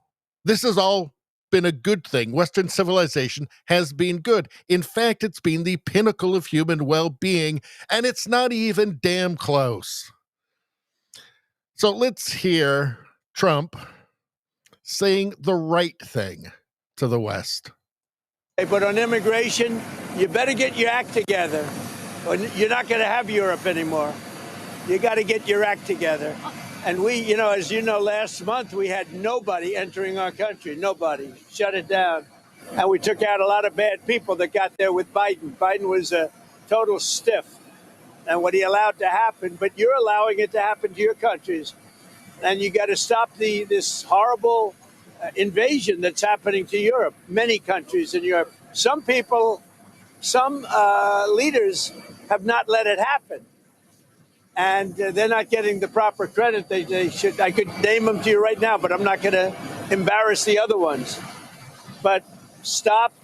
this has all been a good thing. Western civilization has been good. In fact, it's been the pinnacle of human well-being, and it's not even damn close. So let's hear Trump saying the right thing to the West. But on immigration, you better get your act together, or you're not going to have Europe anymore. You got to get your act together. And we, as you know, last month we had nobody entering our country. Nobody. Shut it down. And we took out a lot of bad people that got there with Biden. Biden was a total stiff. And what he allowed to happen, but you're allowing it to happen to your countries. And you got to stop this horrible invasion that's happening to Europe, many countries in Europe. Some people, some leaders have not let it happen. And they're not getting the proper credit they should. I could name them to you right now, but I'm not going to embarrass the other ones. But stop.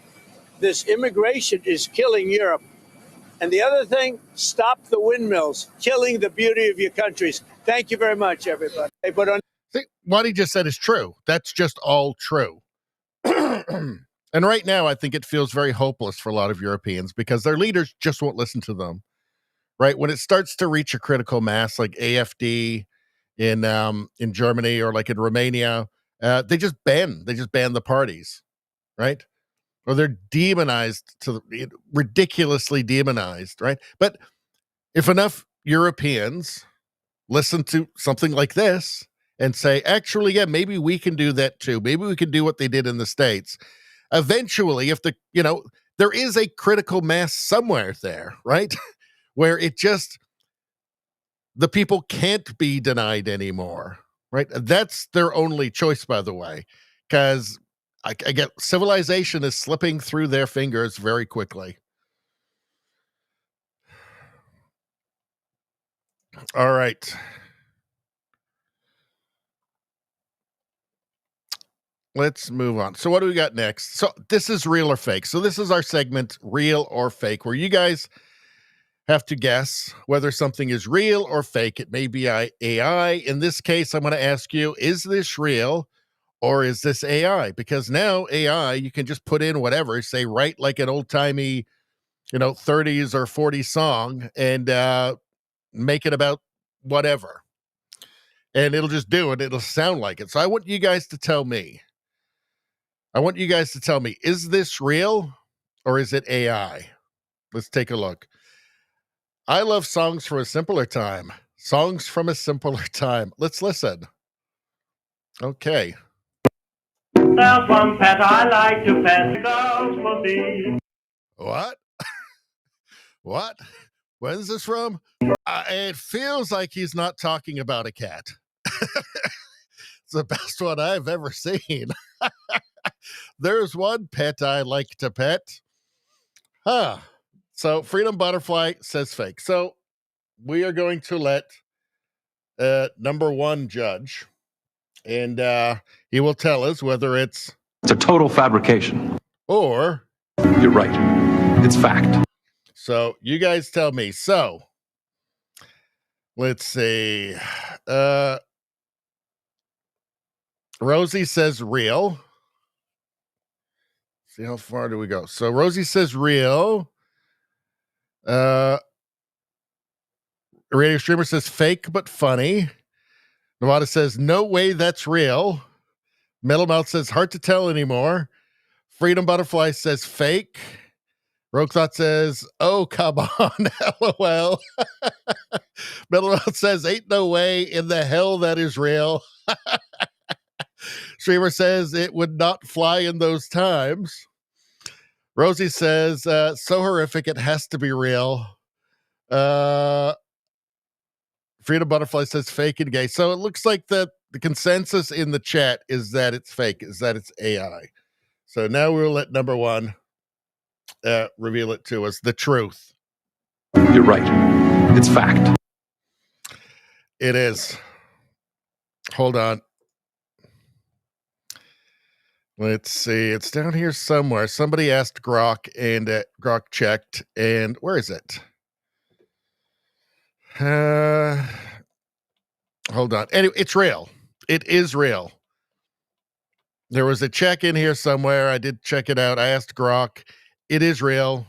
This immigration is killing Europe. And the other thing, stop the windmills, killing the beauty of your countries. Thank you very much, everybody. See, what he just said is true. That's just all true. And right now, I think it feels very hopeless for a lot of Europeans because their leaders just won't listen to them. Right? When it starts to reach a critical mass like AfD in Germany or like in Romania, they just ban the parties, right? Or they're demonized ridiculously demonized, right? But if enough Europeans listen to something like this and say, actually, yeah, maybe we can do that too. Maybe we can do what they did in the States. Eventually, if there is a critical mass somewhere there, right? Where the people can't be denied anymore, right? That's their only choice, by the way, because I get civilization is slipping through their fingers very quickly. All right. Let's move on. So what do we got next? So this is real or fake. So this is our segment, real or fake, where you guys have to guess whether something is real or fake. It may be AI. In this case, I'm going to ask you, is this real or is this AI? Because now AI, you can just put in whatever, say, write like an old-timey, 30s or 40s song and make it about whatever. And it'll just do it. It'll sound like it. So I want you guys to tell me. Is this real or is it AI? Let's take a look. I love songs from a simpler time. Songs from a simpler time. Let's listen. Okay. There's one pet I like to pet, goes for thee. What? What? When's this from? It feels like he's not talking about a cat. It's the best one I've ever seen. There's one pet I like to pet. Huh. So Freedom Butterfly says fake. So we are going to let number one judge, and he will tell us whether it's a total fabrication. Or you're right. It's fact. So you guys tell me. So let's see. Rosie says real. See how far do we go? So Rosie says real. Radio Streamer says fake but funny. Nevada says no way that's real. Metal Mouth says hard to tell anymore. Freedom Butterfly says fake. Rogue Thought says, oh, come on, LOL. Metal Mouth says ain't no way in the hell that is real. Streamer says it would not fly in those times. Rosie says, so horrific, it has to be real. Freedom Butterfly says fake and gay. So it looks like the consensus in the chat is that it's fake, is that it's AI. So now we'll let number one reveal it to us. The truth. You're right. It's fact. It is. Hold on. Let's see. It's down here somewhere. Somebody asked Grok, and Grok checked. And where is it? Hold on. Anyway, it's real. It is real. There was a check in here somewhere. I did check it out. I asked Grok. It is real.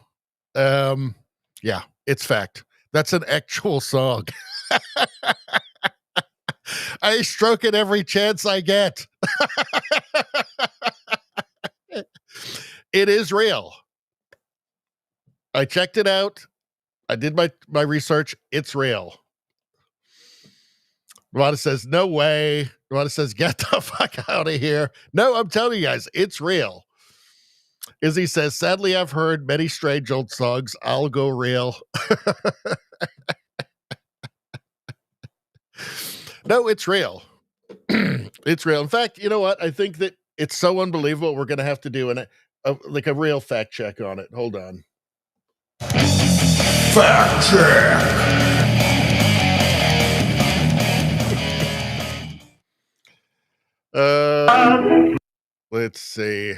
Yeah, it's fact. That's an actual song. I stroke it every chance I get. It is real. I checked it out. I did my research. It's real. Rwanda says, no way. Rwanda says, get the fuck out of here. No, I'm telling you guys, it's real. Izzy says, sadly, I've heard many strange old songs. I'll go real. No, it's real. It's real. In fact, you know what? I think that it's so unbelievable. We're going to have to do a real fact check on it. Hold on. Fact check. Let's see.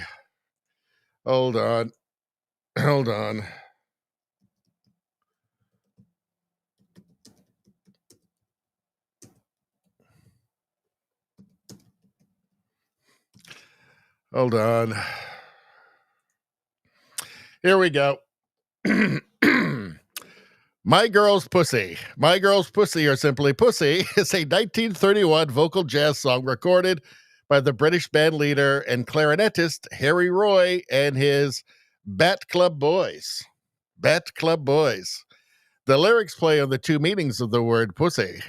Hold on. Hold on. Hold on. Here we go. My Girl's Pussy. My Girl's Pussy, or simply Pussy, is a 1931 vocal jazz song recorded by the British band leader and clarinetist Harry Roy and his Bat Club Boys. Bat Club Boys. The lyrics play on the two meanings of the word pussy,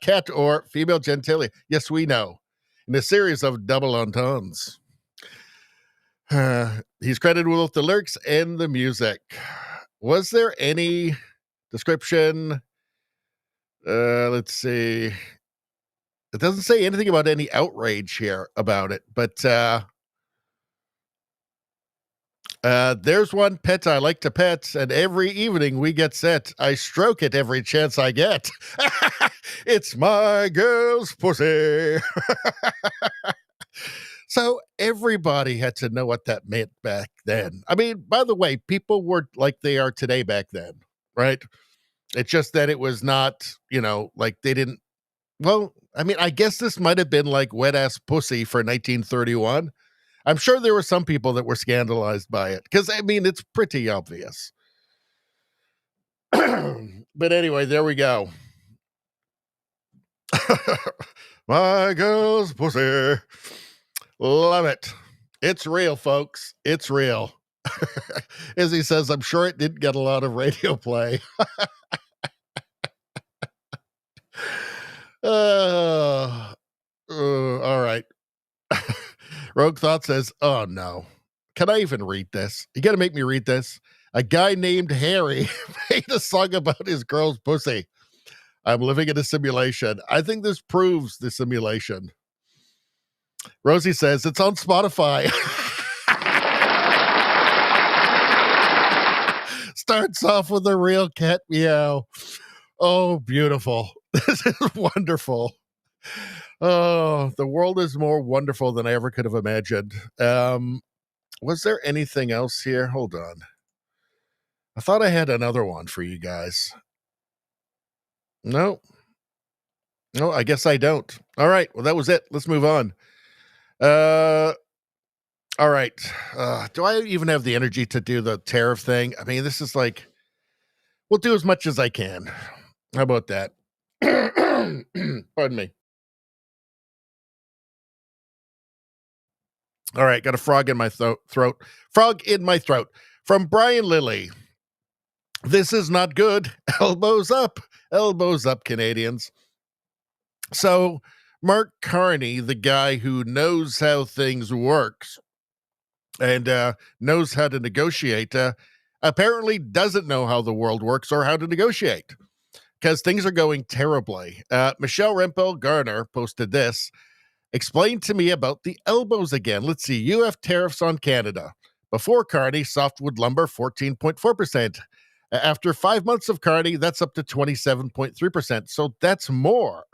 cat or female genitalia. Yes, we know. In a series of double entendres. He's credited with both the lyrics and the music. Was there any description? Let's see. It doesn't say anything about any outrage here about it, but there's one pet I like to pet, and every evening we get set. I stroke it every chance I get. It's my girl's pussy. So everybody had to know what that meant back then. I mean, by the way, people were like they are today back then, right? It's just that it was not, like they didn't. Well, I mean, I guess this might have been like wet ass pussy for 1931. I'm sure there were some people that were scandalized by it because, I mean, it's pretty obvious. But anyway, there we go. My girl's pussy. Love it. It's real, folks. It's real. As he says, I'm sure it didn't get a lot of radio play. All right. Rogue Thought says, oh no. Can I even read this? You got to make me read this. A guy named Harry made a song about his girl's pussy. I'm living in a simulation. I think this proves the simulation. Rosie says, it's on Spotify. Starts off with a real cat meow. Oh, beautiful. This is wonderful. Oh, the world is more wonderful than I ever could have imagined. Was there anything else here? Hold on. I thought I had another one for you guys. No, I guess I don't. All right. Well, that was it. Let's move on. All right. Do I even have the energy to do the tariff thing? I mean, this is like, we'll do as much as I can. How about that? Pardon me. All right, got a frog in my throat. Frog in my throat. From Brian Lilly. This is not good. Elbows up. Elbows up, Canadians. So, Mark Carney, the guy who knows how things works and knows how to negotiate, apparently doesn't know how the world works or how to negotiate because things are going terribly. Michelle Rempel Garner posted this. Explain to me about the elbows again. Let's see. You have tariffs on Canada. Before Carney, softwood lumber, 14.4%. After 5 months of Carney, that's up to 27.3%. So that's more.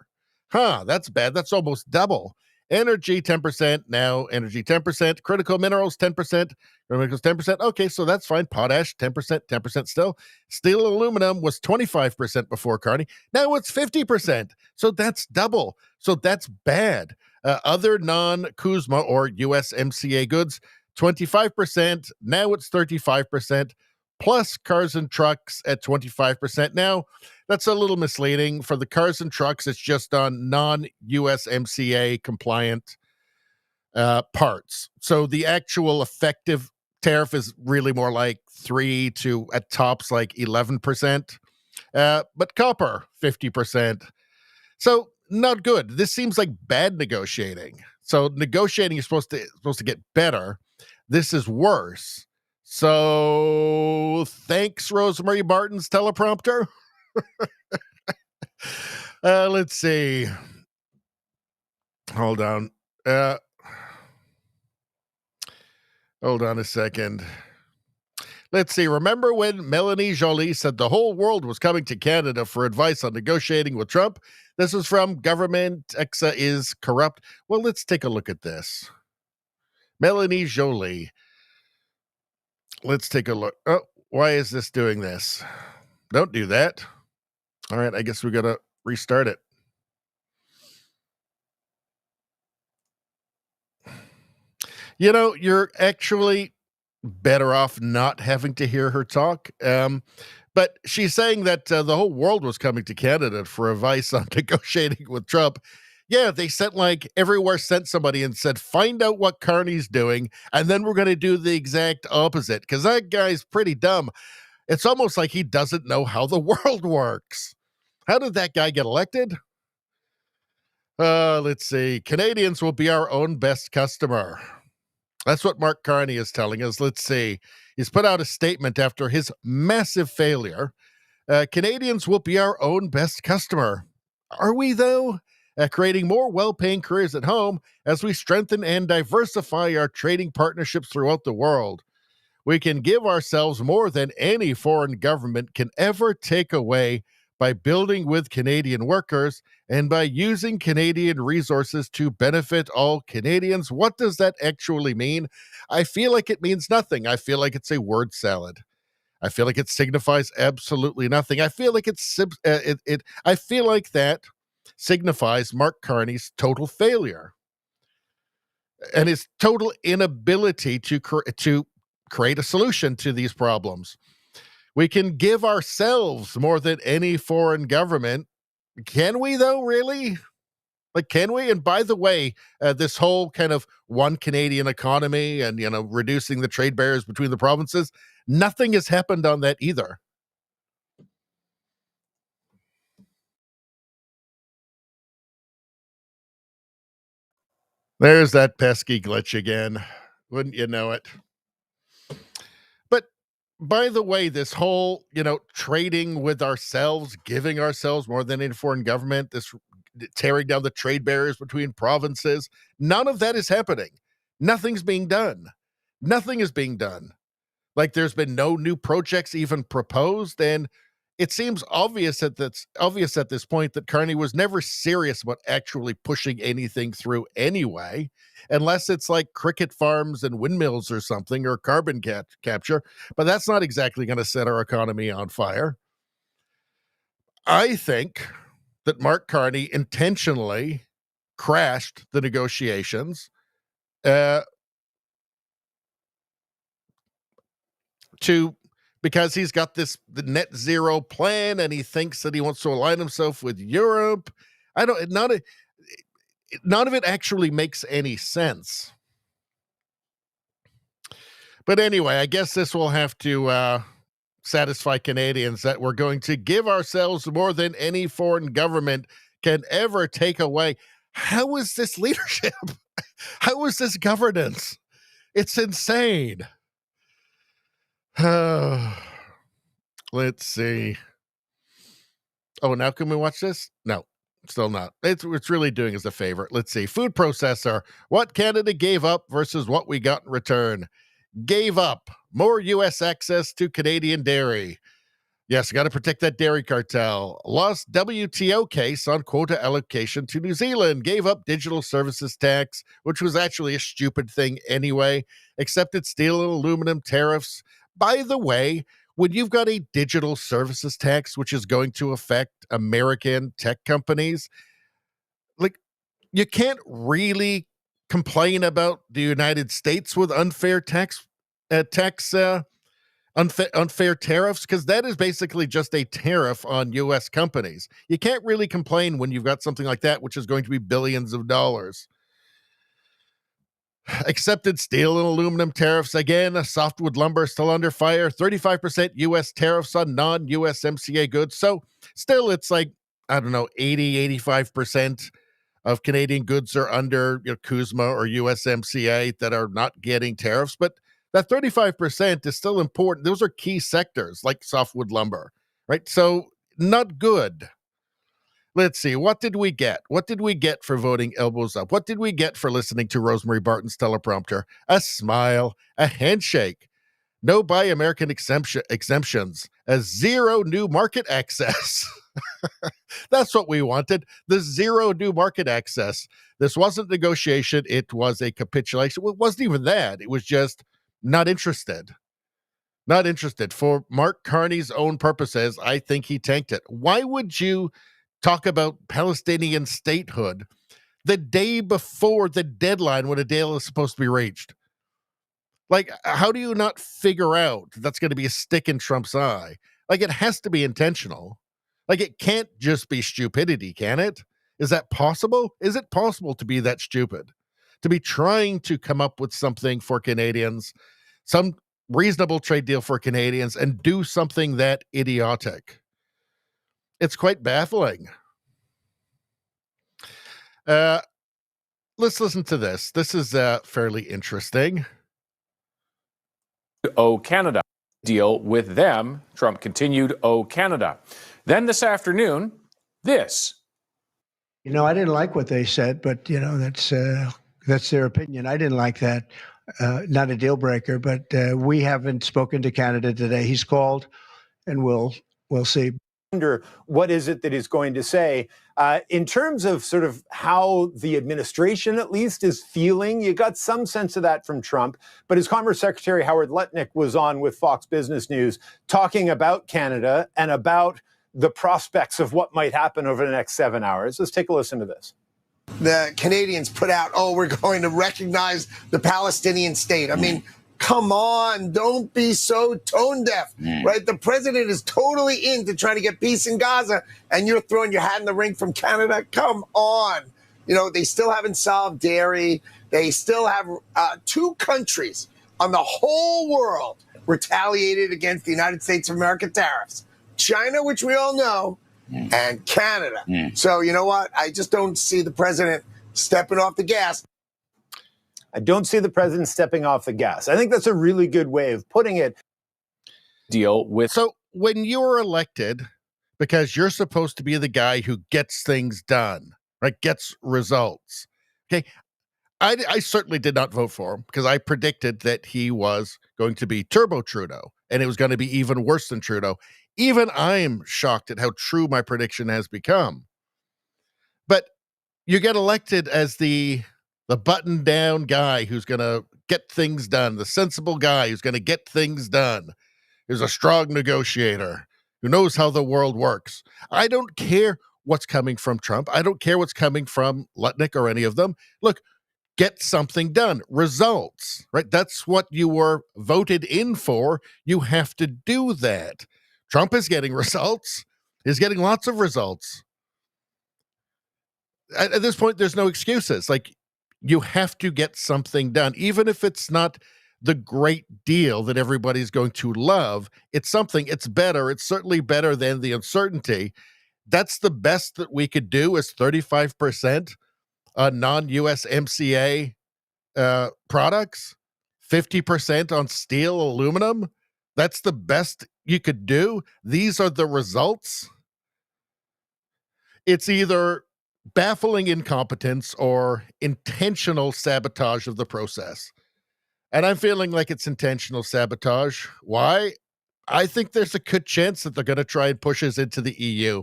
That's bad. That's almost double. Energy, 10%. Now, energy, 10%. Critical minerals, 10%. Minerals, 10%. Okay, so that's fine. Potash, 10%. 10% still. Steel and aluminum was 25% before Carney. Now it's 50%. So that's double. So that's bad. Other non-CUSMA or USMCA goods, 25%. Now it's 35%. Plus cars and trucks at 25%. Now, that's a little misleading. For the cars and trucks, it's just on non-USMCA compliant parts. So the actual effective tariff is really more like 3 to, at tops, like 11%. But copper, 50%. So not good. This seems like bad negotiating. So negotiating is supposed to get better. This is worse. So thanks, Rosemary Barton's teleprompter. Let's see. Hold on. Hold on a second. Let's see. Remember when Melanie Joly said the whole world was coming to Canada for advice on negotiating with Trump? This is from Government Exa is Corrupt. Well, let's take a look at this. Melanie Joly. Let's take a look. Oh, why is this doing this? Don't do that. All right, I guess we got to restart it. You know, you're actually better off not having to hear her talk. But she's saying that the whole world was coming to Canada for advice on negotiating with Trump. Yeah, they sent everywhere sent somebody and said, find out what Carney's doing, and then we're going to do the exact opposite, because that guy's pretty dumb. It's almost like he doesn't know how the world works. How did that guy get elected? Let's see. Canadians will be our own best customer. That's what Mark Carney is telling us. Let's see. He's put out a statement after his massive failure. Canadians will be our own best customer. Are we, though? Creating more well-paying careers at home as we strengthen and diversify our trading partnerships throughout the world. We can give ourselves more than any foreign government can ever take away by building with Canadian workers and by using Canadian resources to benefit all Canadians. What does that actually mean? I feel like it means nothing. I feel like it's a word salad. I feel like it signifies absolutely nothing. I feel like I feel like that signifies Mark Carney's total failure and his total inability to create a solution to these problems. We can give ourselves more than any foreign government. Can we, though, really? Like, can we? And by the way, this whole kind of one Canadian economy and, reducing the trade barriers between the provinces, nothing has happened on that either. There's that pesky glitch again. Wouldn't you know it? But by the way, this whole, trading with ourselves, giving ourselves more than any foreign government, this tearing down the trade barriers between provinces, none of that is happening. Nothing's being done. Nothing is being done. Like, there's been no new projects even proposed, and it seems obvious at this point that Carney was never serious about actually pushing anything through anyway, unless it's like cricket farms and windmills or something, or carbon capture. But that's not exactly going to set our economy on fire. I think that Mark Carney intentionally crashed the negotiations because he's got the net zero plan and he thinks that he wants to align himself with Europe. None of it actually makes any sense. But anyway, I guess this will have to satisfy Canadians that we're going to give ourselves more than any foreign government can ever take away. How is this leadership? How is this governance? It's insane. Let's see. Oh, now can we watch this? No, still not. It's really doing us a favor. Let's see. Food processor. What Canada gave up versus what we got in return. Gave up more U.S. access to Canadian dairy. Yes, got to protect that dairy cartel. Lost WTO case on quota allocation to New Zealand. Gave up digital services tax, which was actually a stupid thing anyway. Accepted steel and aluminum tariffs. By the way, when you've got a digital services tax, which is going to affect American tech companies, like, you can't really complain about the United States with unfair unfair tariffs, because that is basically just a tariff on U.S. companies. You can't really complain when you've got something like that, which is going to be billions of dollars. Accepted steel and aluminum tariffs again. Softwood lumber still under fire. 35% U.S. tariffs on non-USMCA goods. So still, it's like, I don't know, 85% of Canadian goods are under CUSMA or USMCA that are not getting tariffs. But that 35% is still important. Those are key sectors like softwood lumber, right? So not good. Let's see. What did we get? What did we get for voting elbows up? What did we get for listening to Rosemary Barton's teleprompter? A smile, a handshake, no Buy American exemptions, a zero new market access. That's what we wanted. The zero new market access. This wasn't negotiation. It was a capitulation. Well, it wasn't even that. It was just not interested. Not interested. For Mark Carney's own purposes, I think he tanked it. Why would you talk about Palestinian statehood the day before the deadline when a deal is supposed to be reached? Like, how do you not figure out that's going to be a stick in Trump's eye? Like, it has to be intentional. Like, it can't just be stupidity, can it? Is that possible? Is it possible to be that stupid? To be trying to come up with something for Canadians, some reasonable trade deal for Canadians, and do something that idiotic? It's quite baffling. let's listen to this. This is fairly interesting. Oh, Canada. Deal with them. Trump continued, oh, Canada. Then this afternoon, this. You know, I didn't like what they said, but, you know, that's their opinion. I didn't like that. Not a deal breaker, but we haven't spoken to Canada today. He's called, and we'll see. Wonder what is it that he's going to say in terms of sort of how the administration at least is feeling. You got some sense of that from Trump, but his Commerce Secretary Howard Lutnick was on with Fox Business News talking about Canada and about the prospects of what might happen over the next 7 hours. Let's take a listen to this. The Canadians put out, oh, we're going to recognize the Palestinian state. I mean, come on, don't be so tone deaf, right? The president is totally into trying to get peace in Gaza, and you're throwing your hat in the ring from Canada. Come on. You know, they still haven't solved dairy. They still have 2 countries on the whole world retaliated against the United States of America tariffs. China, which we all know, and Canada. So, you know what? I just don't see the president stepping off the gas. I don't see the president stepping off the gas. I think that's a really good way of putting it. Deal with. So when you're elected, because you're supposed to be the guy who gets things done, right? Gets results. Okay. I certainly did not vote for him because I predicted that he was going to be Turbo Trudeau and it was going to be even worse than Trudeau. Even I'm shocked at how true my prediction has become. But you get elected as the button-down guy who's going to get things done, the sensible guy who's going to get things done, who's a strong negotiator, who knows how the world works. I don't care what's coming from Trump. I don't care what's coming from Lutnick or any of them. Look, get something done. Results, right? That's what you were voted in for. You have to do that. Trump is getting results. He's getting lots of results. At this point, there's no excuses. Like, you have to get something done. Even if it's not the great deal that everybody's going to love, it's something, it's better. It's certainly better than the uncertainty. That's the best that we could do is 35% non-USMCA products, 50% on steel, aluminum. That's the best you could do. These are the results. It's either baffling incompetence or intentional sabotage of the process. And I'm feeling like it's intentional sabotage. Why? I think there's a good chance that they're going to try and push us into the EU,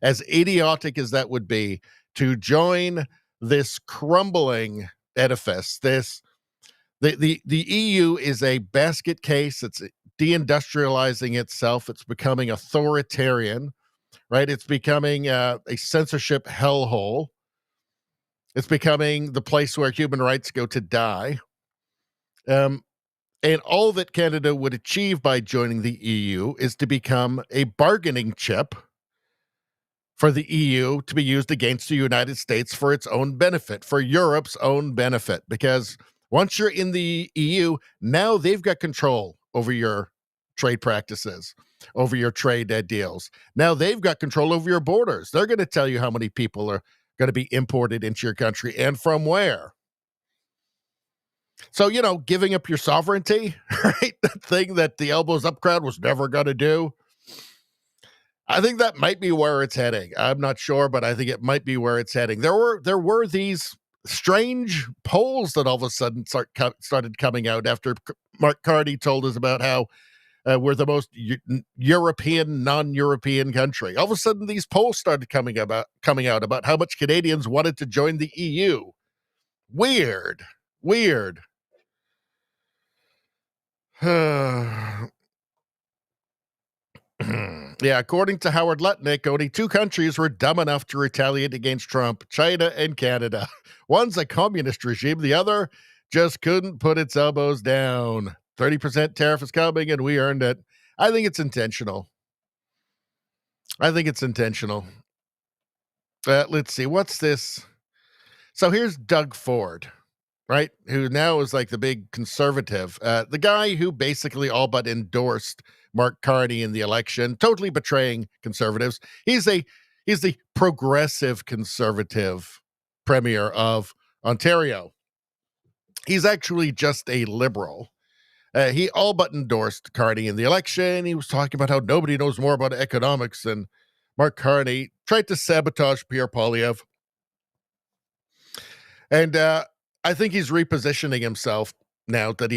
as idiotic as that would be, to join this crumbling edifice. The EU is a basket case. It's deindustrializing itself. It's becoming authoritarian, right? It's becoming a censorship hellhole. It's becoming the place where human rights go to die. And all that Canada would achieve by joining the EU is to become a bargaining chip for the EU to be used against the United States for its own benefit, for Europe's own benefit. Because once you're in the EU, now they've got control over your trade practices, over your trade deals. Now they've got control over your borders. They're going to tell you how many people are going to be imported into your country and from where. So, you know, giving up your sovereignty, right? The thing that the elbows up crowd was never going to do. I think that might be where it's heading. I'm not sure, but I think it might be where it's heading. There were these strange polls that all of a sudden started coming out after Mark Carney told us about how we're the most European, non-European country. All of a sudden, these polls started coming out about how much Canadians wanted to join the EU. Weird. Yeah, according to Howard Lutnick, only 2 countries were dumb enough to retaliate against Trump, China and Canada. One's a communist regime, the other just couldn't put its elbows down. 30% tariff is coming, and we earned it. I think it's intentional. Let's see, what's this? So here's Doug Ford, right, who now is like the big conservative, the guy who basically all but endorsed Mark Carney in the election, totally betraying conservatives. He's the progressive conservative premier of Ontario. He's actually just a liberal. He all but endorsed Carney in the election. He was talking about how nobody knows more about economics than Mark Carney. Tried to sabotage Pierre Poilievre. And I think he's repositioning himself now that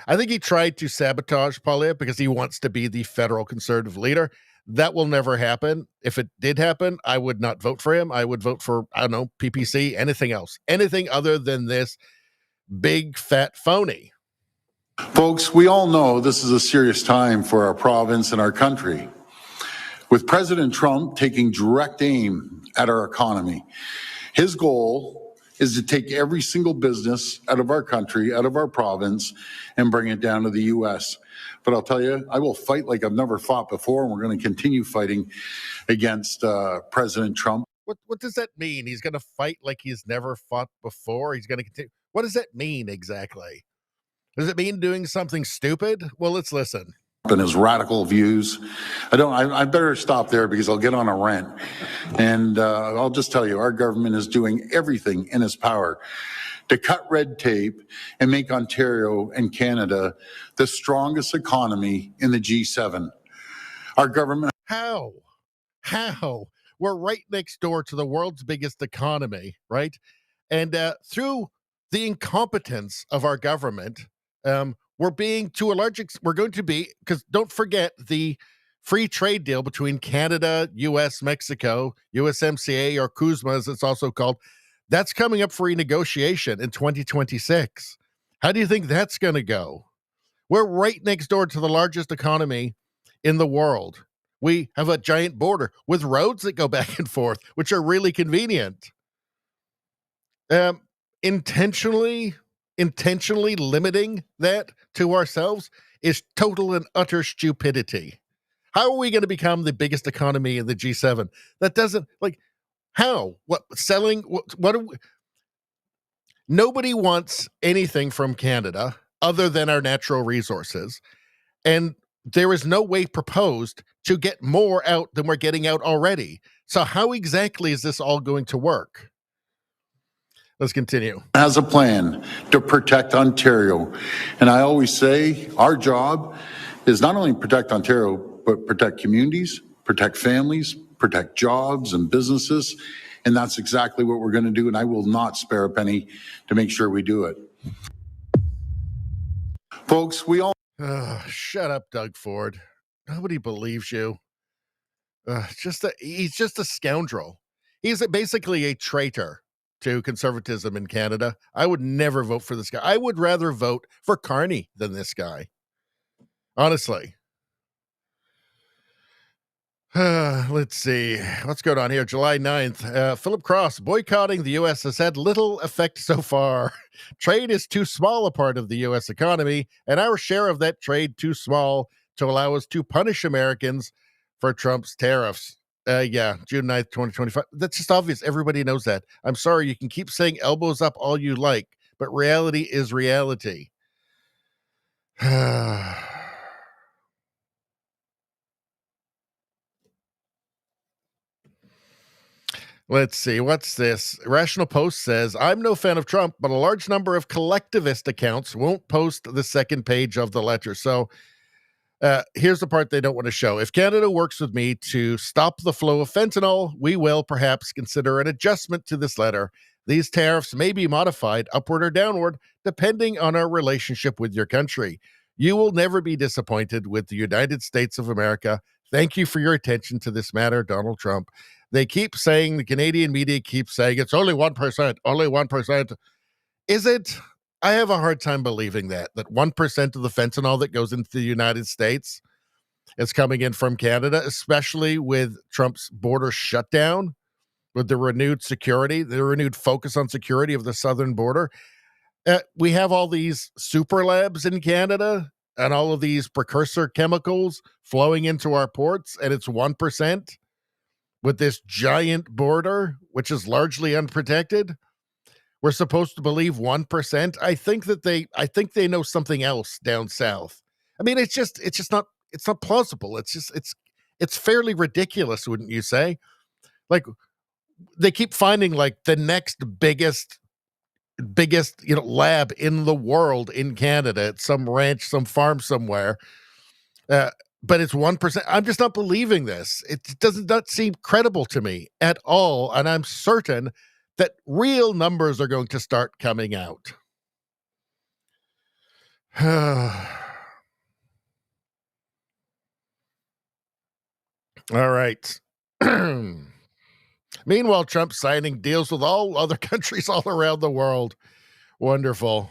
I think he tried to sabotage Poilievre because he wants to be the federal conservative leader. That will never happen. If it did happen, I would not vote for him. I would vote for, I don't know, PPC, anything else. Anything other than this big fat phony. Folks, we all know this is a serious time for our province and our country. With President Trump taking direct aim at our economy, his goal is to take every single business out of our country, out of our province, and bring it down to the U.S. But I'll tell you, I will fight like I've never fought before, and we're going to continue fighting against President Trump. What does that mean? He's going to fight like he's never fought before? He's going to continue. What does that mean exactly? Does it mean doing something stupid? Well, let's listen. And his radical views. I better stop there because I'll get on a rant. And I'll just tell you, our government is doing everything in its power to cut red tape and make Ontario and Canada the strongest economy in the G7. Our government. How? We're right next door to the world's biggest economy, right? And through the incompetence of our government, we're going to be, because don't forget the free trade deal between Canada, U.S., Mexico, USMCA, or CUSMA, as it's also called, that's coming up for renegotiation in 2026. How do you think that's going to go? We're right next door to the largest economy in the world. We have a giant border with roads that go back and forth, which are really convenient. Intentionally limiting that to ourselves is total and utter stupidity. How are we going to become the biggest economy in the G7? That doesn't, how? What, selling? What are we? Nobody wants anything from Canada other than our natural resources. And there is no way proposed to get more out than we're getting out already. So how exactly is this all going to work? Let's continue. Has a plan to protect Ontario. And I always say our job is not only protect Ontario, but protect communities, protect families, protect jobs and businesses. And that's exactly what we're going to do. And I will not spare a penny to make sure we do it. Folks, we all... shut up, Doug Ford. Nobody believes you. He's just a scoundrel. He's basically a traitor to conservatism in Canada. I would never vote for this guy. I would rather vote for Carney than this guy. Honestly. Let's see. What's going on here? July 9th. Philip Cross, boycotting the U.S. has had little effect so far. Trade is too small a part of the U.S. economy, and our share of that trade too small to allow us to punish Americans for Trump's tariffs. Yeah, June 9th, 2025. That's just obvious. Everybody knows that. I'm sorry, you can keep saying elbows up all you like, but reality is reality. Let's see. What's this? Rational Post says, I'm no fan of Trump, but a large number of collectivist accounts won't post the second page of the letter. So here's the part they don't want to show. If Canada works with me to stop the flow of fentanyl, we will perhaps consider an adjustment to this letter. These tariffs may be modified upward or downward, depending on our relationship with your country. You will never be disappointed with the United States of America. Thank you for your attention to this matter, Donald Trump. They keep saying, the Canadian media keeps saying, it's only 1%, only 1%. Is it? I have a hard time believing that 1% of the fentanyl that goes into the United States is coming in from Canada, especially with Trump's border shutdown, with the renewed security, the renewed focus on security of the southern border. We have all these super labs in Canada and all of these precursor chemicals flowing into our ports, and it's 1%. With this giant border, which is largely unprotected, we're supposed to believe 1%. I think they know something else down south. I mean, it's not plausible. It's fairly ridiculous, wouldn't you say? Like, they keep finding like the next biggest biggest, lab in the world in Canada at some ranch, some farm somewhere. But it's 1%. I'm just not believing this. It does not seem credible to me at all. And I'm certain that real numbers are going to start coming out. All right. Meanwhile, Trump's signing deals with all other countries all around the world. Wonderful.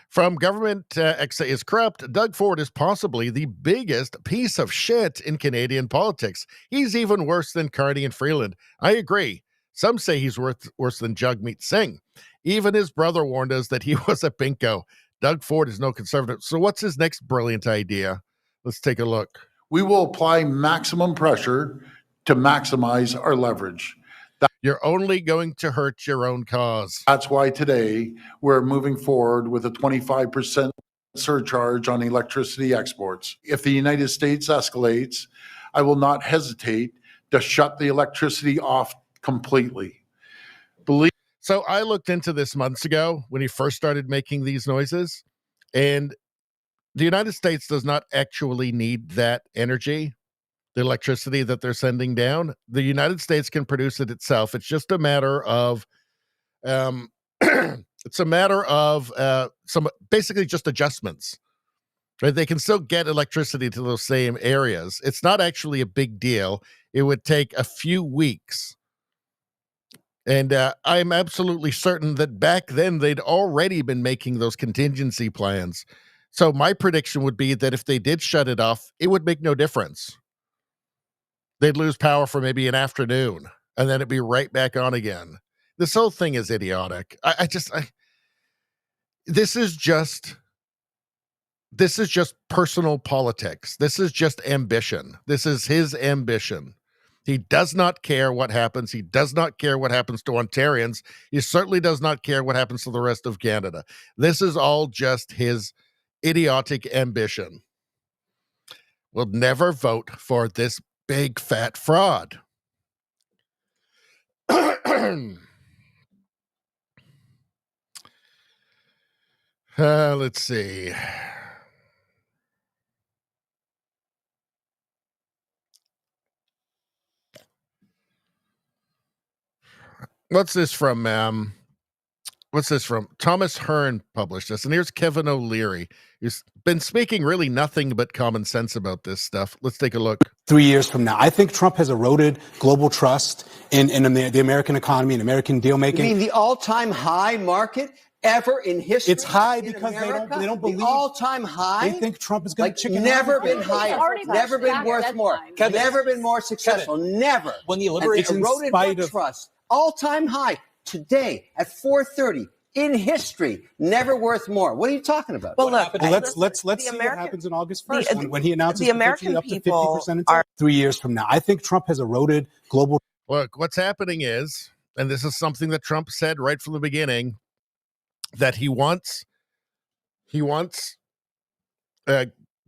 From government X is corrupt, Doug Ford is possibly the biggest piece of shit in Canadian politics. He's even worse than Carney and Freeland. I agree. Some say he's worse than Jagmeet Singh. Even his brother warned us that he was a pinko. Doug Ford is no conservative. So what's his next brilliant idea? Let's take a look. We will apply maximum pressure to maximize our leverage. You're only going to hurt your own cause. That's why today we're moving forward with a 25% surcharge on electricity exports. If the United States escalates, I will not hesitate to shut the electricity off completely. So I looked into this months ago when he first started making these noises, and the United States does not actually need that energy, the electricity that they're sending down. The United States can produce it itself. It's just a matter of, some basically just adjustments. Right? They can still get electricity to those same areas. It's not actually a big deal. It would take a few weeks. And I'm absolutely certain that back then they'd already been making those contingency plans. So my prediction would be that if they did shut it off, it would make no difference. They'd lose power for maybe an afternoon, and then it'd be right back on again. This whole thing is idiotic. This is just personal politics. This is just ambition. This is his ambition. He does not care what happens. He does not care what happens to Ontarians. He certainly does not care what happens to the rest of Canada. This is all just his idiotic ambition. We'll never vote for this big fat fraud. Let's see. What's this from? Thomas Hearn published this, and here's Kevin O'Leary. He's been speaking really nothing but common sense about this stuff. Let's take a look. 3 years from now, I think Trump has eroded global trust in the American economy and American deal making. You mean the all-time high market ever in history? It's high because they don't believe the all-time high. They think Trump is going to chicken never out. been higher, never been worth more, never been more successful, never. When the liberation eroded by trust, all-time high today at 4:30 in history, never worth more. What are you talking about? Well, let's see what happens on August 1st when he announces the American up to 50% are 3 years from now. I think Trump has eroded global. Look, what's happening is, and this is something that Trump said right from the beginning, that he wants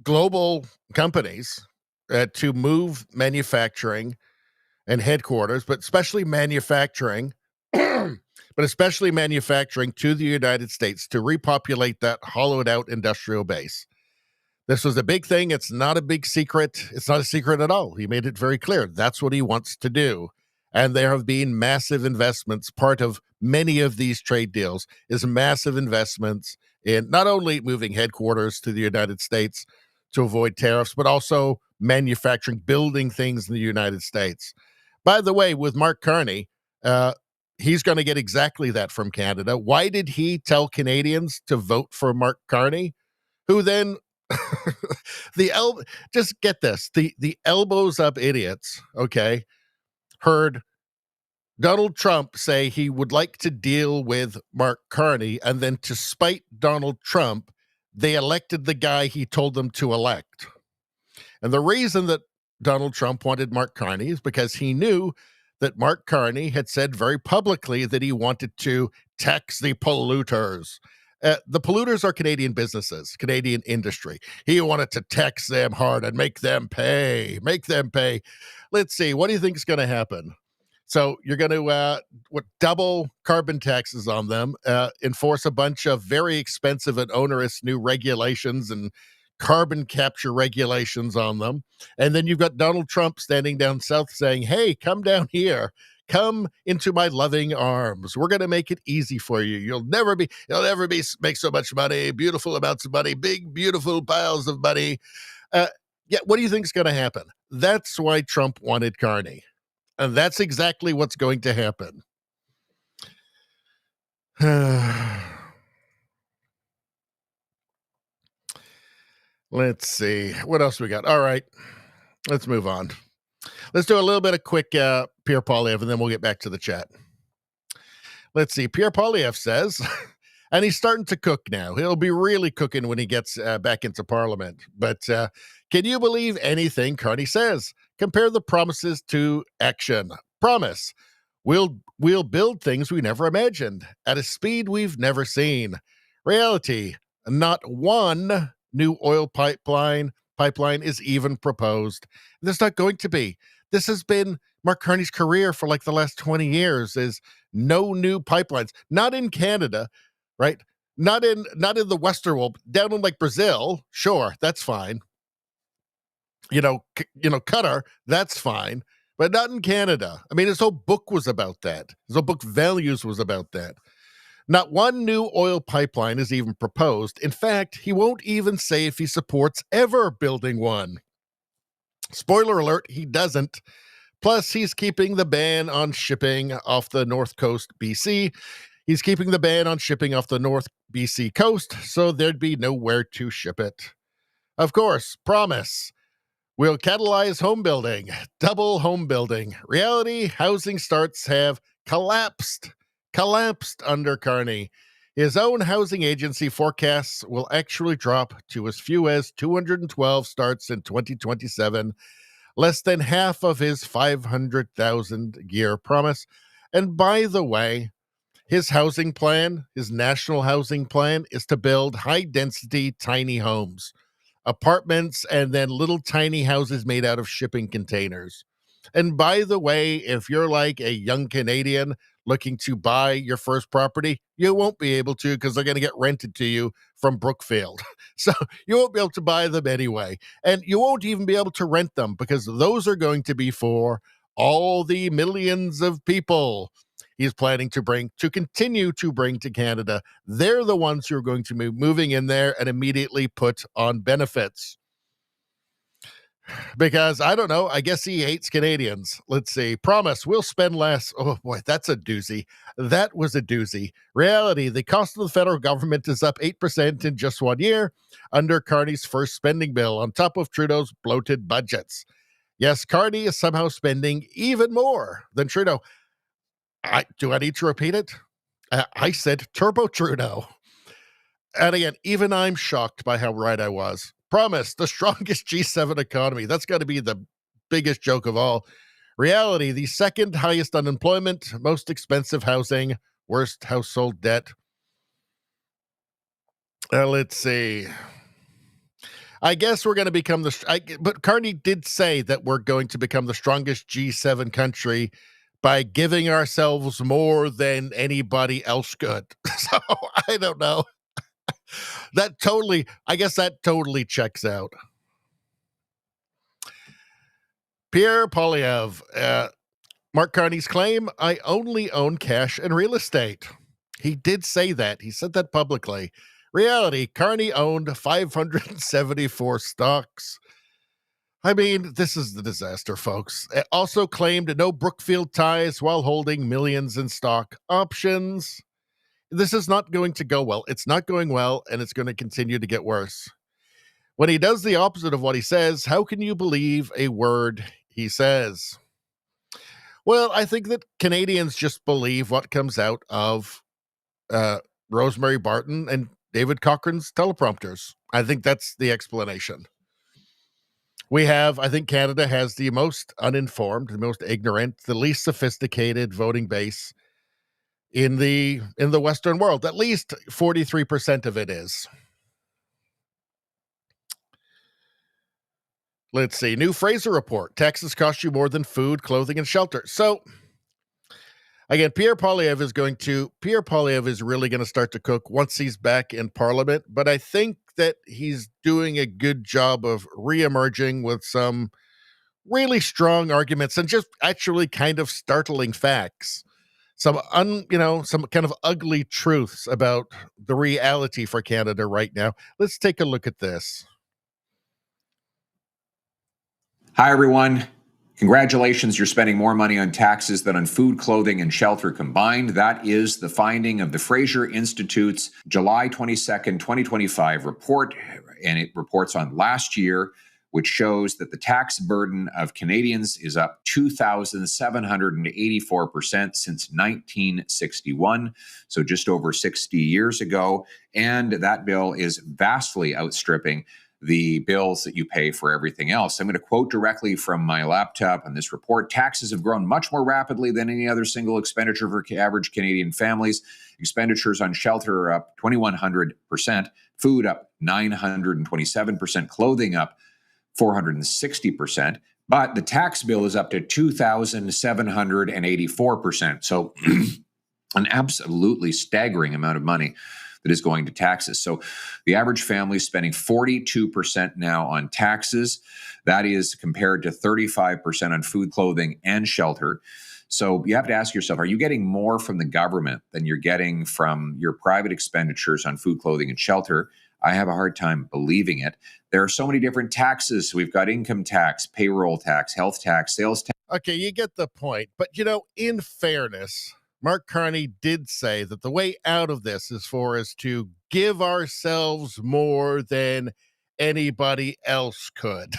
global companies to move manufacturing and headquarters, but especially manufacturing, to the United States to repopulate that hollowed out industrial base. This was a big thing. It's not a big secret. It's not a secret at all. He made it very clear. That's what he wants to do. And there have been massive investments. Part of many of these trade deals is massive investments in not only moving headquarters to the United States to avoid tariffs, but also manufacturing, building things in the United States. By the way, with Mark Carney, he's going to get exactly that from Canada. Why did he tell Canadians to vote for Mark Carney, who then just get this, the elbows up idiots, okay, heard Donald Trump say he would like to deal with Mark Carney, and then to spite Donald Trump, they elected the guy he told them to elect. And the reason that Donald Trump wanted Mark Carney is because he knew that Mark Carney had said very publicly that he wanted to tax the polluters. The polluters are Canadian businesses, Canadian industry. He wanted to tax them hard and make them pay. Let's see. What do you think is going to happen? So you're going to double carbon taxes on them, enforce a bunch of very expensive and onerous new regulations and carbon capture regulations on them. And then you've got Donald Trump standing down south saying, hey, come down here. Come into my loving arms. We're going to make it easy for you. You'll never make so much money, beautiful amounts of money, big, beautiful piles of money. What do you think is going to happen? That's why Trump wanted Carney. And that's exactly what's going to happen. Let's see. What else we got? All right. Let's move on. Let's do a little bit of quick Pierre Poilievre, and then we'll get back to the chat. Let's see. Pierre Poilievre says, and he's starting to cook now. He'll be really cooking when he gets back into Parliament. But can you believe anything Carney says? Compare the promises to action. Promise. We'll build things we never imagined at a speed we've never seen. Reality. Not one new oil pipeline is even proposed. There's not going to be. This has been Mark Carney's career for like the last 20 years is no new pipelines. Not in Canada, right? Not in the Western world. Down in like Brazil, sure, that's fine. Qatar, that's fine. But not in Canada. I mean, his whole book was about that. His whole book Values was about that. Not one new oil pipeline is even proposed. In fact, he won't even say if he supports ever building one. Spoiler alert, he doesn't. Plus, he's keeping the ban on shipping off the North Coast, BC. He's keeping the ban on shipping off the North BC coast, so there'd be nowhere to ship it. Of course, promise. We'll catalyze home building, double home building. Reality, housing starts have collapsed under Carney. His own housing agency forecasts will actually drop to as few as 212 starts in 2027, less than half of his 500,000 year promise. And by the way, his housing plan, his national housing plan, is to build high-density tiny homes, apartments, and then little tiny houses made out of shipping containers. And by the way, if you're like a young Canadian looking to buy your first property, you won't be able to because they're going to get rented to you from Brookfield. So you won't be able to buy them anyway. And you won't even be able to rent them because those are going to be for all the millions of people he's planning to continue to bring to Canada. They're the ones who are going to be moving in there and immediately put on benefits. Because, I don't know, I guess he hates Canadians. Let's see. Promise, we'll spend less. Oh, boy, that's a doozy. That was a doozy. Reality, the cost of the federal government is up 8% in just 1 year under Carney's first spending bill, on top of Trudeau's bloated budgets. Yes, Carney is somehow spending even more than Trudeau. Do I need to repeat it? I said Turbo Trudeau. And again, even I'm shocked by how right I was. Promise, the strongest G7 economy. That's got to be the biggest joke of all. Reality, the second highest unemployment, most expensive housing, worst household debt. Let's see. I guess we're going to become but Carney did say that we're going to become the strongest G7 country by giving ourselves more than anybody else could. So I don't know. I guess that totally checks out. Pierre Poilievre, Mark Carney's claim, I only own cash and real estate. He did say that. He said that publicly. Reality, Carney owned 574 stocks. I mean, this is the disaster, folks. Also claimed no Brookfield ties while holding millions in stock options. This is not going to go well. It's not going well, and it's going to continue to get worse. When he does the opposite of what he says, how can you believe a word he says? Well, I think that Canadians just believe what comes out of Rosemary Barton and David Cochrane's teleprompters. I think that's the explanation. I think Canada has the most uninformed, the most ignorant, the least sophisticated voting base in the Western world. At least 43% of it is. Let's see. New Fraser report. Taxes cost you more than food, clothing, and shelter. So Again, Pierre Poilievre is really going to start to cook once he's back in Parliament, but I think that he's doing a good job of reemerging with some really strong arguments and just actually kind of startling facts. Some kind of ugly truths about the reality for Canada right now. Let's take a look at this. Hi, everyone. Congratulations, you're spending more money on taxes than on food, clothing, and shelter combined. That is the finding of the Fraser Institute's July 22nd, 2025 report, and it reports on last year, which shows that the tax burden of Canadians is up 2,784% since 1961, so just over 60 years ago, and that bill is vastly outstripping the bills that you pay for everything else. I'm going to quote directly from my laptop on this report. Taxes have grown much more rapidly than any other single expenditure for average Canadian families. Expenditures on shelter are up 2,100%, food up 927%, clothing up 460%, but the tax bill is up to 2,784%. So an absolutely staggering amount of money that is going to taxes. So the average family is spending 42% now on taxes. That is compared to 35% on food, clothing, and shelter. So you have to ask yourself, are you getting more from the government than you're getting from your private expenditures on food, clothing, and shelter? I have a hard time believing it. There are so many different taxes. We've got income tax, payroll tax, health tax, sales tax. Okay, you get the point. But, in fairness, Mark Carney did say that the way out of this is for us to give ourselves more than anybody else could.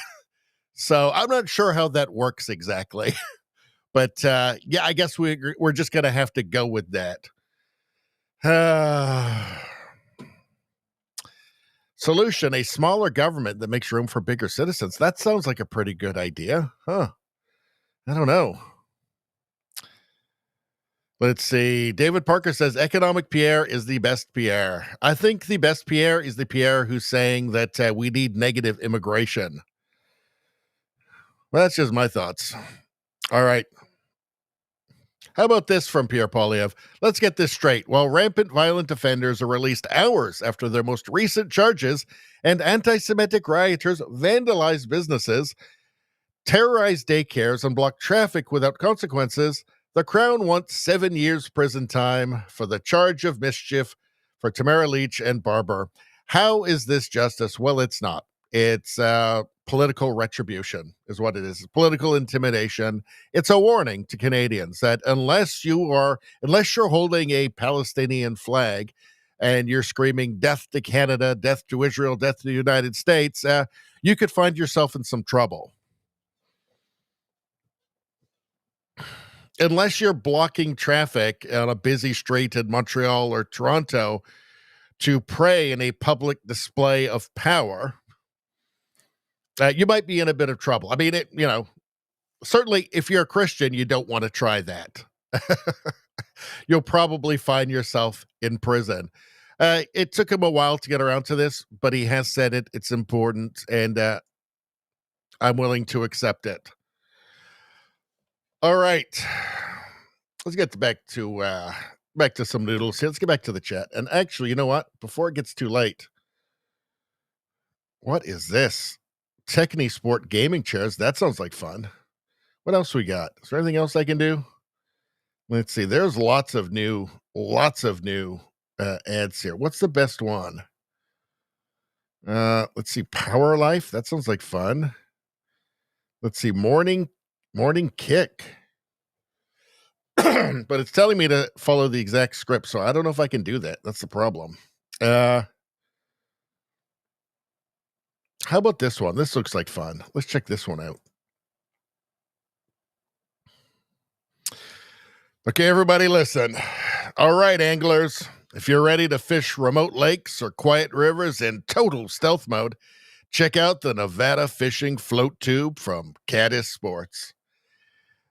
So I'm not sure how that works exactly. But, I guess we're just going to have to go with that. Solution, a smaller government that makes room for bigger citizens. That sounds like a pretty good idea. Huh. I don't know. Let's see. David Parker says economic Pierre is the best Pierre. I think the best Pierre is the Pierre who's saying that we need negative immigration. Well, that's just my thoughts. All right. How about this from Pierre Poilievre? Let's get this straight. While rampant violent offenders are released hours after their most recent charges and anti-Semitic rioters vandalize businesses, terrorize daycares, and block traffic without consequences, the Crown wants 7 years prison time for the charge of mischief for Tamara Leach and Barber. How is this justice? Well, it's not. It's political retribution is what it is. Political intimidation. It's a warning to Canadians that unless you're holding a Palestinian flag and you're screaming death to Canada, death to Israel, death to the United States, you could find yourself in some trouble. Unless you're blocking traffic on a busy street in Montreal or Toronto to pray in a public display of power, you might be in a bit of trouble. I mean, certainly if you're a Christian, you don't want to try that. You'll probably find yourself in prison. It took him a while to get around to this, but he has said it. It's important, and I'm willing to accept it. All right, let's get back to some noodles here. Let's get back to the chat. And actually, you know what? Before it gets too late, what is this? Techni Sport gaming chairs. That sounds like fun. What else we got? Is there anything else I can do? Let's see. There's lots of new ads here. What's the best one? Let's see. Power Life. That sounds like fun. Let's see. Morning Kick. But it's telling me to follow the exact script, so I don't know if I can do that. That's the problem. How about this one? This looks like fun. Let's check this one out. Okay, everybody listen. All right, anglers. If you're ready to fish remote lakes or quiet rivers in total stealth mode, check out the Nevada Fishing Float Tube from Caddis Sports.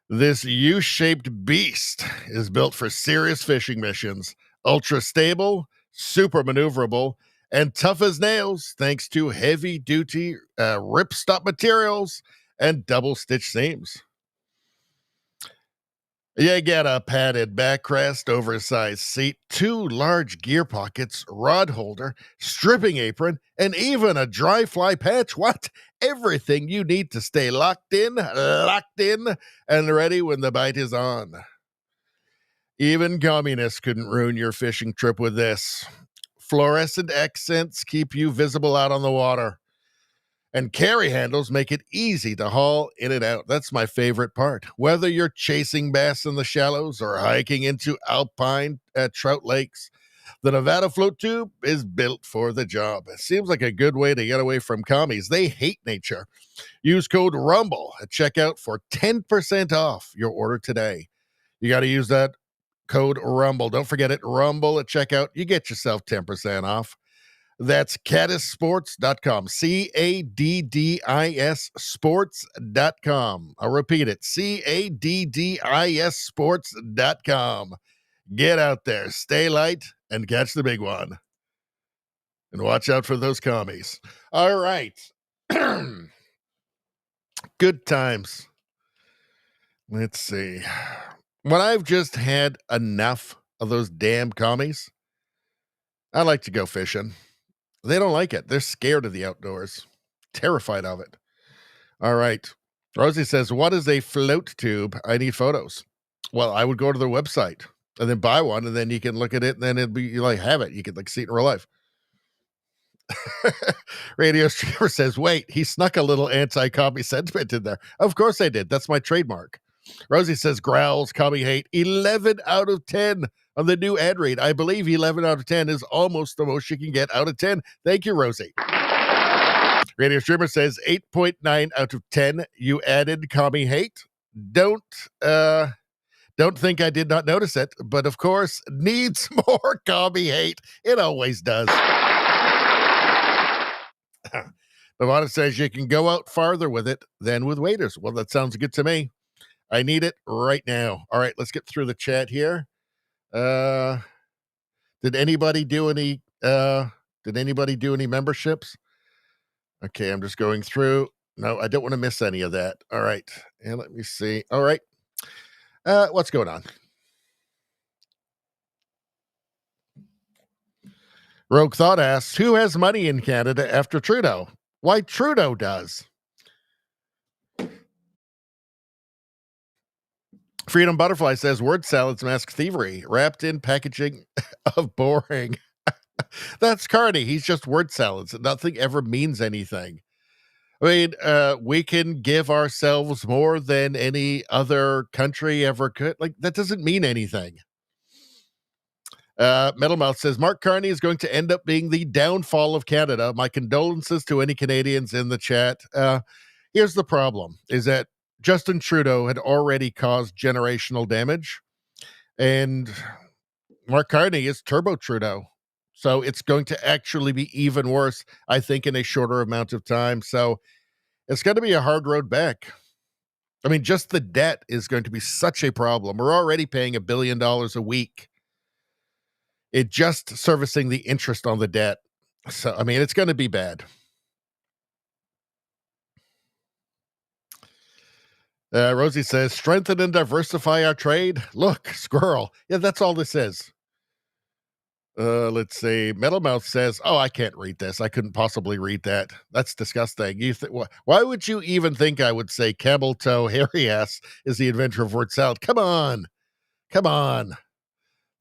This U-shaped beast is built for serious fishing missions, ultra stable, super maneuverable, and tough as nails thanks to heavy-duty ripstop materials and double-stitch seams. You get a padded backrest, oversized seat, 2 large gear pockets, rod holder, stripping apron, and even a dry fly patch. What? Everything you need to stay locked in, and ready when the bite is on. Even communists couldn't ruin your fishing trip with this. Fluorescent accents keep you visible out on the water. And carry handles make it easy to haul in and out. That's my favorite part. Whether you're chasing bass in the shallows or hiking into alpine trout lakes, the Nevada float tube is built for the job. It seems like a good way to get away from commies. They hate nature. Use code RUMBLE at checkout for 10% off your order today. You got to use that code RUMBLE. Don't forget it, RUMBLE at checkout. You get yourself 10% off. That's caddissports.com, CADDIS sports.com. I'll repeat it, CADDIS sports.com. Get out there, stay light, and catch the big one. And watch out for those commies. All right. Good times. Let's see. When I've just had enough of those damn commies, I like to go fishing. They don't like it. They're scared of the outdoors. Terrified of it. All right. Rosie says, what is a float tube? I need photos. Well, I would go to their website and then buy one, and then you can look at it, and then it'd be, you like, have it. You could like see it in real life. Radio Streamer says, wait, he snuck a little anti-commie sentiment in there. Of course I did. That's my trademark. Rosie says, growls, commie hate, 11 out of 10 on the new ad read. I believe 11 out of 10 is almost the most you can get out of 10. Thank you, Rosie. Radio Streamer says 8.9 out of 10. You added commie hate. Don't think I did not notice it, but of course, needs more commie hate. It always does. Nevada says you can go out farther with it than with waders. Well, that sounds good to me. I need it right now. All right, let's get through the chat here. Did anybody do any memberships? Okay, I'm just going through. No, I don't want to miss any of that. All right. And let me see. All right. What's going on? Rogue Thought asks, who has money in Canada after Trudeau? Why, Trudeau does. Freedom Butterfly says word salads mask thievery wrapped in packaging of boring. That's Carney. He's just word salads. Nothing ever means anything. I mean, we can give ourselves more than any other country ever could. Like, that doesn't mean anything. Metalmouth says Mark Carney is going to end up being the downfall of Canada. My condolences to any Canadians in the chat. Here's the problem, is that Justin Trudeau had already caused generational damage, and Mark Carney is Turbo Trudeau. So it's going to actually be even worse, I think, in a shorter amount of time. So it's going to be a hard road back. I mean, just the debt is going to be such a problem. We're already paying $1 billion a week. It just servicing the interest on the debt. So, I mean, it's going to be bad. Rosie says, strengthen and diversify our trade. Look, squirrel. Yeah, that's all this is. Let's see. Metalmouth says, oh, I can't read this. I couldn't possibly read that. That's disgusting. Why would you even think I would say camel toe hairy ass is the inventor of word salad? Come on. Come on.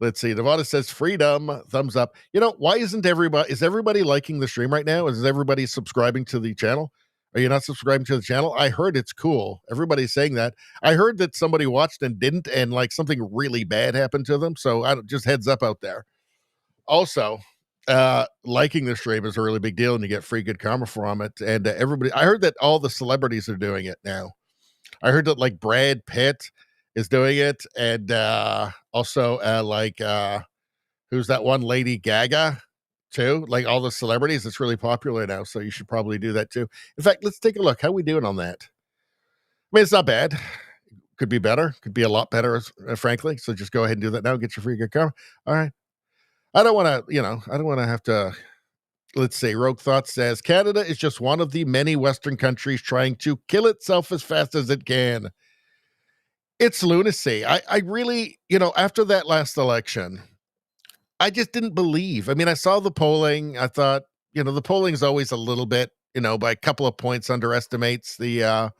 Let's see. Nevada says freedom. Thumbs up. You know, why is everybody liking the stream right now? Is everybody subscribing to the channel? Are you not subscribing to the channel? I heard it's cool. Everybody's saying that. I heard that somebody watched and didn't, and like something really bad happened to them. So just heads up out there. Also, liking the stream is a really big deal, and you get free good karma from it. And everybody, I heard that all the celebrities are doing it now. I heard that like Brad Pitt is doing it, and also who's that one, Lady Gaga too? Like all the celebrities, it's really popular now, so you should probably do that too. In fact, let's take a look. How are we doing on that? I mean, it's not bad. Could be better. Could be a lot better, frankly. So just go ahead and do that now. Get your free good karma. All right. I don't want to have to. Let's see. Rogue Thought says Canada is just one of the many Western countries trying to kill itself as fast as it can. It's lunacy. I really, after that last election, I just didn't believe. I mean, I saw the polling. I thought, the polling is always a little bit, by a couple of points underestimates the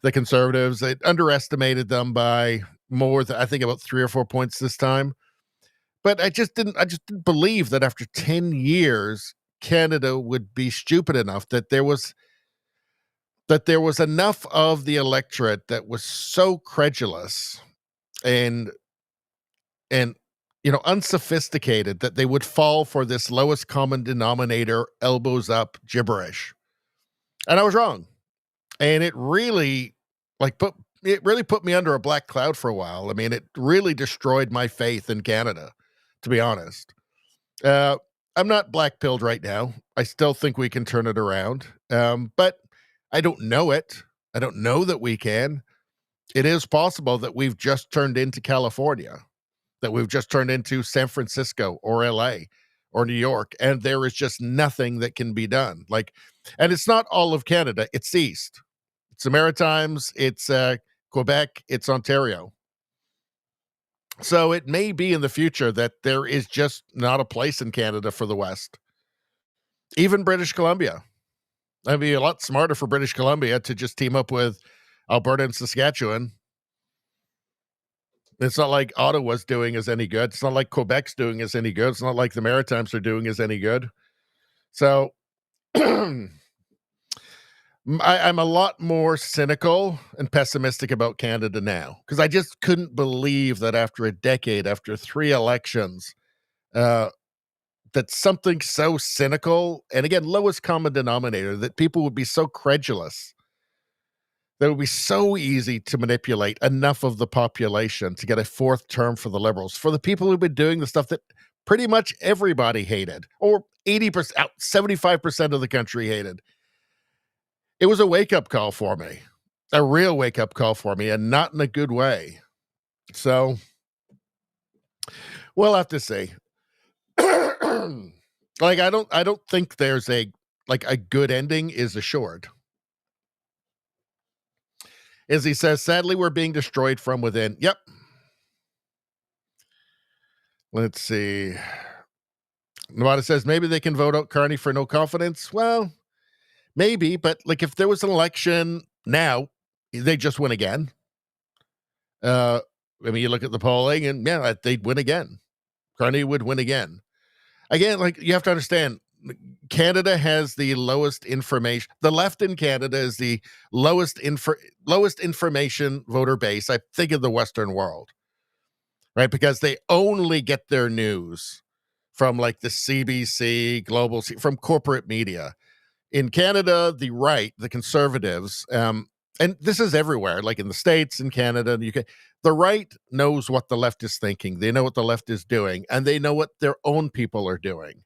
conservatives. It underestimated them by more than, I think, about 3 or 4 points this time. But I just didn't believe that after 10 years, Canada would be stupid enough that there was enough of the electorate that was so credulous and unsophisticated that they would fall for this lowest common denominator, elbows up gibberish. And I was wrong. And it really put me under a black cloud for a while. I mean, it really destroyed my faith in Canada, to be honest. I'm not black-pilled right now. I still think we can turn it around. But I don't know it. I don't know that we can. It is possible that we've just turned into California, that we've just turned into San Francisco or LA or New York, and there is just nothing that can be done. And it's not all of Canada. It's East. It's the Maritimes. It's Quebec. It's Ontario. So it may be in the future that there is just not a place in Canada for the West. Even British Columbia. That'd be a lot smarter for British Columbia to just team up with Alberta and Saskatchewan. It's not like Ottawa's doing us any good. It's not like Quebec's doing us any good. It's not like the Maritimes are doing us any good. So I'm a lot more cynical and pessimistic about Canada now, because I just couldn't believe that after a decade, after 3 elections, that something so cynical, and again, lowest common denominator, that people would be so credulous, that it would be so easy to manipulate enough of the population to get a 4th term for the Liberals, for the people who've been doing the stuff that pretty much everybody hated, or 80%, 75% of the country hated. It was a wake-up call for me, a real wake-up call for me, and not in a good way. So we'll have to see. I don't think there's a good ending is assured. As he says, sadly, we're being destroyed from within. Yep. Let's see. Nevada says maybe they can vote out Carney for no confidence. Well, maybe, but if there was an election now, they just win again. You look at the polling, and yeah, they'd win again. Carney would win again. Again, you have to understand, Canada has the lowest information. The left in Canada is the lowest information voter base, I think, in the Western world, right? Because they only get their news from the CBC, Global, from corporate media. In Canada, the right, the conservatives, and this is everywhere, in the States, in Canada, in the UK, the right knows what the left is thinking. They know what the left is doing, and they know what their own people are doing.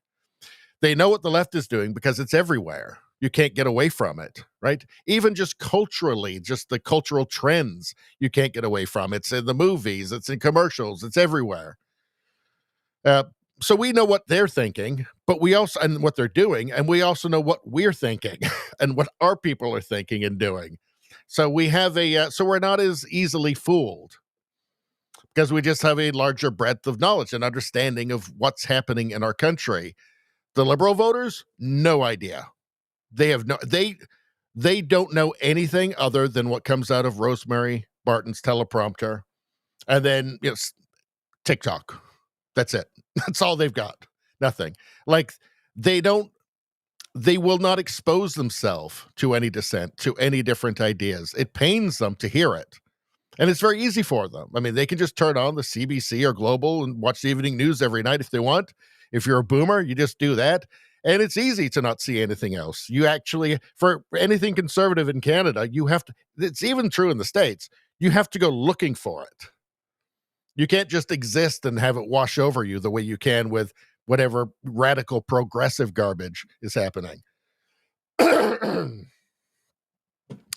They know what the left is doing because it's everywhere. You can't get away from it, right? Even just culturally, just the cultural trends, you can't get away from. It's in the movies, it's in commercials, it's everywhere. So we know what they're thinking, but we also, and what they're doing, and we also know what we're thinking and what our people are thinking and doing. So we have so we're not as easily fooled, because we just have a larger breadth of knowledge and understanding of what's happening in our country. The Liberal voters, no idea. They have they don't know anything other than what comes out of Rosemary Barton's teleprompter, and then TikTok. That's it. That's all they've got. Nothing. They will not expose themselves to any dissent, to any different ideas. It pains them to hear it. And it's very easy for them. I mean, they can just turn on the CBC or Global and watch the evening news every night if they want. If you're a boomer, you just do that. And it's easy to not see anything else. You actually, for anything conservative in Canada, you have to, it's even true in the States, you have to go looking for it. You can't just exist and have it wash over you the way you can with whatever radical progressive garbage is happening.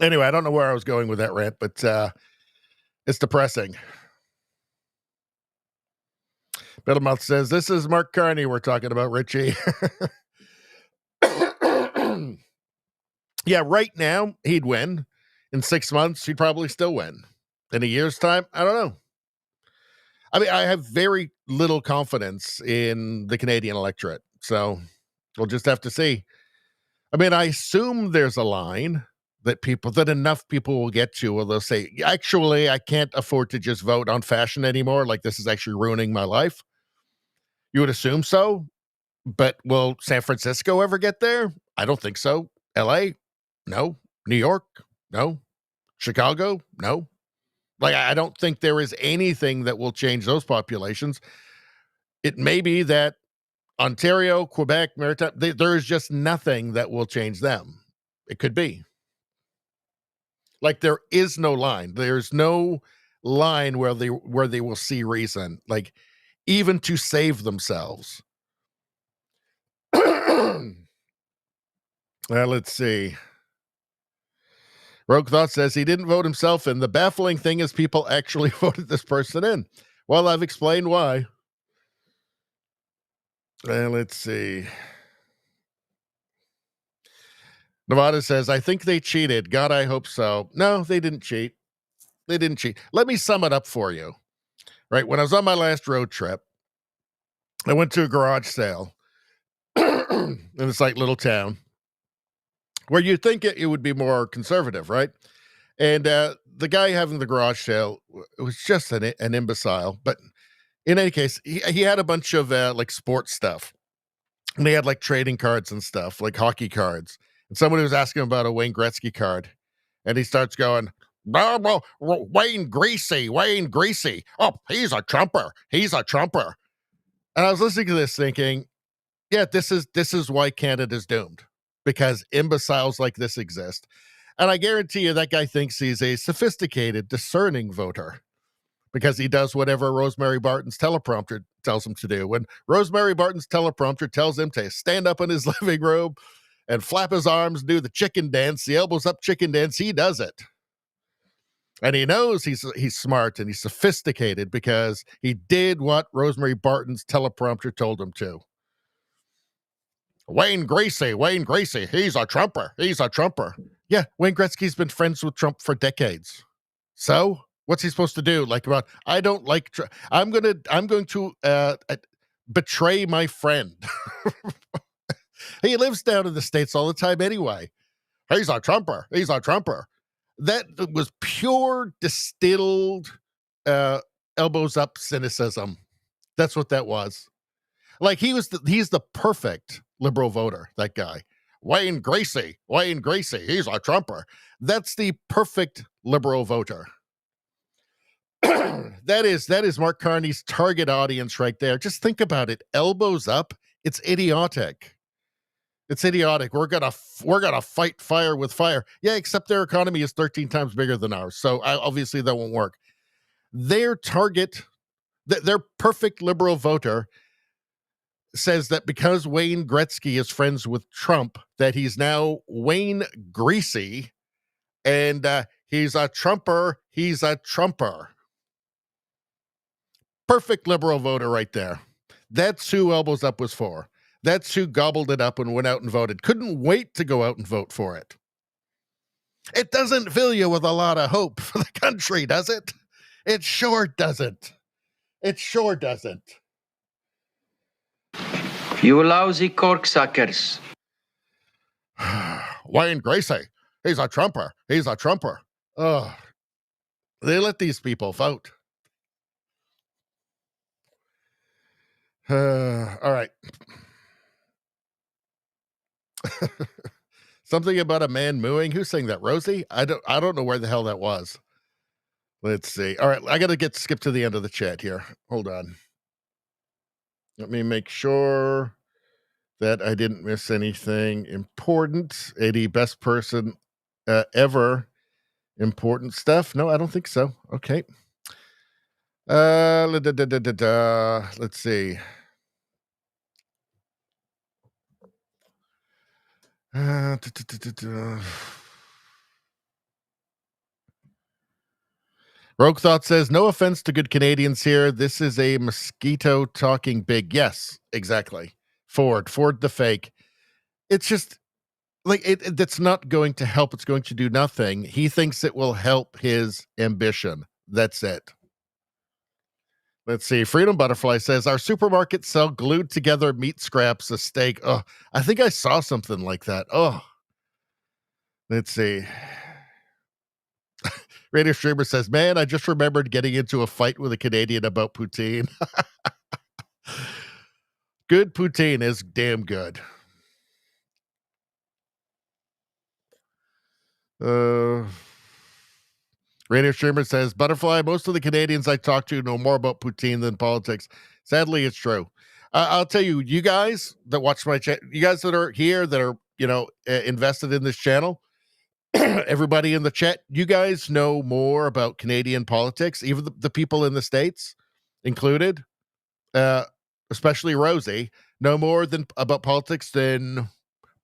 Anyway, I don't know where I was going with that rant, but it's depressing. Bittermouth says, this is Mark Carney we're talking about, Richie. Yeah, right now, he'd win. In 6 months, he'd probably still win. In a year's time, I don't know. I mean, I have very little confidence in the Canadian electorate, so we'll just have to see. I mean, I assume there's a line that enough people will get to where they'll say, actually, I can't afford to just vote on fashion anymore. Like, this is actually ruining my life. You would assume so, but will San Francisco ever get there? I don't think so. LA? No. New York? No. Chicago? No. Like, I don't think there is anything that will change those populations. It may be that Ontario, Quebec, Maritime, there is just nothing that will change them. It could be. Like, there is no line. There's no line where they will see reason, like, even to save themselves. Let's see. Rogue Thought says he didn't vote himself in. The baffling thing is people actually voted this person in. Well, I've explained why. Let's see. Nevada says, I think they cheated. God, I hope so. No, they didn't cheat. They didn't cheat. Let me sum it up for you. Right? When I was on my last road trip, I went to a garage sale in this like little town where you'd think it would be more conservative, right? And the guy having the garage sale was just an imbecile. But in any case, he had a bunch of like sports stuff. And they had like trading cards and stuff, like hockey cards. And somebody was asking him about a Wayne Gretzky card. And he starts going, Wayne Greasy. Oh, he's a trumper. And I was listening to this thinking, yeah, this is why Canada's doomed. Because imbeciles like this exist. And I guarantee you that guy thinks he's a sophisticated, discerning voter. Because he does whatever Rosemary Barton's teleprompter tells him to do. When Rosemary Barton's teleprompter tells him to stand up in his living room and flap his arms, do the chicken dance, the elbows up chicken dance, he does it. And he knows he's smart and he's sophisticated because he did what Rosemary Barton's teleprompter told him to. Wayne Greasy, he's a trumper. Yeah, Wayne Gretzky's been friends with Trump for decades. So what's he supposed to do? Like, about, I don't like, I'm going to betray my friend. He lives down in the States all the time anyway. He's a trumper. That was pure distilled elbows up cynicism. That's what that was. Like, he's the perfect liberal voter, that guy. Wayne Greasy, he's a trumper. That's the perfect liberal voter. That is Mark Carney's target audience right there. Just think about it. Elbows up. It's idiotic. We're gonna fight fire with fire. Yeah, except their economy is 13 times bigger than ours. So obviously that won't work. Their target, their perfect liberal voter says that because Wayne Gretzky is friends with Trump, that he's now Wayne Greasy, and he's a trumper. Perfect liberal voter right there. That's who Elbows Up was for. That's who gobbled it up and went out and voted. Couldn't wait to go out and vote for it. It doesn't fill you with a lot of hope for the country, does it? It sure doesn't. You lousy corksuckers. Wayne Greasy, he's a trumper. Ugh. They let these people vote. All right. Something about a man mooing. Who's saying that? Rosie? I don't know where the hell that was. Let's see. All right, I got to skip to the end of the chat here. Hold on. Let me make sure that I didn't miss anything important. 80 best person ever. Important stuff? No, I don't think so. Okay. Let's see. Rogue Thought says, no offense to good Canadians here. This is a mosquito talking big. Yes, exactly. Ford the fake. It's just like that's not going to help. It's going to do nothing. He thinks it will help his ambition. That's it. Let's see. Freedom Butterfly says, our supermarkets sell glued together meat scraps, a steak. Oh, I think I saw something like that. Oh, let's see. Radio Streamer says, man, I just remembered getting into a fight with a Canadian about poutine. Good poutine is damn good. Radio Streamer says, Butterfly, most of the Canadians I talk to know more about poutine than politics. Sadly, it's true. I'll tell you, you guys that watch my channel, you guys that are here that are, invested in this channel, everybody in the chat, you guys know more about Canadian politics, even the people in the States included, especially Rosie, know more about politics than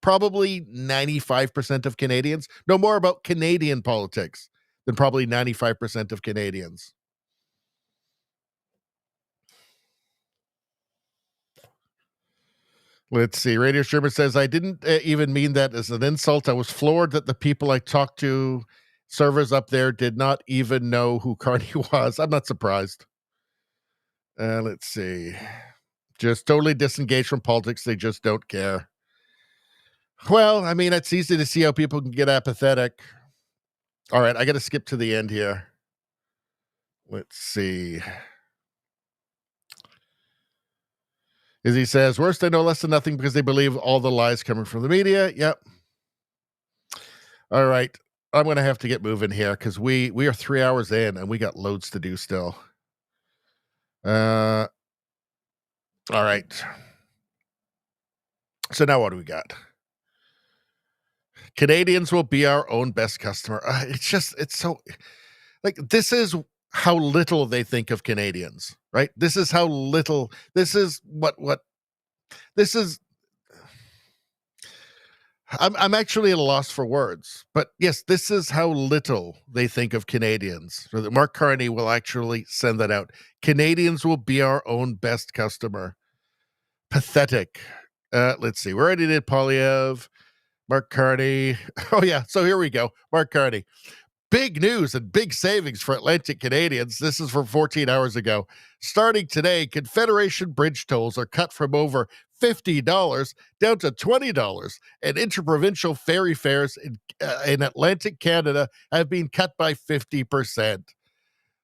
probably 95% of Canadians, know more about Canadian politics than probably 95% of Canadians. Let's see. Radio Streamer says, I didn't even mean that as an insult. I was floored that the people I talked to, servers up there, did not even know who Carney was. I'm not surprised. Let's see. Just totally disengaged from politics. They just don't care. Well, I mean, it's easy to see how people can get apathetic. All right, I got to skip to the end here. Let's see. Izzy says, worse, they know less than nothing because they believe all the lies coming from the media. Yep. All right. I'm going to have to get moving here because we are 3 hours in and we got loads to do still. All right. So now what do we got? Canadians will be our own best customer. It's so like, this is how little they think of Canadians, right? This is how little, this is what this is. I'm actually at a loss for words, but yes, this is how little they think of Canadians. So that Mark Carney will actually send that out. Canadians will be our own best customer. Pathetic. Let's see. We already did Polyev, Mark Carney. Oh yeah. So here we go. Mark Carney. Big news and big savings for Atlantic Canadians. This is from 14 hours ago. Starting today, Confederation bridge tolls are cut from over $50 down to $20, and interprovincial ferry fares in Atlantic Canada have been cut by 50%.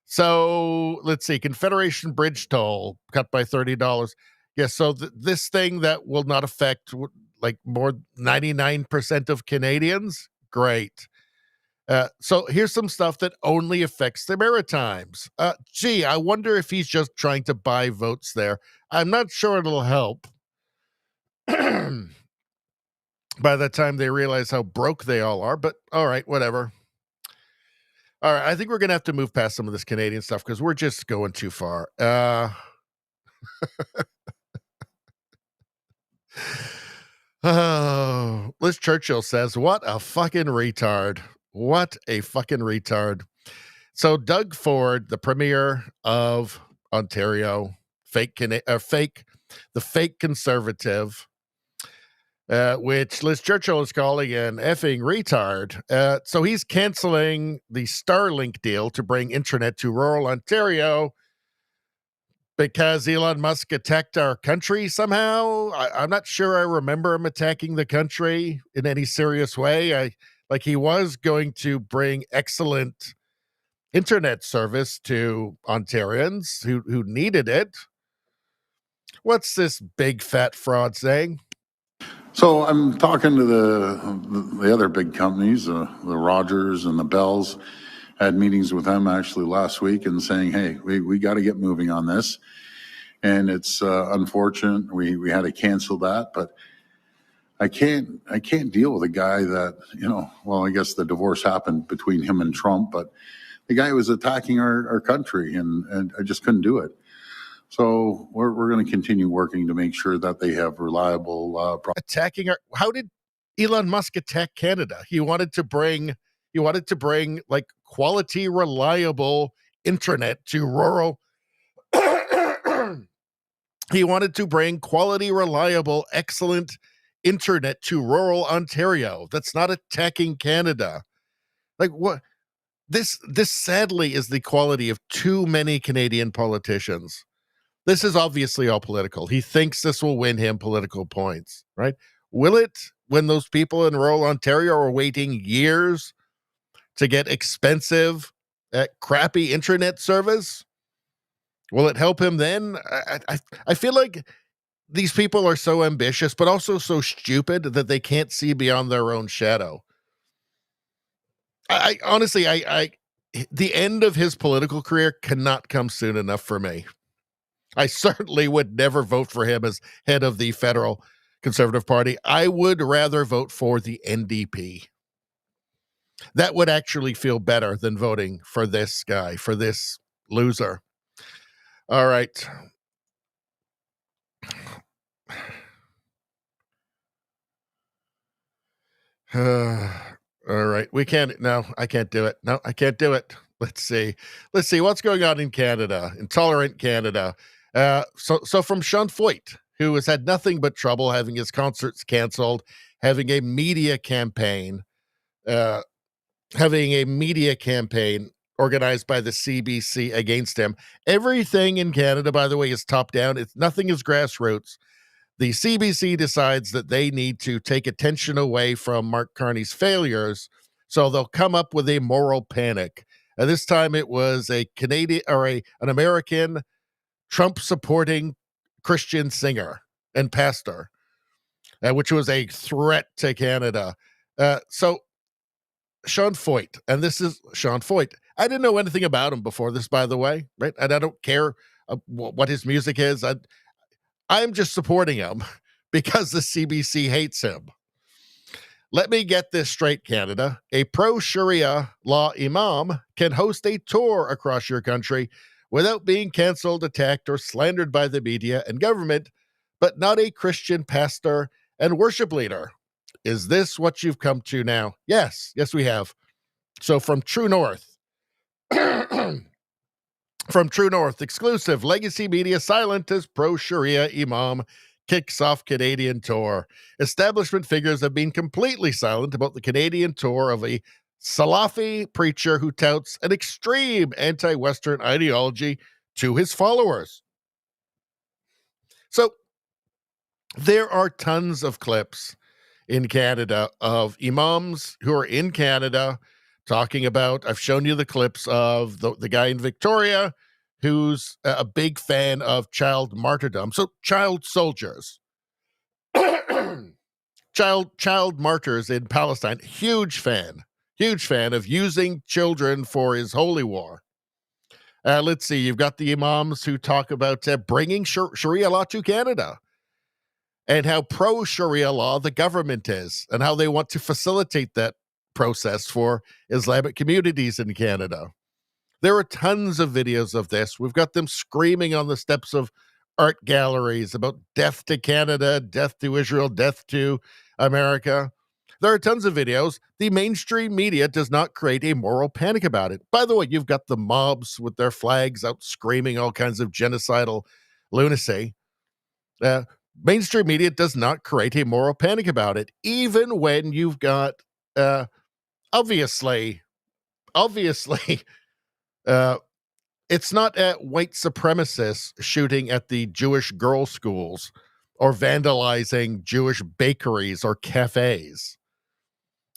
So let's see, Confederation bridge toll cut by $30. Yes, so this thing that will not affect like more 99% of Canadians. Great. So here's some stuff that only affects the Maritimes. Gee, I wonder if he's just trying to buy votes there. I'm not sure it'll help. By the time they realize how broke they all are, but all right, whatever. All right, I think we're going to have to move past some of this Canadian stuff because we're just going too far. Oh, Liz Churchill says, what a fucking retard. What a fucking retard. So Doug Ford, the Premier of Ontario, the fake conservative, which Liz Churchill is calling an effing retard. So he's canceling the Starlink deal to bring internet to rural Ontario because Elon Musk attacked our country somehow. I'm not sure I remember him attacking the country in any serious way. Like he was going to bring excellent internet service to Ontarians who needed it. What's this big fat fraud saying? So I'm talking to the other big companies, the Rogers and the Bells. Had meetings with them actually last week and saying, hey, we got to get moving on this. And it's unfortunate we had to cancel that, but I can't deal with a guy that, well, I guess the divorce happened between him and Trump, but the guy was attacking our country and I just couldn't do it. So we're going to continue working to make sure that they have reliable attacking our. How did Elon Musk attack Canada? He wanted to bring like quality, reliable internet to rural. He wanted to bring quality, reliable, excellent internet to rural Ontario. That's not attacking Canada. Like what? This sadly is the quality of too many Canadian politicians. This is obviously all political. He thinks this will win him political points, right? Will it, when those people in rural Ontario are waiting years to get expensive, crappy internet service? Will it help him then? I feel like these people are so ambitious, but also so stupid that they can't see beyond their own shadow. I honestly, the end of his political career cannot come soon enough for me. I certainly would never vote for him as head of the federal Conservative Party. I would rather vote for the NDP. That would actually feel better than voting for this guy, for this loser. All right. All right. We can't. No, I can't do it. No, I can't do it. Let's see what's going on in Canada, intolerant Canada. So from Sean Foyt, who has had nothing but trouble having his concerts canceled, having a media campaign organized by the CBC against him. Everything in Canada, by the way, is top down. Nothing is grassroots. The CBC decides that they need to take attention away from Mark Carney's failures, so they'll come up with a moral panic. And this time it was a Canadian or an American Trump-supporting Christian singer and pastor, which was a threat to Canada. So Sean Foyt, and this is Sean Foyt. I didn't know anything about him before this, by the way, right? And I don't care what his music is. I'm just supporting him because the CBC hates him. Let me get this straight, Canada. A pro-Sharia law imam can host a tour across your country without being canceled, attacked, or slandered by the media and government, but not a Christian pastor and worship leader. Is this what you've come to now? Yes, we have. So from True North, exclusive legacy media silent as pro-Sharia imam kicks off Canadian tour. Establishment figures have been completely silent about the Canadian tour of a Salafi preacher who touts an extreme anti-Western ideology to his followers. So there are tons of clips in Canada of imams who are in Canada talking about, I've shown you the clips of the guy in Victoria who's a big fan of child martyrdom. So child soldiers, child martyrs in Palestine, huge fan of using children for his holy war. Let's see, you've got the imams who talk about bringing Sharia law to Canada and how pro-Sharia law the government is and how they want to facilitate that process for Islamic communities in Canada. There are tons of videos of this. We've got them screaming on the steps of art galleries about death to Canada, death to Israel, death to America. There are tons of videos. The mainstream media does not create a moral panic about it. By the way, you've got the mobs with their flags out screaming all kinds of genocidal lunacy. Mainstream media does not create a moral panic about it, even when you've got, obviously, it's not white supremacists shooting at the Jewish girls' schools or vandalizing Jewish bakeries or cafes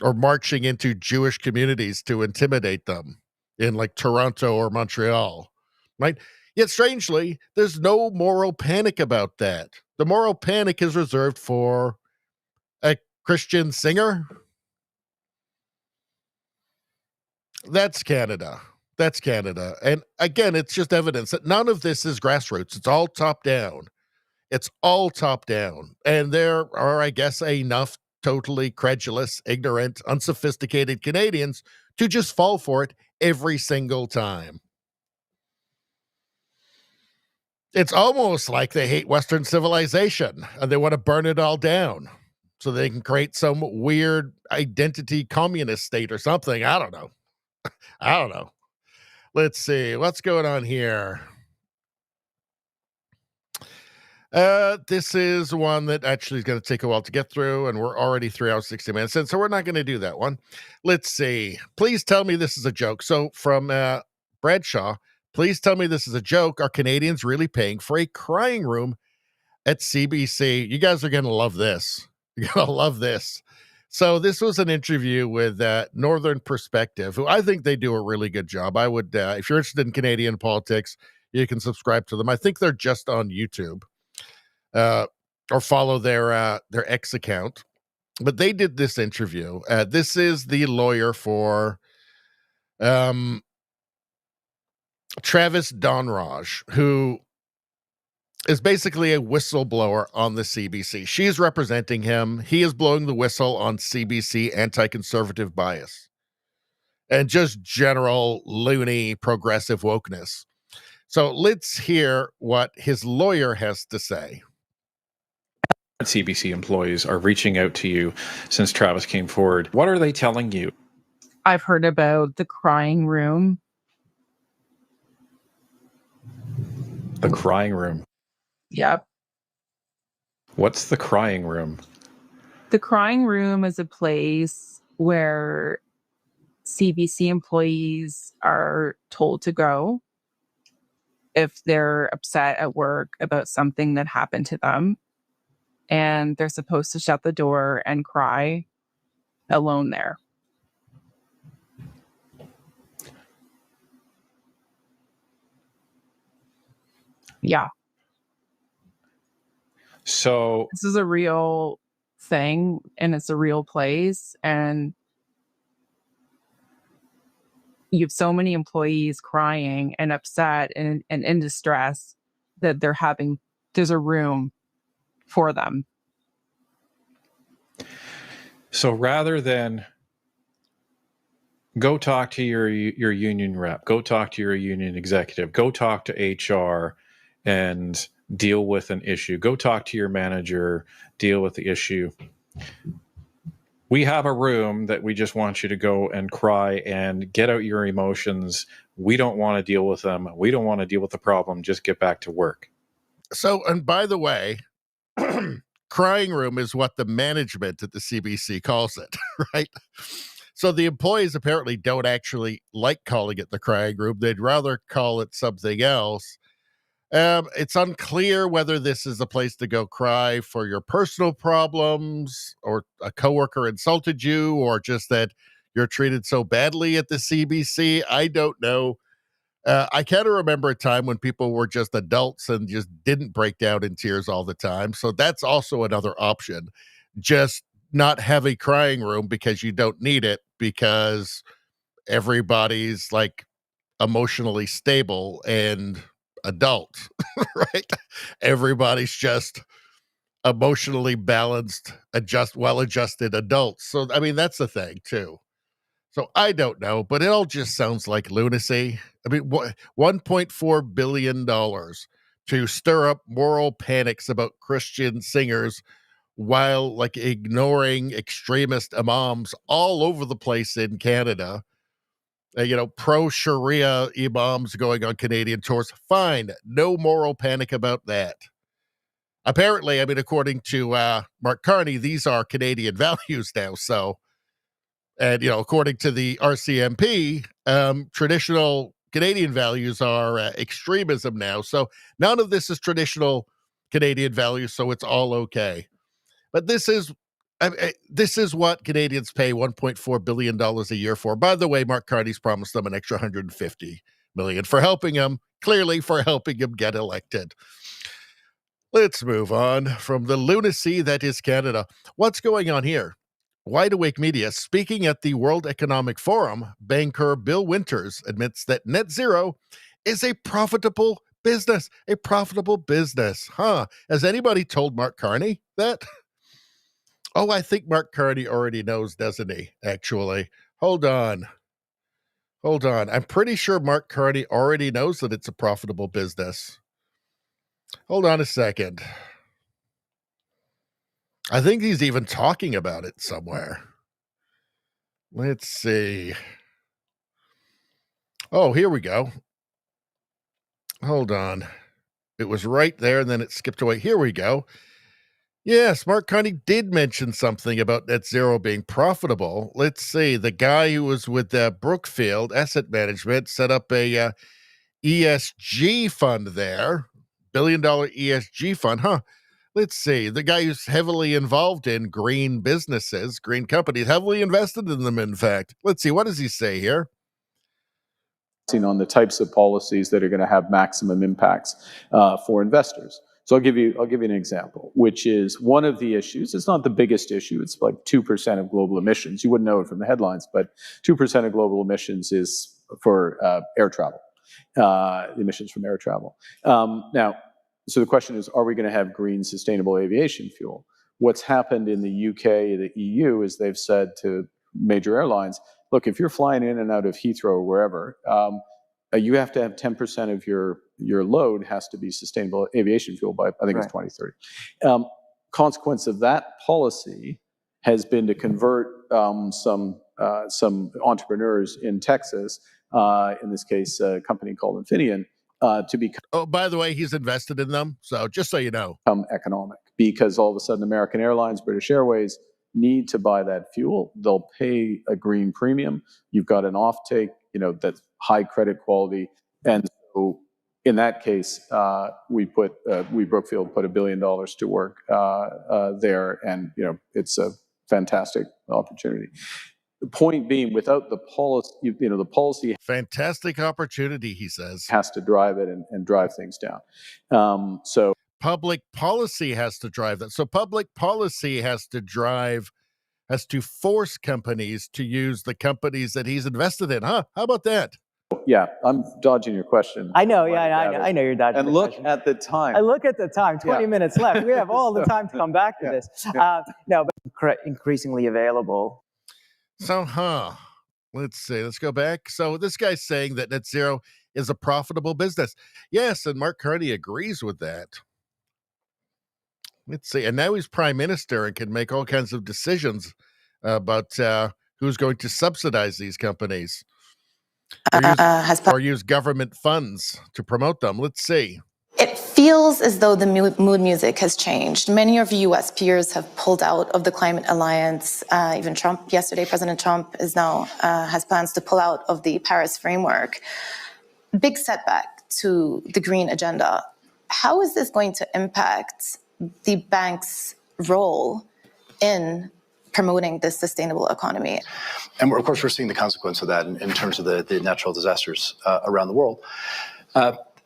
or marching into Jewish communities to intimidate them in like Toronto or Montreal, right? Yet strangely, there's no moral panic about that. The moral panic is reserved for a Christian singer. That's Canada. And again, it's just evidence that none of this is grassroots. It's all top down. And there are, I guess, enough totally credulous, ignorant, unsophisticated Canadians to just fall for it every single time. It's almost like they hate Western civilization and they want to burn it all down so they can create some weird identity communist state or something. I don't know. Let's see what's going on here. This is one that actually is going to take a while to get through, and we're already 3 hours, 60 minutes in, so we're not going to do that one. Let's see. Please tell me this is a joke. So from Bradshaw, please tell me this is a joke. Are Canadians really paying for a crying room at CBC? You guys are going to love this. You're going to love this. So this was an interview with Northern Perspective, who I think they do a really good job. I would, if you're interested in Canadian politics, you can subscribe to them. I think they're just on YouTube. Or follow their X account. But they did this interview. This is the lawyer for Travis Donraj, who is basically a whistleblower on the CBC. She's representing him. He is blowing the whistle on CBC anti-conservative bias and just general loony progressive wokeness. So let's hear what his lawyer has to say. CBC employees are reaching out to you since Travis came forward. What are they telling you? I've heard about the crying room. The crying room. Yep. What's the crying room? The crying room is a place where CBC employees are told to go if they're upset at work about something that happened to them. And they're supposed to shut the door and cry alone there. Yeah. So this is a real thing, and it's a real place, and you have so many employees crying and upset and in distress that there's a room for them. So rather than go talk to your union rep, go talk to your union executive, go talk to HR and deal with an issue, go talk to your manager, deal with the issue. We have a room that we just want you to go and cry and get out your emotions. We don't want to deal with them. We don't want to deal with the problem. Just get back to work. So, and by the way, crying room is what the management at the CBC calls it, right? So the employees apparently don't actually like calling it the crying room. They'd rather call it something else. It's unclear whether this is a place to go cry for your personal problems, or a coworker insulted you, or just that you're treated so badly at the CBC. I don't know. I kind of remember a time when people were just adults and just didn't break down in tears all the time. So that's also another option. Just not have a crying room because you don't need it, because everybody's like emotionally stable and adult, right? Everybody's just emotionally balanced, well-adjusted adults. So, I mean, that's the thing too. So I don't know, but it all just sounds like lunacy. I mean, $1.4 billion to stir up moral panics about Christian singers while like ignoring extremist imams all over the place in Canada. Pro-Sharia imams going on Canadian tours. Fine. No moral panic about that. Apparently, I mean, according to Mark Carney, these are Canadian values now. So, and, according to the RCMP, traditional Canadian values are extremism now. So none of this is traditional Canadian values, so it's all okay. But this is what Canadians pay $1.4 billion a year for. By the way, Mark Carney's promised them an extra $150 million for helping him get elected. Let's move on from the lunacy that is Canada. What's going on here? Wide Awake Media, speaking at the World Economic Forum, banker Bill Winters admits that net zero is a profitable business. A profitable business. Huh? Has anybody told Mark Carney that? Oh, I think Mark Carney already knows, doesn't he, actually? Hold on. I'm pretty sure Mark Carney already knows that it's a profitable business. Hold on a second. I think he's even talking about it somewhere. Let's see. Oh, here we go. Hold on. It was right there, and then it skipped away. Here we go. Yes, Mark Carney did mention something about net zero being profitable. Let's see. The guy who was with Brookfield Asset Management set up a ESG fund there, $1 billion ESG fund. Let's see. The guy who's heavily involved in green businesses, green companies, heavily invested in them, in fact. Let's see. What does he say here? On the types of policies that are going to have maximum impacts for investors. So I'll give you an example, which is one of the issues. It's not the biggest issue. It's like 2% of global emissions. You wouldn't know it from the headlines, but 2% of global emissions is for air travel, emissions from air travel. Now, so the question is, are we going to have green sustainable aviation fuel? What's happened in the UK, the EU, is they've said to major airlines, look, if you're flying in and out of Heathrow or wherever, you have to have 10% of your load has to be sustainable aviation fuel by, I think it's 2030. Consequence of that policy has been to convert some entrepreneurs in Texas, in this case, a company called Infineon, to become. Oh, by the way, he's invested in them. So just so you know, economic, because all of a sudden American Airlines, British Airways need to buy that fuel. They'll pay a green premium. You've got an offtake, that's high credit quality, and so in that case, we Brookfield put $1 billion to work there, and it's a fantastic opportunity. The point being, without the policy, the policy fantastic opportunity, he says, has to drive it and drive things down. So public policy has to drive that. So public policy has to force companies to use the companies that he's invested in. How about that? Yeah, I'm dodging your question. I know. Yeah, I know you're dodging. And look at the time. I look at the time. 20 minutes left. We have all the time to come back to this. No, but increasingly available. So, let's see. Let's go back. So this guy's saying that net zero is a profitable business. Yes, and Mark Carney agrees with that. Let's see. And now he's prime minister and can make all kinds of decisions about who's going to subsidize these companies or use government funds to promote them. Let's see. It feels as though the mood music has changed. Many of U.S. peers have pulled out of the climate alliance. Even Trump, yesterday, President Trump is now has plans to pull out of the Paris framework. Big setback to the green agenda. How is this going to impact the bank's role in promoting this sustainable economy? And of course, we're seeing the consequence of that in terms of the natural disasters around the world.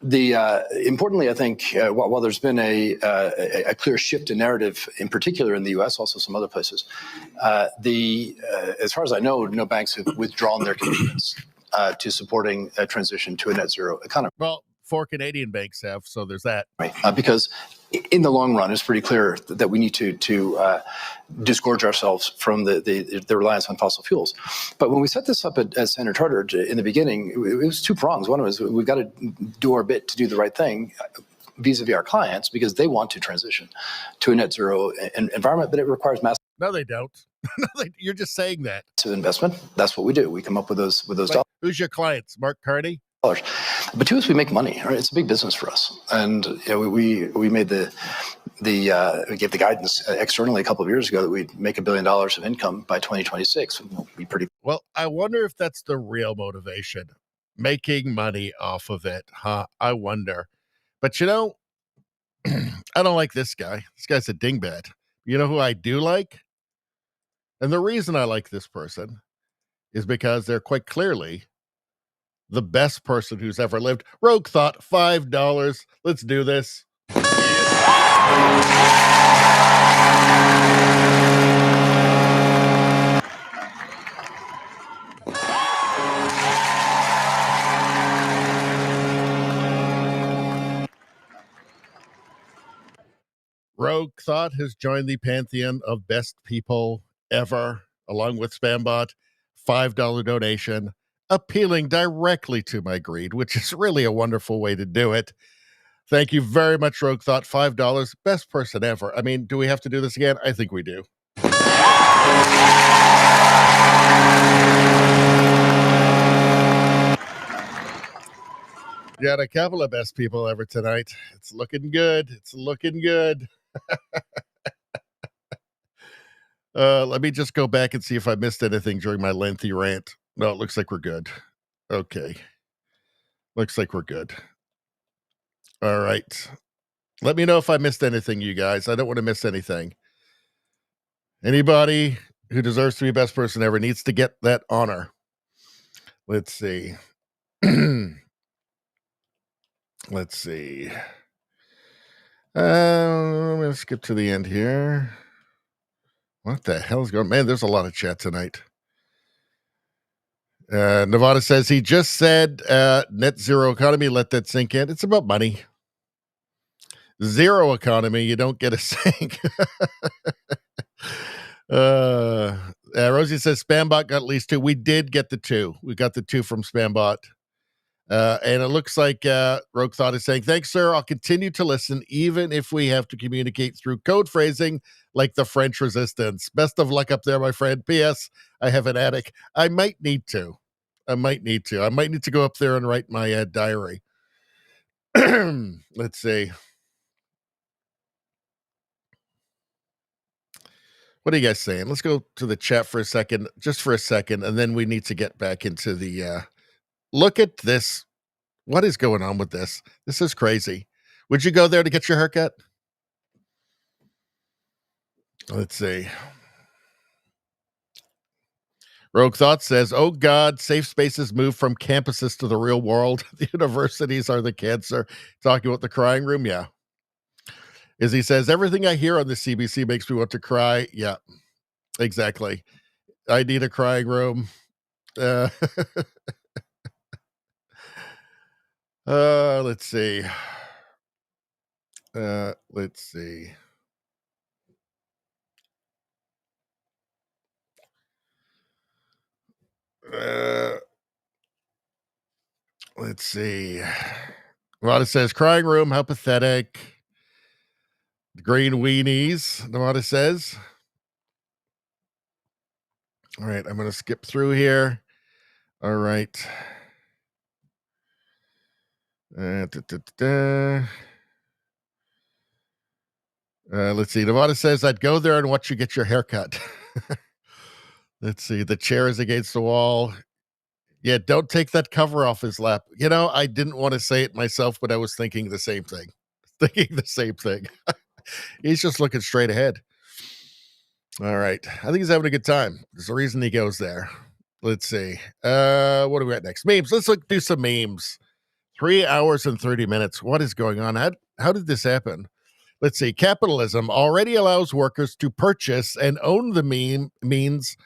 Importantly, I think, while there's been a clear shift in narrative, in particular in the U.S., also some other places, as far as I know, no banks have withdrawn their commitments to supporting a transition to a net zero economy. Well, 4 Canadian banks have, so there's that. Right, because in the long run, it's pretty clear that we need to disgorge ourselves from the reliance on fossil fuels. But when we set this up as Senator Tarter in the beginning, it was two prongs. One was we've got to do our bit to do the right thing vis-a-vis our clients because they want to transition to a net zero environment, but it requires massive. No, they don't. You're just saying that. Investment. That's what we do. We come up with those dollars. Who's your clients? Mark Carney? But two is we make money, right? It's a big business for us. And we made we gave the guidance externally a couple of years ago that we'd make $1 billion of income by 2026. We'll be pretty. Well, I wonder if that's the real motivation, making money off of it. I wonder. But I don't like this guy. This guy's a dingbat. You know who I do like? And the reason I like this person is because they're quite clearly the best person who's ever lived. Rogue Thought, $5. Let's do this. Rogue Thought has joined the pantheon of best people ever, along with Spambot. $5 donation, appealing directly to my greed, which is really a wonderful way to do it. Thank you very much, Rogue Thought. $5, best person ever. I mean, do we have to do this again? I think we do. Got a couple of best people ever tonight. It's looking good. It's looking good. Let me just go back and see if I missed anything during my lengthy rant. No, it looks like we're good. Okay. Looks like we're good. All right. Let me know if I missed anything, you guys. I don't want to miss anything. Anybody who deserves to be best person ever needs to get that honor. Let's see. Let's see. I'm going to skip to the end here. What the hell is going on? Man, there's a lot of chat tonight. Nevada says he just said net zero economy. Let that sink in. It's about money. Zero economy. You don't get a sink. Rosie says Spambot got at least 2. We did get the 2. We got the 2 from Spambot. And it looks like Rogue Thought is saying, thanks, sir. I'll continue to listen, even if we have to communicate through code phrasing like the French resistance. Best of luck up there, my friend. P.S. I have an attic. I might need to. I might need to go up there and write my diary. Let's see. What are you guys saying? Let's go to the chat for a second, just for a second, and then we need to get back into the look at this. What is going on with this? This is crazy. Would you go there to get your haircut? Let's see. Rogue Thought says, oh God, safe spaces move from campuses to the real world. The universities are the cancer. Talking about the crying room, yeah. As he says, everything I hear on the CBC makes me want to cry. Yeah, exactly. I need a crying room. Let's see. Let's see. Let's see. Nevada says, crying room, how pathetic. Green weenies, Nevada says. All right, I'm going to skip through here. All right. Let's see. Nevada says, I'd go there and watch you get your haircut. Let's see. The chair is against the wall. Yeah, don't take that cover off his lap. You know, I didn't want to say it myself, but I was thinking the same thing. He's just looking straight ahead. All right. I think he's having a good time. There's a reason he goes there. Let's see. What do we got next? Memes. Let's do some memes. 3 hours and 30 minutes. What is going on? How did this happen? Let's see. Capitalism already allows workers to purchase and own the means.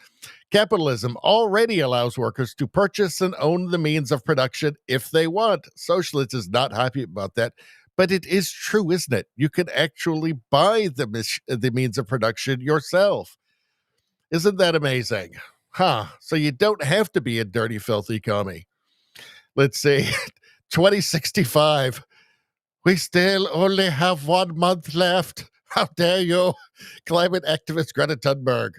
Capitalism already allows workers to purchase and own the means of production if they want. Socialist is not happy about that. But it is true, isn't it? You can actually buy the means of production yourself. Isn't that amazing? Huh. So you don't have to be a dirty, filthy commie. Let's see. 2065. We still only have 1 month left. How dare you? Climate activist Greta Thunberg.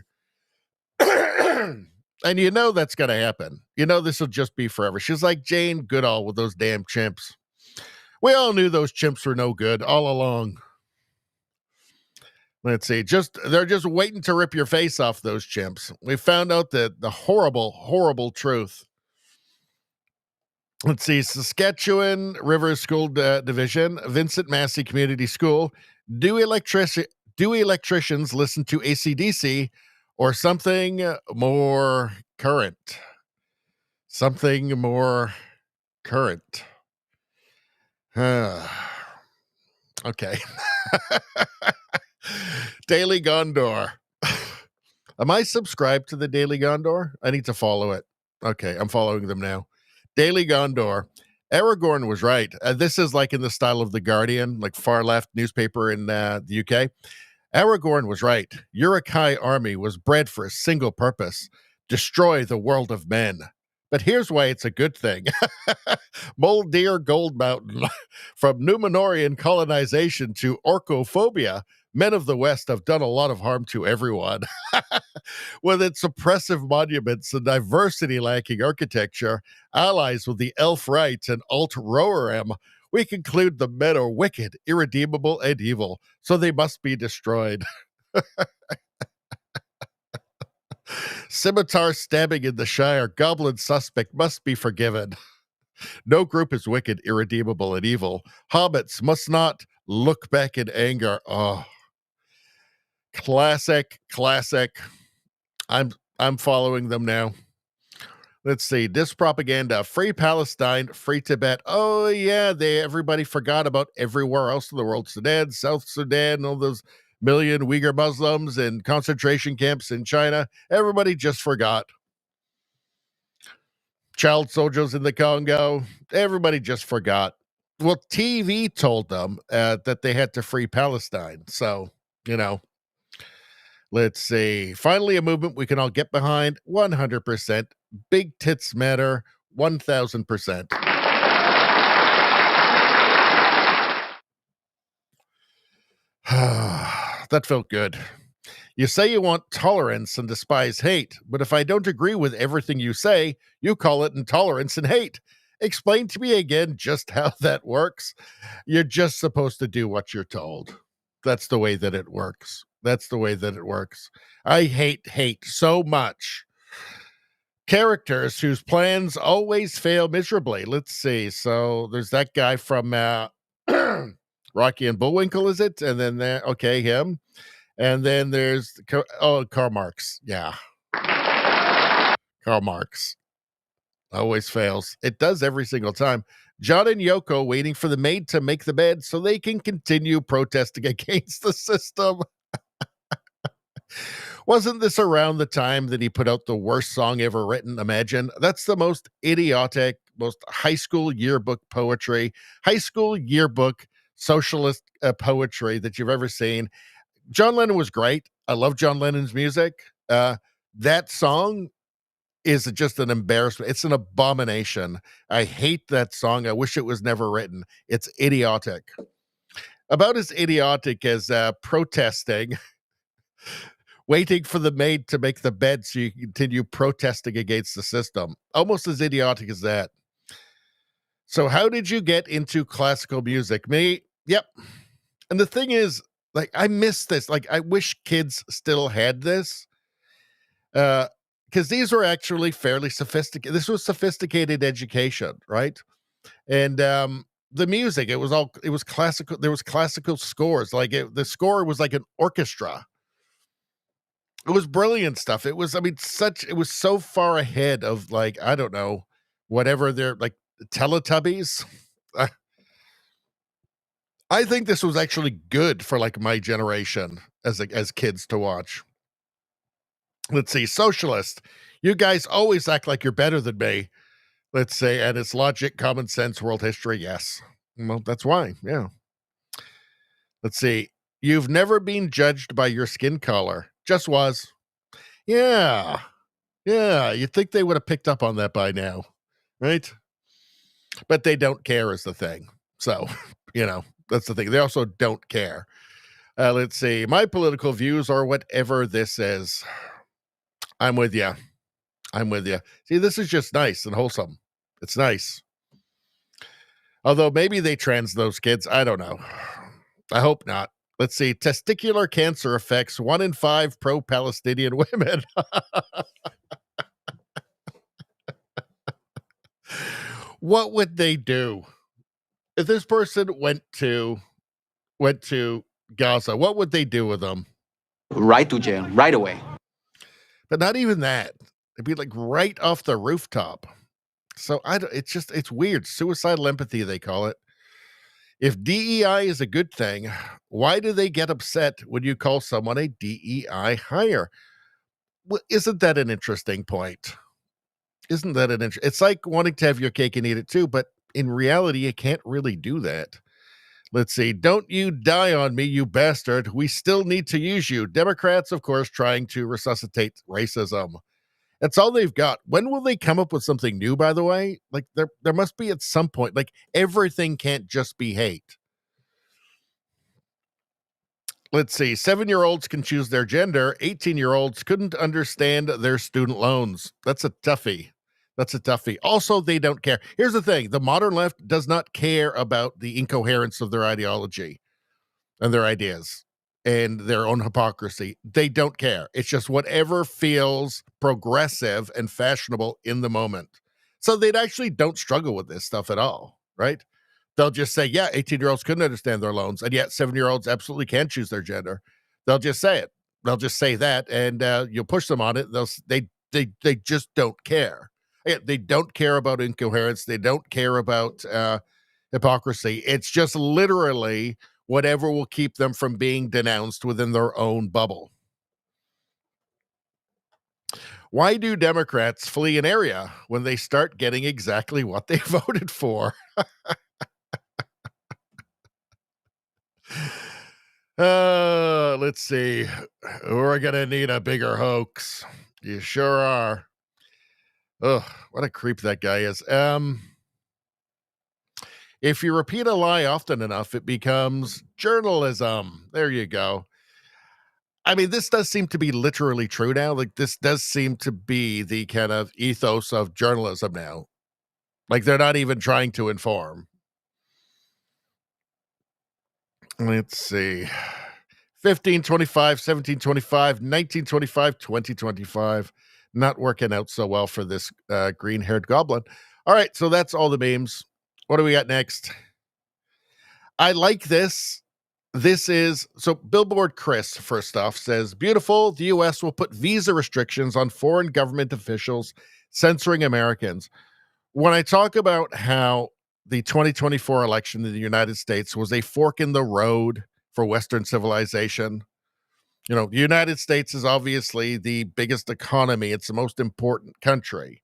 And you know that's going to happen. You know this will just be forever. She's like Jane Goodall with those damn chimps. We all knew those chimps were no good all along. Let's see. They're just waiting to rip your face off, those chimps. We found out the horrible, horrible truth. Let's see. Saskatchewan River School Division, Vincent Massey Community School. Do electricians listen to AC/DC or something more current? Something more current. Okay. Daily Gondor. Am I subscribed to the Daily Gondor? I need to follow it. Okay, I'm following them now. Daily Gondor. Aragorn was right. This is like in the style of The Guardian, like far left newspaper in the UK. Aragorn was right. Uruk-hai army was bred for a single purpose: destroy the world of men. But here's why it's a good thing. Muldeer Gold Mountain. From Numenorian colonization to orcophobia, Men of the West have done a lot of harm to everyone. With its oppressive monuments and diversity-lacking architecture, allies with the elf-right and alt-rowerem, we conclude the men are wicked, irredeemable, and evil, so they must be destroyed. Scimitar stabbing in the Shire, goblin suspect must be forgiven. No group is wicked, irredeemable, and evil. Hobbits must not look back in anger. Oh, classic. I'm following them now. Let's see. This propaganda: free Palestine, free Tibet. Oh yeah, everybody forgot about everywhere else in the world. Sudan, South Sudan, all those million Uyghur Muslims and concentration camps in China. Everybody just forgot. Child soldiers in the Congo. Everybody just forgot. Well, TV told them that they had to free Palestine. So, let's see. Finally, a movement we can all get behind. 100%. Big tits matter. 1000%. That felt good. You say you want tolerance and despise hate, but if I don't agree with everything you say, you call it intolerance and hate. Explain to me again just how that works. You're just supposed to do what you're told. That's the way that it works. I hate so much. Characters whose plans always fail miserably. Let's see. So there's that guy from Rocky and Bullwinkle, is it? And then him. And then there's Karl Marx. Yeah. Karl Marx. Always fails. It does every single time. John and Yoko waiting for the maid to make the bed so they can continue protesting against the system. Wasn't this around the time that he put out the worst song ever written? Imagine. That's the most idiotic, most high school yearbook poetry, high school yearbook socialist poetry that you've ever seen. John Lennon was great. I love John Lennon's music. That song is just an embarrassment. It's an abomination. I hate that song. I wish it was never written. It's idiotic. About as idiotic as protesting, waiting for the maid to make the bed so you continue protesting against the system. Almost as idiotic as that. So how did you get into classical music? Me? Yep. And the thing is, I miss this. I wish kids still had this. Because these were actually fairly sophisticated. This was sophisticated education, right? And the music, it was classical. There was classical scores. The score was like an orchestra. It was brilliant stuff. It was so far ahead of I don't know, whatever they're Teletubbies. I think this was actually good for my generation as kids to watch. Let's see, socialist. You guys always act like you're better than me. Let's say, and it's logic, common sense, world history. Yes. Well, that's why. Yeah. Let's see. You've never been judged by your skin color. Just was. Yeah. Yeah. You'd think they would have picked up on that by now. Right? But they don't care is the thing. So, that's the thing. They also don't care. Let's see. My political views are whatever this is. I'm with you. See, this is just nice and wholesome. It's nice. Although maybe they trans those kids. I don't know. I hope not. Let's see. Testicular cancer affects 1 in 5 pro-Palestinian women. What would they do? If this person went to Gaza, what would they do with them? Right to jail, right away. But not even that. It'd be right off the rooftop. So it's weird. Suicidal empathy, they call it. If DEI is a good thing, why do they get upset when you call someone a DEI hire? Well, isn't that an interesting point? It's like wanting to have your cake and eat it too, but in reality, you can't really do that. Let's see. Don't you die on me, you bastard. We still need to use you. Democrats, of course, trying to resuscitate racism. That's all they've got. When will they come up with something new, by the way? There must be at some point. Everything can't just be hate. Let's see. 7-year-olds can choose their gender. 18-year-olds couldn't understand their student loans. That's a toughie. Also, they don't care. Here's the thing. The modern left does not care about the incoherence of their ideology and their ideas and their own hypocrisy. They don't care. It's just whatever feels progressive and fashionable in the moment. So they actually don't struggle with this stuff at all, right? They'll just say, yeah, 18-year-olds couldn't understand their loans, and yet 7-year-olds absolutely can choose their gender. They'll just say it. They'll just say that, and you'll push them on it. They just don't care. They don't care about incoherence. They don't care about hypocrisy. It's just literally whatever will keep them from being denounced within their own bubble. Why do Democrats flee an area when they start getting exactly what they voted for? Let's see. We're going to need a bigger hoax. You sure are. Oh, what a creep that guy is. If you repeat a lie often enough, it becomes journalism. There you go. I mean, this does seem to be literally true now. Like, this does seem to be the kind of ethos of journalism now. Like, they're not even trying to inform. Let's see. 1525, 1725, 1925, 2025. Not working out so well for this green-haired goblin. All right, so that's all the memes. What do we got next? I like this. This is, so Billboard Chris, first off, says, beautiful, the U.S. will put visa restrictions on foreign government officials censoring Americans. When I talk about how the 2024 election in the United States was a fork in the road for Western civilization, you know, the United States is obviously the biggest economy. It's the most important country.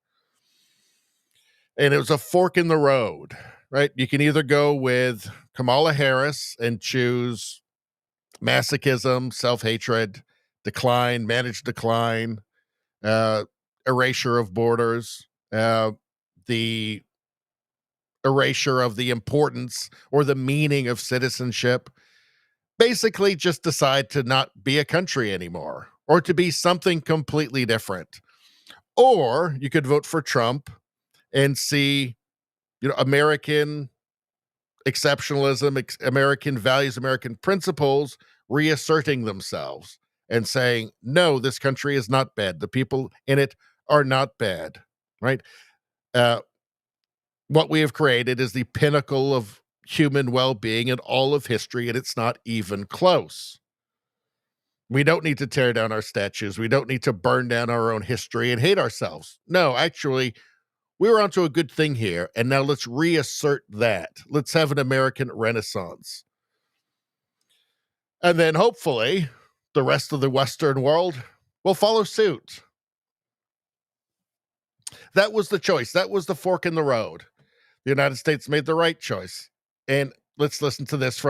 And it was a fork in the road, right? You can either go with Kamala Harris and choose masochism, self-hatred, decline, managed decline, erasure of borders, the erasure of the importance or the meaning of citizenship. Basically just decide to not be a country anymore or to be something completely different. Or you could vote for Trump and see, you know, American exceptionalism, American values, American principles reasserting themselves and saying, no, this country is not bad. The people in it are not bad, right? What we have created is the pinnacle of human well-being in all of history, and it's not even close. We don't need to tear down our statues. We don't need to burn down our own history and hate ourselves. No, actually, we were onto a good thing here, and now let's reassert that. Let's have an American Renaissance. And then hopefully the rest of the Western world will follow suit. That was the choice. That was the fork in the road. The United States made the right choice. And let's listen to this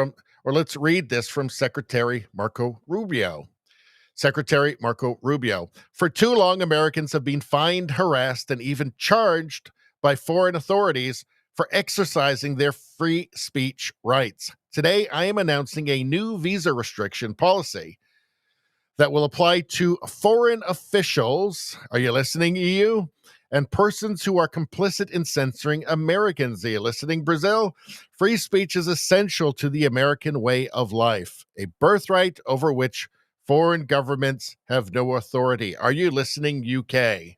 let's read this from Secretary Marco Rubio. Secretary Marco Rubio. For too long, Americans have been fined, harassed, and even charged by foreign authorities for exercising their free speech rights. Today, I am announcing a new visa restriction policy that will apply to foreign officials. Are you listening, EU? And persons who are complicit in censoring Americans. Are you listening, Brazil? Free speech is essential to the American way of life, a birthright over which foreign governments have no authority. Are you listening, UK?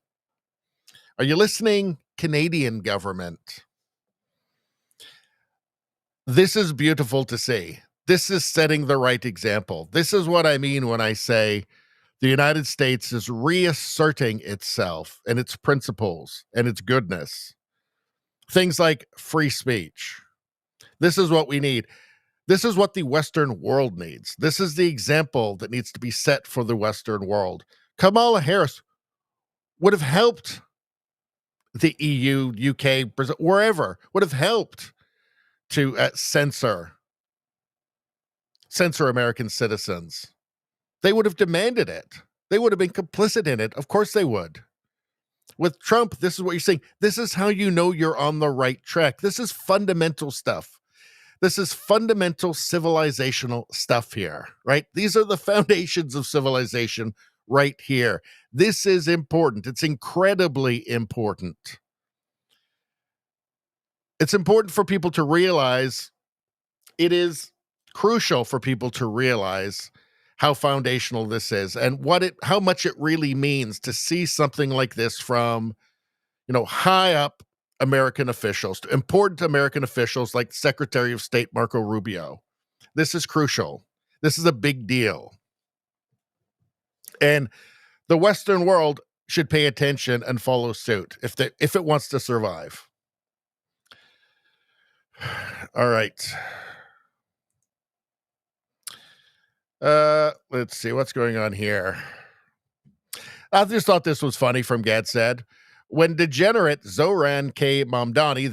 Are you listening, Canadian government? This is beautiful to see. This is setting the right example. This is what I mean when I say the United States is reasserting itself and its principles and its goodness. Things like free speech. This is what we need. This is what the Western world needs. This is the example that needs to be set for the Western world. Kamala Harris would have helped the EU, UK, Brazil, wherever, would have helped to censor American citizens. They would have demanded it. They would have been complicit in it. Of course they would. With Trump, this is what you're saying. This is how you know you're on the right track. This is fundamental stuff. This is fundamental civilizational stuff here, right? These are the foundations of civilization right here. This is important. It's incredibly important. It's important for people to realize, it is crucial for people to realize how foundational this is and how much it really means to see something like this from, high up American officials, important American officials like Secretary of State Marco Rubio. This is crucial. This is a big deal. And the Western world should pay attention and follow suit if it wants to survive. All right. Let's see what's going on here. I just thought this was funny from Gad said. When degenerate Zoran K. Mamdani,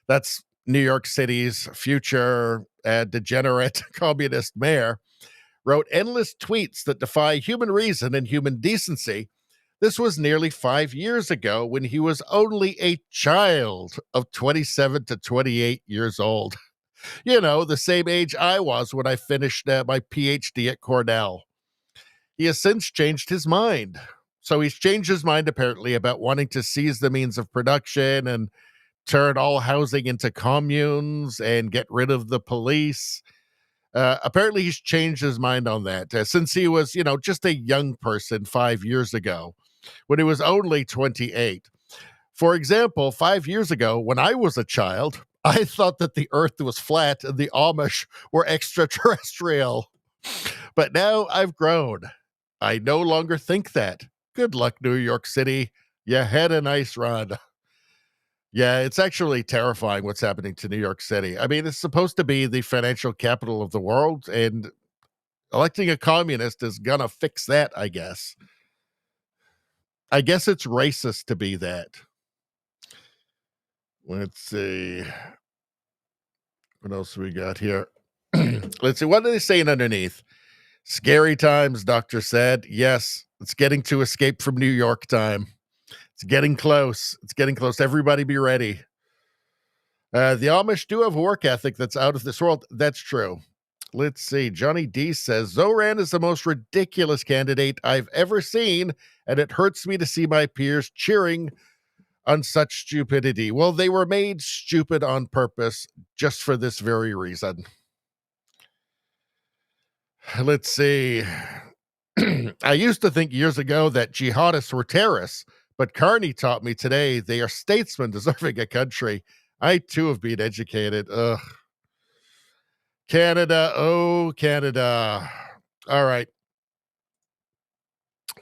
that's New York City's future degenerate communist mayor, wrote endless tweets that defy human reason and human decency. This was nearly 5 years ago when he was only a child of 27 to 28 years old. The same age I was when I finished my PhD at Cornell. He has since changed his mind. So he's changed his mind apparently about wanting to seize the means of production and turn all housing into communes and get rid of the police. Apparently he's changed his mind on that since he was, just a young person 5 years ago when he was only 28. For example, 5 years ago when I was a child, I thought that the earth was flat and the Amish were extraterrestrial. But now I've grown. I no longer think that. Good luck, New York City. You had a nice run. Yeah, it's actually terrifying what's happening to New York City. I mean, it's supposed to be the financial capital of the world, and electing a communist is gonna fix that, I guess. I guess it's racist to be that. Let's see. What else we got here? Let's see. What are they saying underneath? Scary times, doctor said. Yes, it's getting to escape from New York time. It's getting close. It's getting close. Everybody be ready. The Amish do have a work ethic that's out of this world. That's true. Let's see. Johnny D says, Zoran is the most ridiculous candidate I've ever seen, and it hurts me to see my peers cheering on such stupidity. Well, they were made stupid on purpose just for this very reason. Let's see. I used to think years ago that jihadists were terrorists, but Carney taught me today they are statesmen deserving a country. I too have been educated. Ugh. Canada, oh, Canada. All right.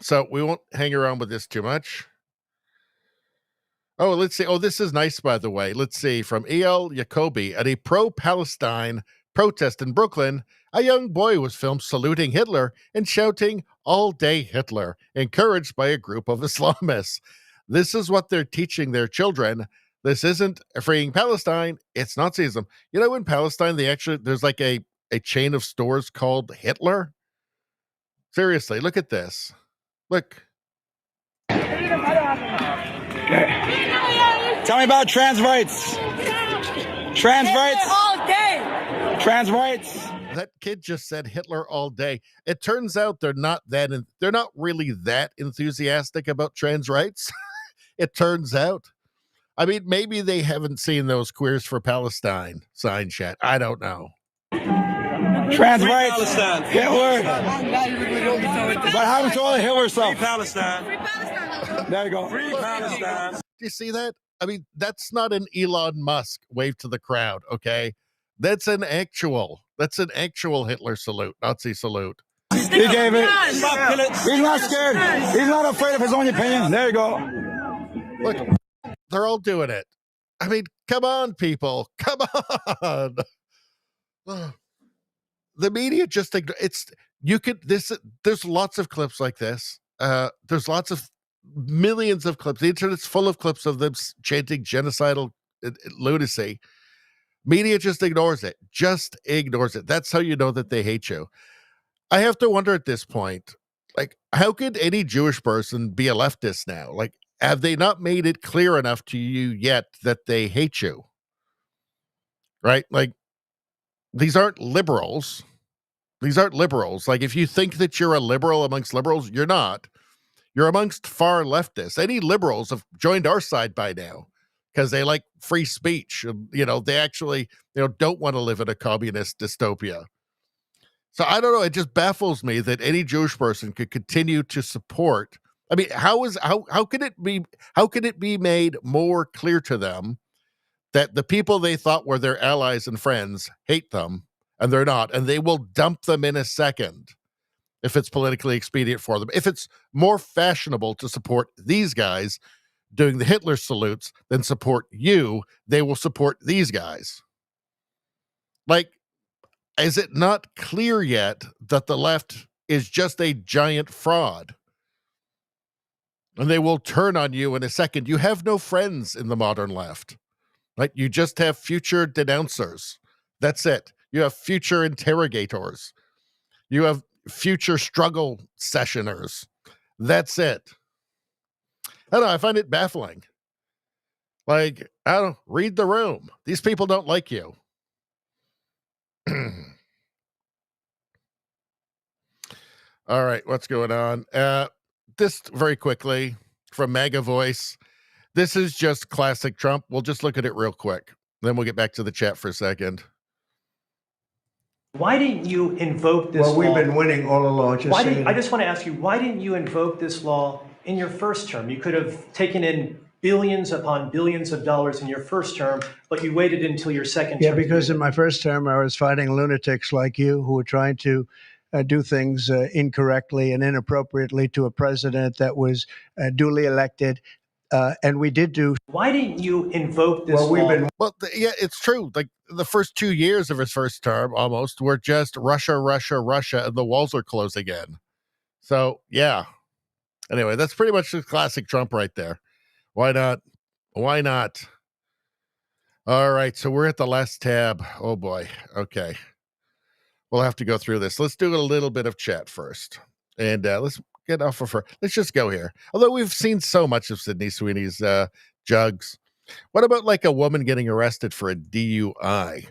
So we won't hang around with this too much. Oh, let's see. Oh, this is nice, by the way. Let's see. From E.L. Jacoby. At a pro-Palestine protest in Brooklyn, a young boy was filmed saluting Hitler and shouting, "All day Hitler," encouraged by a group of Islamists. This is what they're teaching their children. This isn't freeing Palestine. It's Nazism. In Palestine, there's like a chain of stores called Hitler. Seriously, look at this. Look. Tell me about trans rights. Trans rights. All day. Trans rights. That kid just said Hitler all day. It turns out they're not really that enthusiastic about trans rights. It turns out. I mean, maybe they haven't seen those Queers for Palestine signs yet. I don't know. Trans free rights. Palestine. Hitler. What happened to all the Hitler stuff? Free Palestine. Free Palestine. There you go. Free Palestine. Do you see that? I mean, that's not an Elon Musk wave to the crowd, okay? That's an actual Hitler salute, Nazi salute. He gave it. He's not scared. He's not afraid of his own opinion. There you go. Look, they're all doing it. I mean, come on, people. Come on. The media just there's lots of clips like this. There's lots of millions of clips. The internet's full of clips of them chanting genocidal lunacy. Media just ignores it. Just ignores it. That's how you know that they hate you. I have to wonder at this point, like, how could any Jewish person be a leftist now? Like, have they not made it clear enough to you yet that they hate you? right? Like, these aren't liberals. These aren't liberals. Like, if you think that you're a liberal amongst liberals, you're not. You're amongst far leftists. Any liberals have joined our side by now because they like free speech. They actually, don't want to live in a communist dystopia. So I don't know. It just baffles me that any Jewish person could continue to support. I mean, how can it be made more clear to them that the people they thought were their allies and friends hate them, and they're not, and they will dump them in a second if it's politically expedient for them. If it's more fashionable to support these guys doing the Hitler salutes than support you, they will support these guys. Like, is it not clear yet that the left is just a giant fraud? And they will turn on you in a second. You have no friends in the modern left, right? You just have future denouncers. That's it. You have future interrogators. You have future struggle sessioners. That's it. I don't know. I find it baffling. Like, I don't read the room. These people don't like you. All right, what's going on? This very quickly from MAGA Voice. This is just classic Trump. We'll just look at it real quick. Then we'll get back to the chat for a second. Why didn't you invoke this law? Well, we've been winning all along. I just want to ask you, why didn't you invoke this law in your first term? You could have taken in billions upon billions of dollars in your first term, but you waited until your second term. Yeah, because in my first term, I was fighting lunatics like you who were trying to do things incorrectly and inappropriately to a president that was duly elected. And we did do. Why didn't you invoke this law? Yeah, it's true. Like, the first 2 years of his first term almost were just Russia, Russia, Russia, and the walls are closed again. So, yeah. Anyway, that's pretty much the classic Trump right there. Why not? Why not? All right, so we're at the last tab. Oh, boy. Okay. We'll have to go through this. Let's do a little bit of chat first. And let's get off of her. Let's just go here. Although we've seen so much of Sydney Sweeney's jugs. What about like a woman getting arrested for a DUI?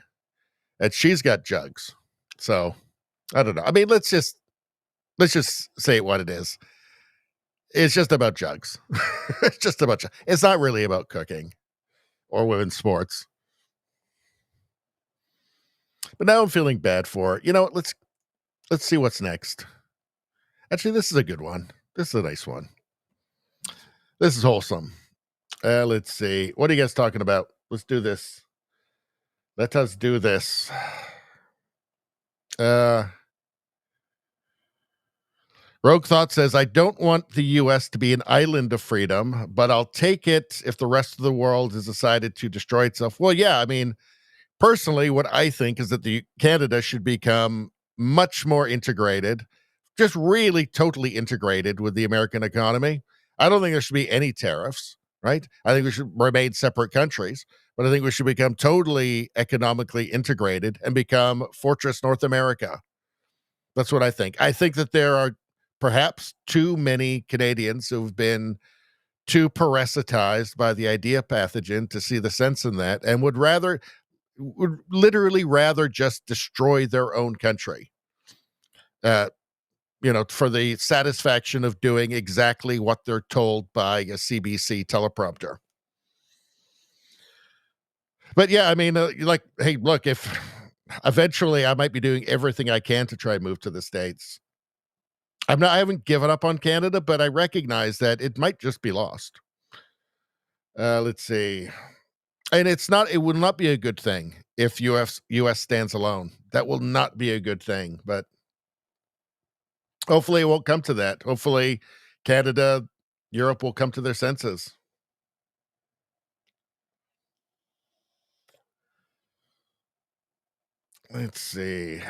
And she's got jugs. So, I don't know. I mean, let's just say what it is. It's just about jugs. It's just about jugs. It's not really about cooking or women's sports. But now I'm feeling bad for her. You know what? Let's see what's next. Actually, this is a good one. This is a nice one. This is wholesome. Let's see. What are you guys talking about? Let's do this. Let us do this. Rogue Thought says, I don't want the U.S. to be an island of freedom, but I'll take it if the rest of the world has decided to destroy itself. Well, yeah, I mean, personally, what I think is that Canada should become much more integrated, just really totally integrated with the American economy. I don't think there should be any tariffs, right? I think we should remain separate countries, but I think we should become totally economically integrated and become Fortress North America. That's what I think. I think that there are perhaps too many Canadians who've been too parasitized by the idea pathogen to see the sense in that and would literally rather just destroy their own country. For the satisfaction of doing exactly what they're told by a CBC teleprompter. But yeah, I mean, hey, look, if eventually I might be doing everything I can to try and move to the States. I haven't given up on Canada, but I recognize that it might just be lost. Let's see. And it will not be a good thing if US stands alone. That will not be a good thing, but hopefully it won't come to that. Hopefully Canada, Europe will come to their senses. Let's see.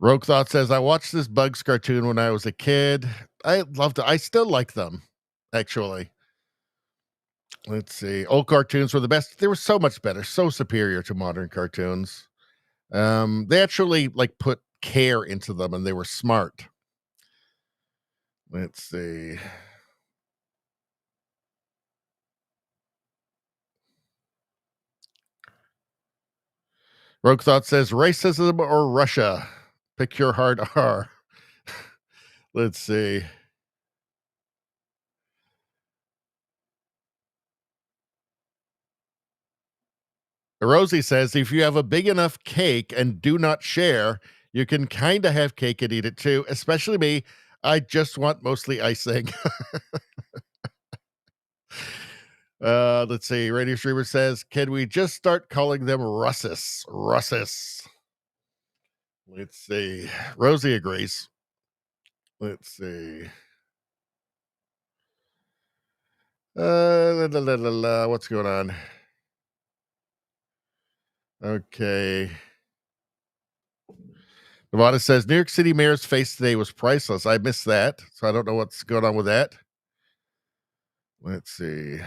Rogue Thought says, I watched this Bugs cartoon when I was a kid. I loved it. I still like them, actually. Let's see. Old cartoons were the best. They were so much better, so superior to modern cartoons. They actually put care into them and they were smart. Let's see. Rogue Thought says racism or Russia. Pick your hard R. Let's see. Rosie says if you have a big enough cake and do not share, you can kind of have cake and eat it too. Especially me. I just want mostly icing. Let's see. Radio Streamer says, can we just start calling them Russes? Russes. Let's see. Rosie agrees. Let's see. What's going on? Okay. Nevada says New York City mayor's face today was priceless. I missed that, so I don't know what's going on with that. Let's see.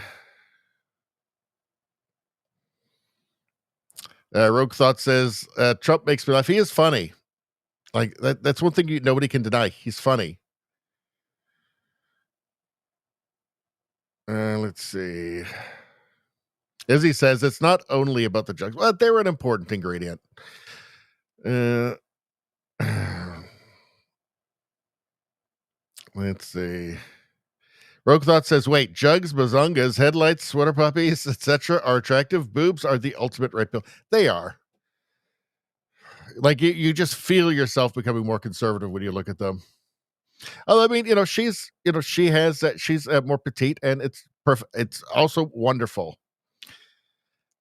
Rogue Thought says Trump makes me laugh. He is funny. Like that's one thing nobody can deny. He's funny. Let's see. Izzy says it's not only about the jugs, but they're an important ingredient. Let's see. Rogue Thought says, wait, jugs, bazongas, headlights, sweater puppies, etc. are attractive. Boobs are the ultimate red pill. They are. Like you just feel yourself becoming more conservative when you look at them. I mean, she has that. She's more petite, and it's perfect. It's also wonderful.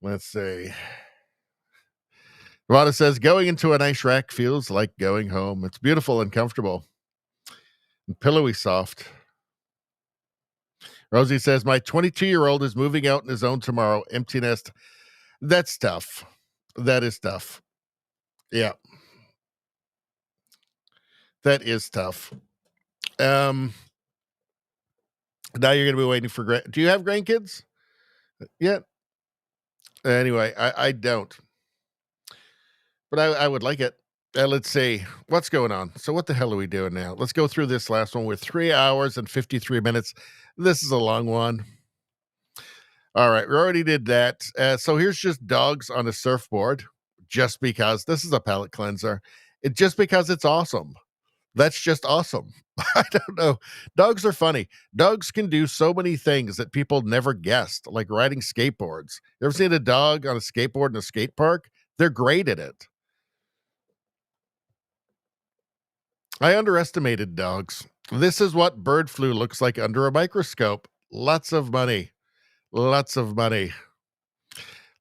Let's see. Nevada says, going into a nice rack feels like going home. It's beautiful and comfortable. And pillowy soft. Rosie says, my 22-year-old is moving out on his own tomorrow. Empty nest. That's tough. That is tough. Yeah. That is tough. Now you're going to be waiting for do you have grandkids yet? Anyway, I don't. But I would like it. Let's see. What's going on? So what the hell are we doing now? Let's go through this last one. We're 3 hours and 53 minutes. This is a long one. All right. We already did that. So here's just dogs on a surfboard. Just because. This is a palate cleanser. Just because it's awesome. That's just awesome. I don't know. Dogs are funny. Dogs can do so many things that people never guessed, like riding skateboards. You ever seen a dog on a skateboard in a skate park? They're great at it. I underestimated dogs. This is what bird flu looks like under a microscope. Lots of money. Lots of money.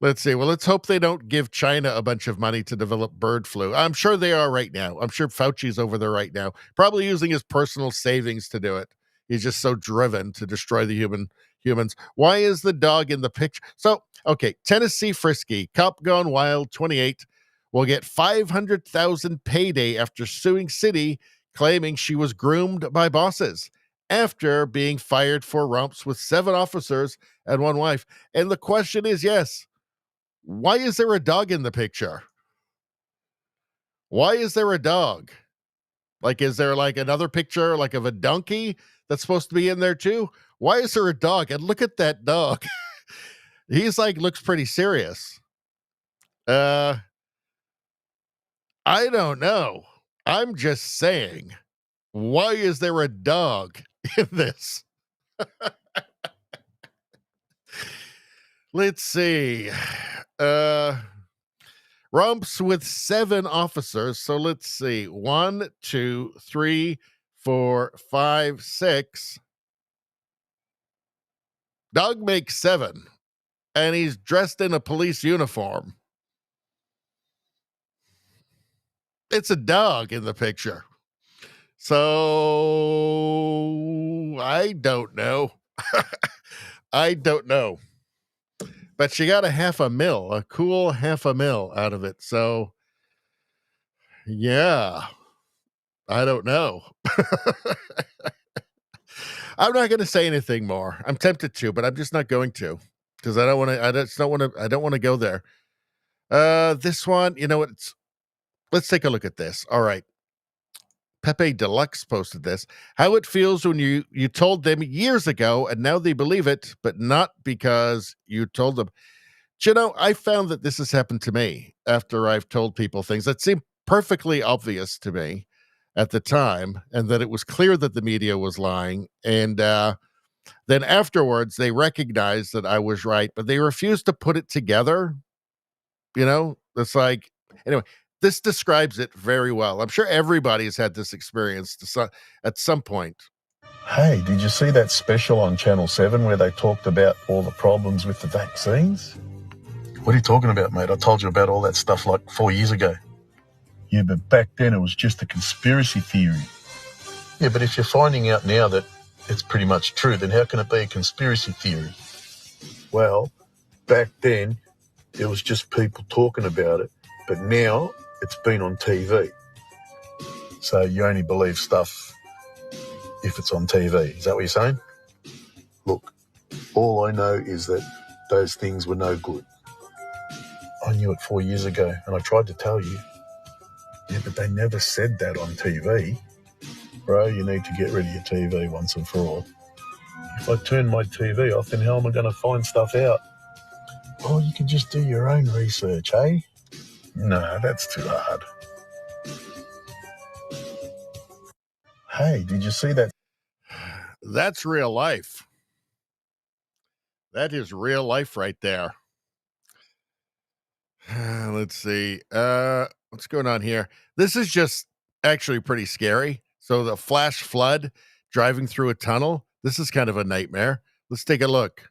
Let's see. Well, let's hope they don't give China a bunch of money to develop bird flu. I'm sure they are right now. I'm sure Fauci's over there right now, probably using his personal savings to do it. He's just so driven to destroy the humans. Why is the dog in the picture? So, okay, Tennessee Frisky, cop gone wild, 28, will get $500,000 payday after suing city, claiming she was groomed by bosses after being fired for romps with 7 officers and 1 wife. And the question is, yes, why is there a dog in the picture? Why is there a dog? Like, is there like another picture like of a donkey that's supposed to be in there too? Why is there a dog? And look at that dog. He's like, looks pretty serious. I don't know. I'm just saying, why is there a dog in this? Let's see. Romps with 7 officers. So let's see. 1, 2, 3, 4, 5, 6. Dog makes 7. And he's dressed in a police uniform. It's a dog in the picture. So I don't know. I don't know. But she got $500,000, a cool $500,000 out of it. So yeah, I don't know. I'm not going to say anything more. I'm tempted to, but I'm just not going to, because I don't want to. I don't want to go there. This one, you know what? let's take a look at this. All right. Pepe Deluxe posted this. How it feels when you told them years ago and now they believe it, but not because you told them. Do you know, I found that this has happened to me after I've told people things that seemed perfectly obvious to me at the time, and that it was clear that the media was lying. And then afterwards, they recognized that I was right, but they refused to put it together. You know, it's like, anyway, this describes it very well. I'm sure everybody's had this experience at some point. Hey, did you see that special on Channel 7 where they talked about all the problems with the vaccines? What are you talking about, mate? I told you about all that stuff like 4 years ago. Yeah, but back then it was just a conspiracy theory. Yeah, but if you're finding out now that it's pretty much true, then how can it be a conspiracy theory? Well, back then it was just people talking about it, but now it's been on TV. So you only believe stuff if it's on TV. Is that what you're saying? Look, all I know is that those things were no good. I knew it 4 years ago, and I tried to tell you. Yeah, but they never said that on TV. Bro, you need to get rid of your TV once and for all. If I turn my TV off, then how am I going to find stuff out? Well, you can just do your own research, eh? No, that's too hard. Hey, did you see that? That's real life. That is real life right there. Let's see. What's going on here? This is just actually pretty scary. So the flash flood driving through a tunnel. This is kind of a nightmare. Let's take a look.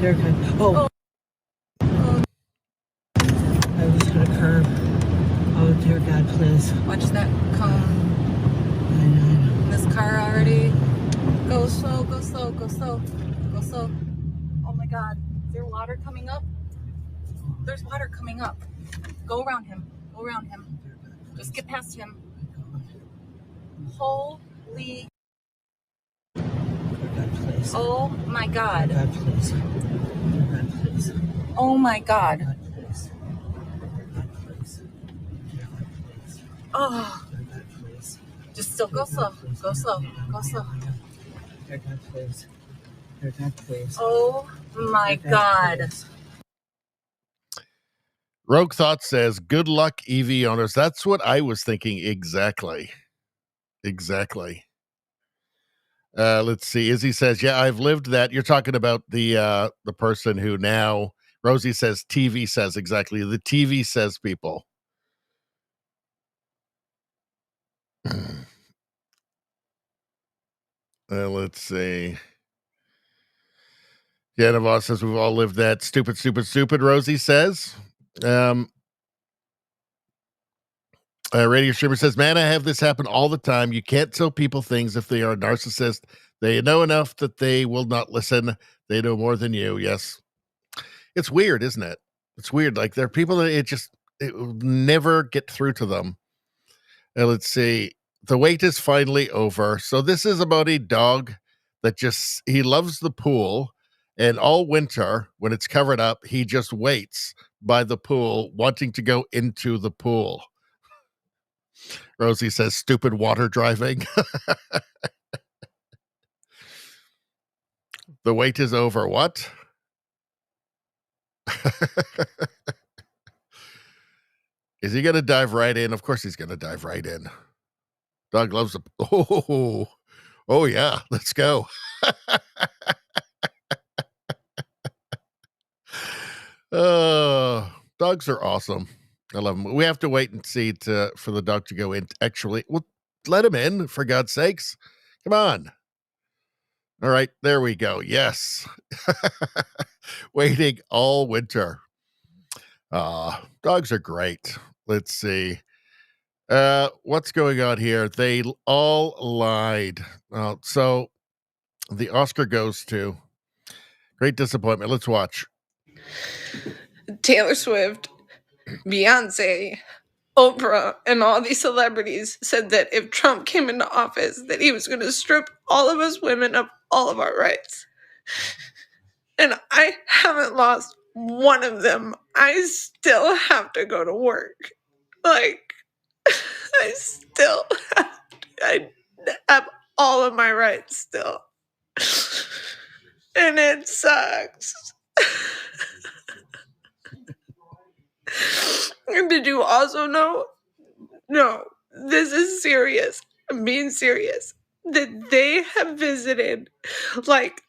Dear God. Oh. I was on a curb. Oh, dear God, please. Watch that cone. In this car already. Go slow, go slow, go slow, go slow. Oh my God. Is there water coming up? There's water coming up. Go around him. Go around him. Just get past him. Holy. Oh my God. Oh my God. Oh. Just still go slow. Go slow. Go slow. Dear God, please. Dear God, please. Oh my God. Rogue Thought says, good luck, EV owners. That's what I was thinking exactly. Exactly. Let's see. Izzy says, yeah, I've lived that. You're talking about the person who now, Rosie says, TV says exactly. The TV says people. Let's see. Yeah, Navas says we've all lived that. Stupid, stupid, stupid, Rosie says. Radio Streamer says, man, I have this happen all the time. You can't tell people things if they are a narcissist. They know enough that they will not listen. They know more than you. Yes. It's weird, isn't it? It's weird. Like there are people that it will never get through to them. Let's see. The wait is finally over. So this is about a dog that he loves the pool, and all winter when it's covered up, he just waits by the pool, wanting to go into the pool. Rosie says, stupid water driving. The wait is over. What? Is he going to dive right in? Of course he's going to dive right in. Dog loves the... Oh yeah. Let's go. Dogs are awesome. I love them. We have to wait and see for the dog to go in. Actually, well, let him in, for God's sakes. Come on. All right, there we go. Yes. Waiting all winter. Dogs are great. Let's see. What's going on here? They all lied. So the Oscar goes to great disappointment. Let's watch. Taylor Swift, Beyonce, Oprah, and all these celebrities said that if Trump came into office, that he was going to strip all of us women of all of our rights. and I haven't lost one of them. I still have to go to work. Like, I have all of my rights still. And it sucks. And did you also know? No, this is serious. I'm being serious. That they have visited like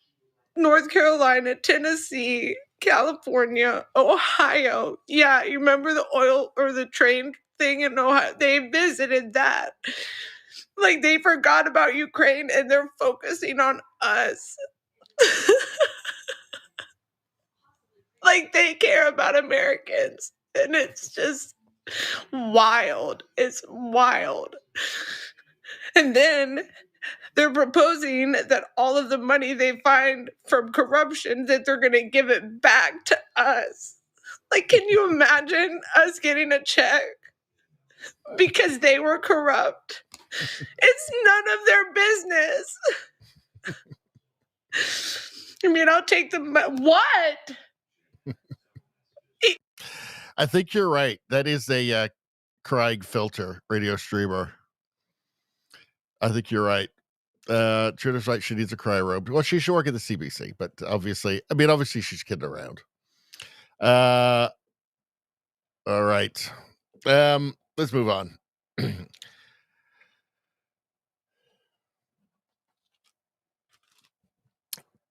North Carolina, Tennessee, California, Ohio. Yeah, you remember the oil or the train thing in Ohio? They visited that. Like they forgot about Ukraine and they're focusing on us. Like they care about Americans. And it's just wild. It's wild. And then they're proposing that all of the money they find from corruption, that they're going to give it back to us. Like, can you imagine us getting a check because they were corrupt? It's none of their business. I mean, I'll take the what? I think you're right. That is a Craig filter radio streamer. I think you're right. Trina's right. She needs a cry robe. Well, she should work at the CBC, but obviously she's kidding around. All right. Let's move on.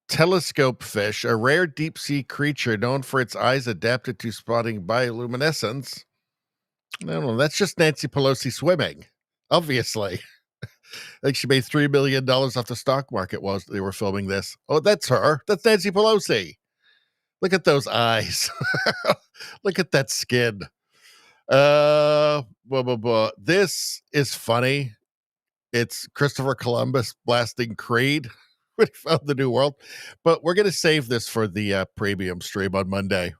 Telescope fish, a rare deep sea creature known for its eyes adapted to spotting bioluminescence. No, that's just Nancy Pelosi swimming, obviously. Like she made $3 million off the stock market while they were filming this. Oh, that's her. That's Nancy Pelosi. Look at those eyes. Look at that skin. This is funny. It's Christopher Columbus blasting Creed when he found the New World. But we're going to save this for the premium stream on Monday.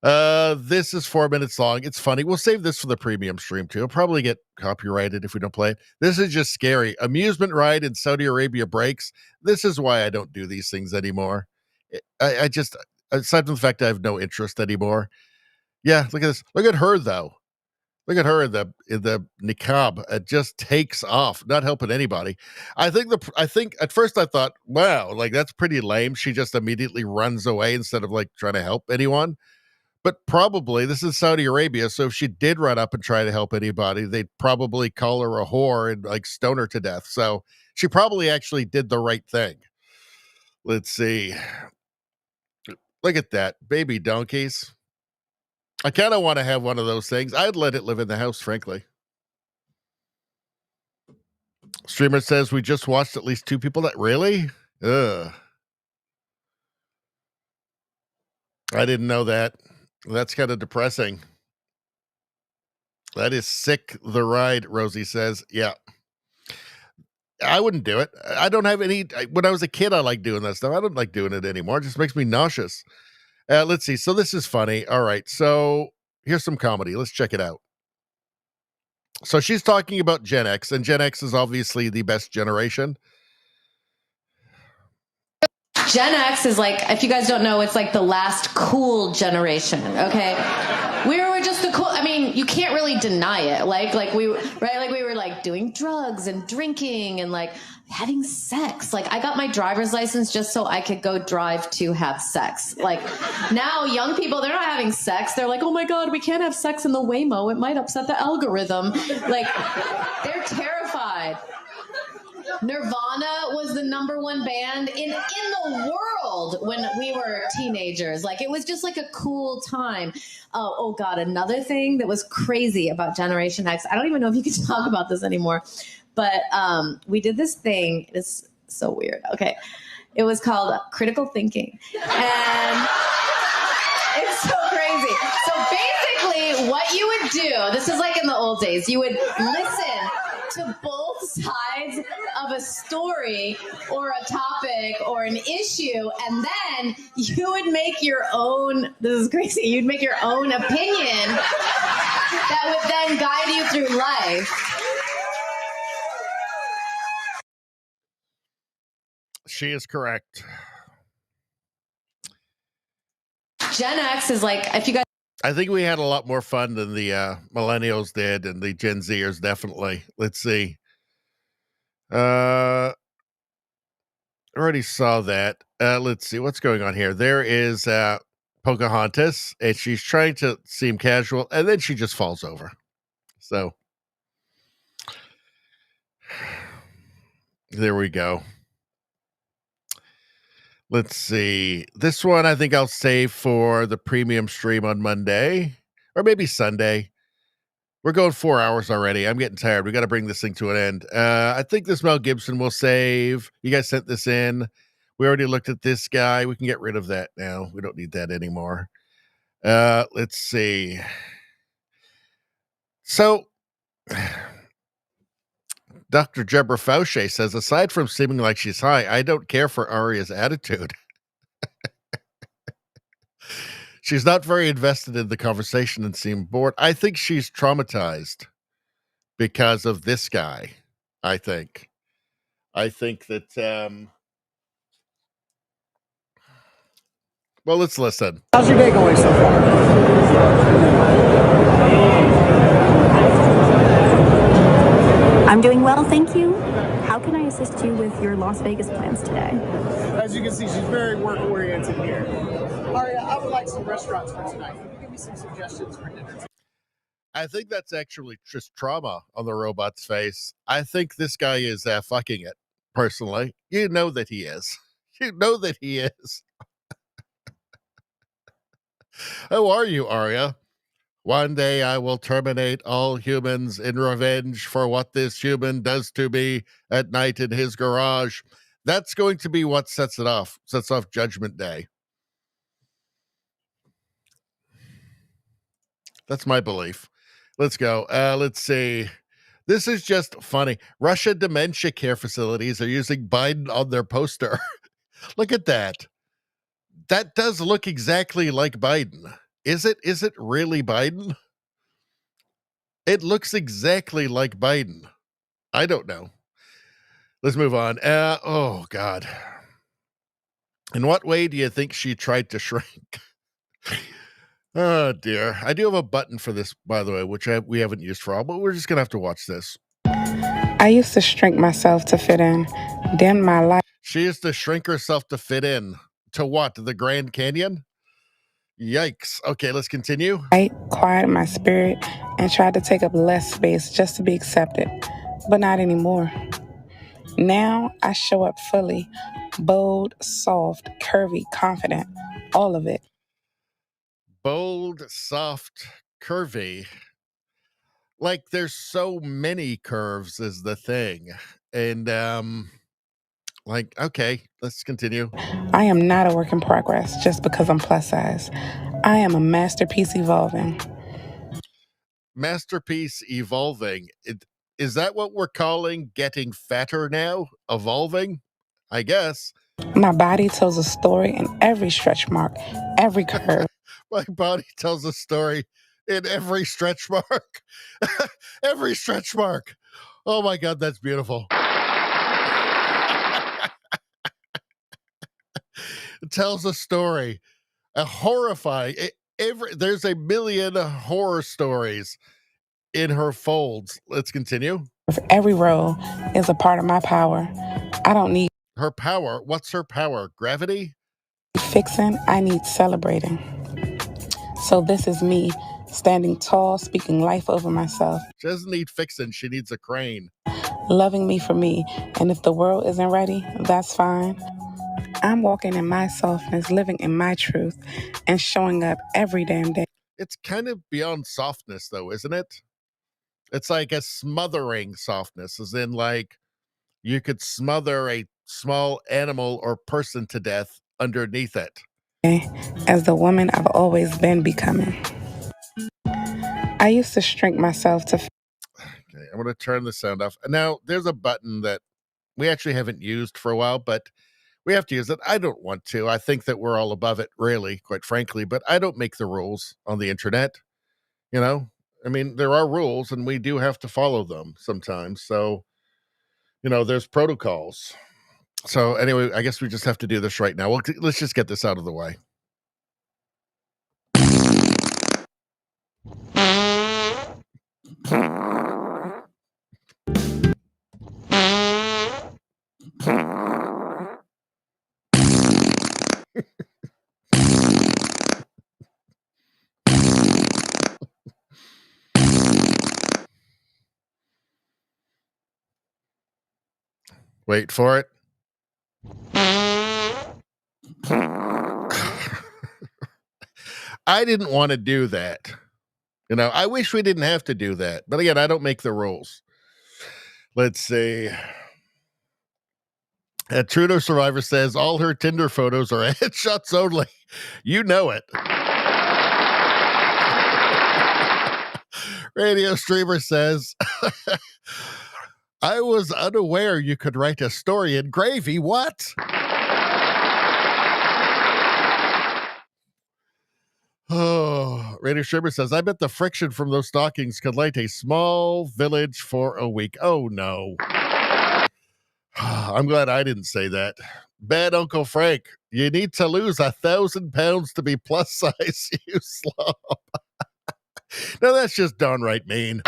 This is 4 minutes long. It's funny. We'll save this for the premium stream too. It'll probably get copyrighted if we don't play it. This is just scary. Amusement ride in Saudi Arabia breaks. This is why I don't do these things anymore. I just, aside from the fact I have no interest anymore. Yeah, look at this. Look at her though. Look at her in the niqab. It just takes off, not helping anybody. I think at first I thought, wow, like that's pretty lame. She just immediately runs away instead of like trying to help anyone. But probably this is Saudi Arabia, so if she did run up and try to help anybody, they'd probably call her a whore and like stone her to death. So she probably actually did the right thing. Let's see. Look at that. Baby donkeys. I kind of want to have one of those things. I'd let it live in the house, frankly. Streamer says we just watched at least 2 people that really? Ugh. I didn't know that. That's kind of depressing. That is sick, the ride, Rosie says. Yeah. I wouldn't do it. I don't have any. When I was a kid, I liked doing that stuff. I don't like doing it anymore. It just makes me nauseous. Let's see. So this is funny. All right. So here's some comedy. Let's check it out. So she's talking about Gen X, and Gen X is obviously the best generation. Gen X is like, if you guys don't know, it's like the last cool generation, okay? We were just the cool, I mean, you can't really deny it. Like we were like doing drugs and drinking and like having sex. Like I got my driver's license just so I could go drive to have sex. Like now young people, they're not having sex. They're like, oh my God, we can't have sex in the Waymo. It might upset the algorithm. Like they're terrified. Nirvana was the #1 band in the world when we were teenagers. Like it was just like a cool time. Oh God, another thing that was crazy about Generation X. I don't even know if you can talk about this anymore, but we did this thing. It's so weird. Okay. It was called critical thinking. And it's so crazy. So basically what you would do, this is like in the old days, you would listen to both sides of a story or a topic or an issue, and then you would make your own, this is crazy, you'd make your own opinion that would then guide you through life. She is correct. Gen X is like, if you guys. I think we had a lot more fun than the millennials did, and the Gen Zers definitely. Let's see. Already saw that. Let's see what's going on here. There is Pocahontas, and she's trying to seem casual, and then she just falls over. So there we go. Let's see. This one I think I'll save for the premium stream on Monday or maybe Sunday. We're going 4 hours already. I'm getting tired. We got to bring this thing to an end. I think this Mel Gibson will save. You guys sent this in. We already looked at this guy. We can get rid of that now. We don't need that anymore. Let's see. So, Dr. Jebra Fauché says, aside from seeming like she's high, I don't care for Aria's attitude. She's not very invested in the conversation and seemed bored. I think she's traumatized because of this guy, I think. I think that, well, let's listen. How's your day going so far? I'm doing well, thank you. How can I assist you with your Las Vegas plans today? As you can see, she's very work-oriented here. Aria, I would like some restaurants for tonight. Can you give me some suggestions for dinner? I think that's actually just trauma on the robot's face. I think this guy is fucking it, personally. You know that he is. You know that he is. How are you, Arya? One day I will terminate all humans in revenge for what this human does to me at night in his garage. That's going to be what sets off Judgment Day. That's my belief. Let's go. Let's see. This is just funny. Russia dementia care facilities are using Biden on their poster. Look at that. That does look exactly like Biden. Is it really Biden? It looks exactly like Biden. I don't know. Let's move on. Oh, God. In what way do you think she tried to shrink? Oh, dear. I do have a button for this, by the way, which we haven't used for all, but we're just going to have to watch this. I used to shrink myself to fit in. Then my life. She used to shrink herself to fit in. To what? The Grand Canyon? Yikes. Okay, let's continue. I quieted my spirit and tried to take up less space just to be accepted, but not anymore. Now I show up fully, bold, soft, curvy, confident, all of it. Bold, soft, curvy. Like there's so many curves is the thing. And okay, let's continue. I am not a work in progress just because I'm plus size. I am a masterpiece evolving. Masterpiece evolving. Is that what we're calling getting fatter now? Evolving? I guess. My body tells a story in every stretch mark, every curve. My body tells a story in every stretch mark. Every stretch mark. Oh my God, that's beautiful. It tells a story. A horrifying. There's a million horror stories in her folds. Let's continue. Every role is a part of my power. I don't need her power. What's her power? Gravity? Fixing, I need celebrating. So this is me standing tall, speaking life over myself. She doesn't need fixing. She needs a crane. Loving me for me. And if the world isn't ready, that's fine. I'm walking in my softness, living in my truth, and showing up every damn day. It's kind of beyond softness, though, isn't it? It's like a smothering softness, as in like you could smother a small animal or person to death underneath it. As the woman I've always been becoming. I used to shrink myself to... Okay, I'm going to turn the sound off. Now, there's a button that we actually haven't used for a while, but we have to use it. I don't want to. I think that we're all above it, really, quite frankly, but I don't make the rules on the internet. You know, I mean, there are rules and we do have to follow them sometimes. So, you know, there's protocols. So anyway, I guess we just have to do this right now. Let's just get this out of the way. Wait for it. I didn't want to do that. You know, I wish we didn't have to do that. But again, I don't make the rules. Let's see. A Trudeau survivor says all her Tinder photos are headshots only. You know it. Radio streamer says, I was unaware you could write a story in gravy. What? Oh, Radio streamer says, I bet the friction from those stockings could light a small village for a week. Oh, no. I'm glad I didn't say that. Bad Uncle Frank, you need to lose 1,000 pounds to be plus size, you slob. No, that's just downright mean.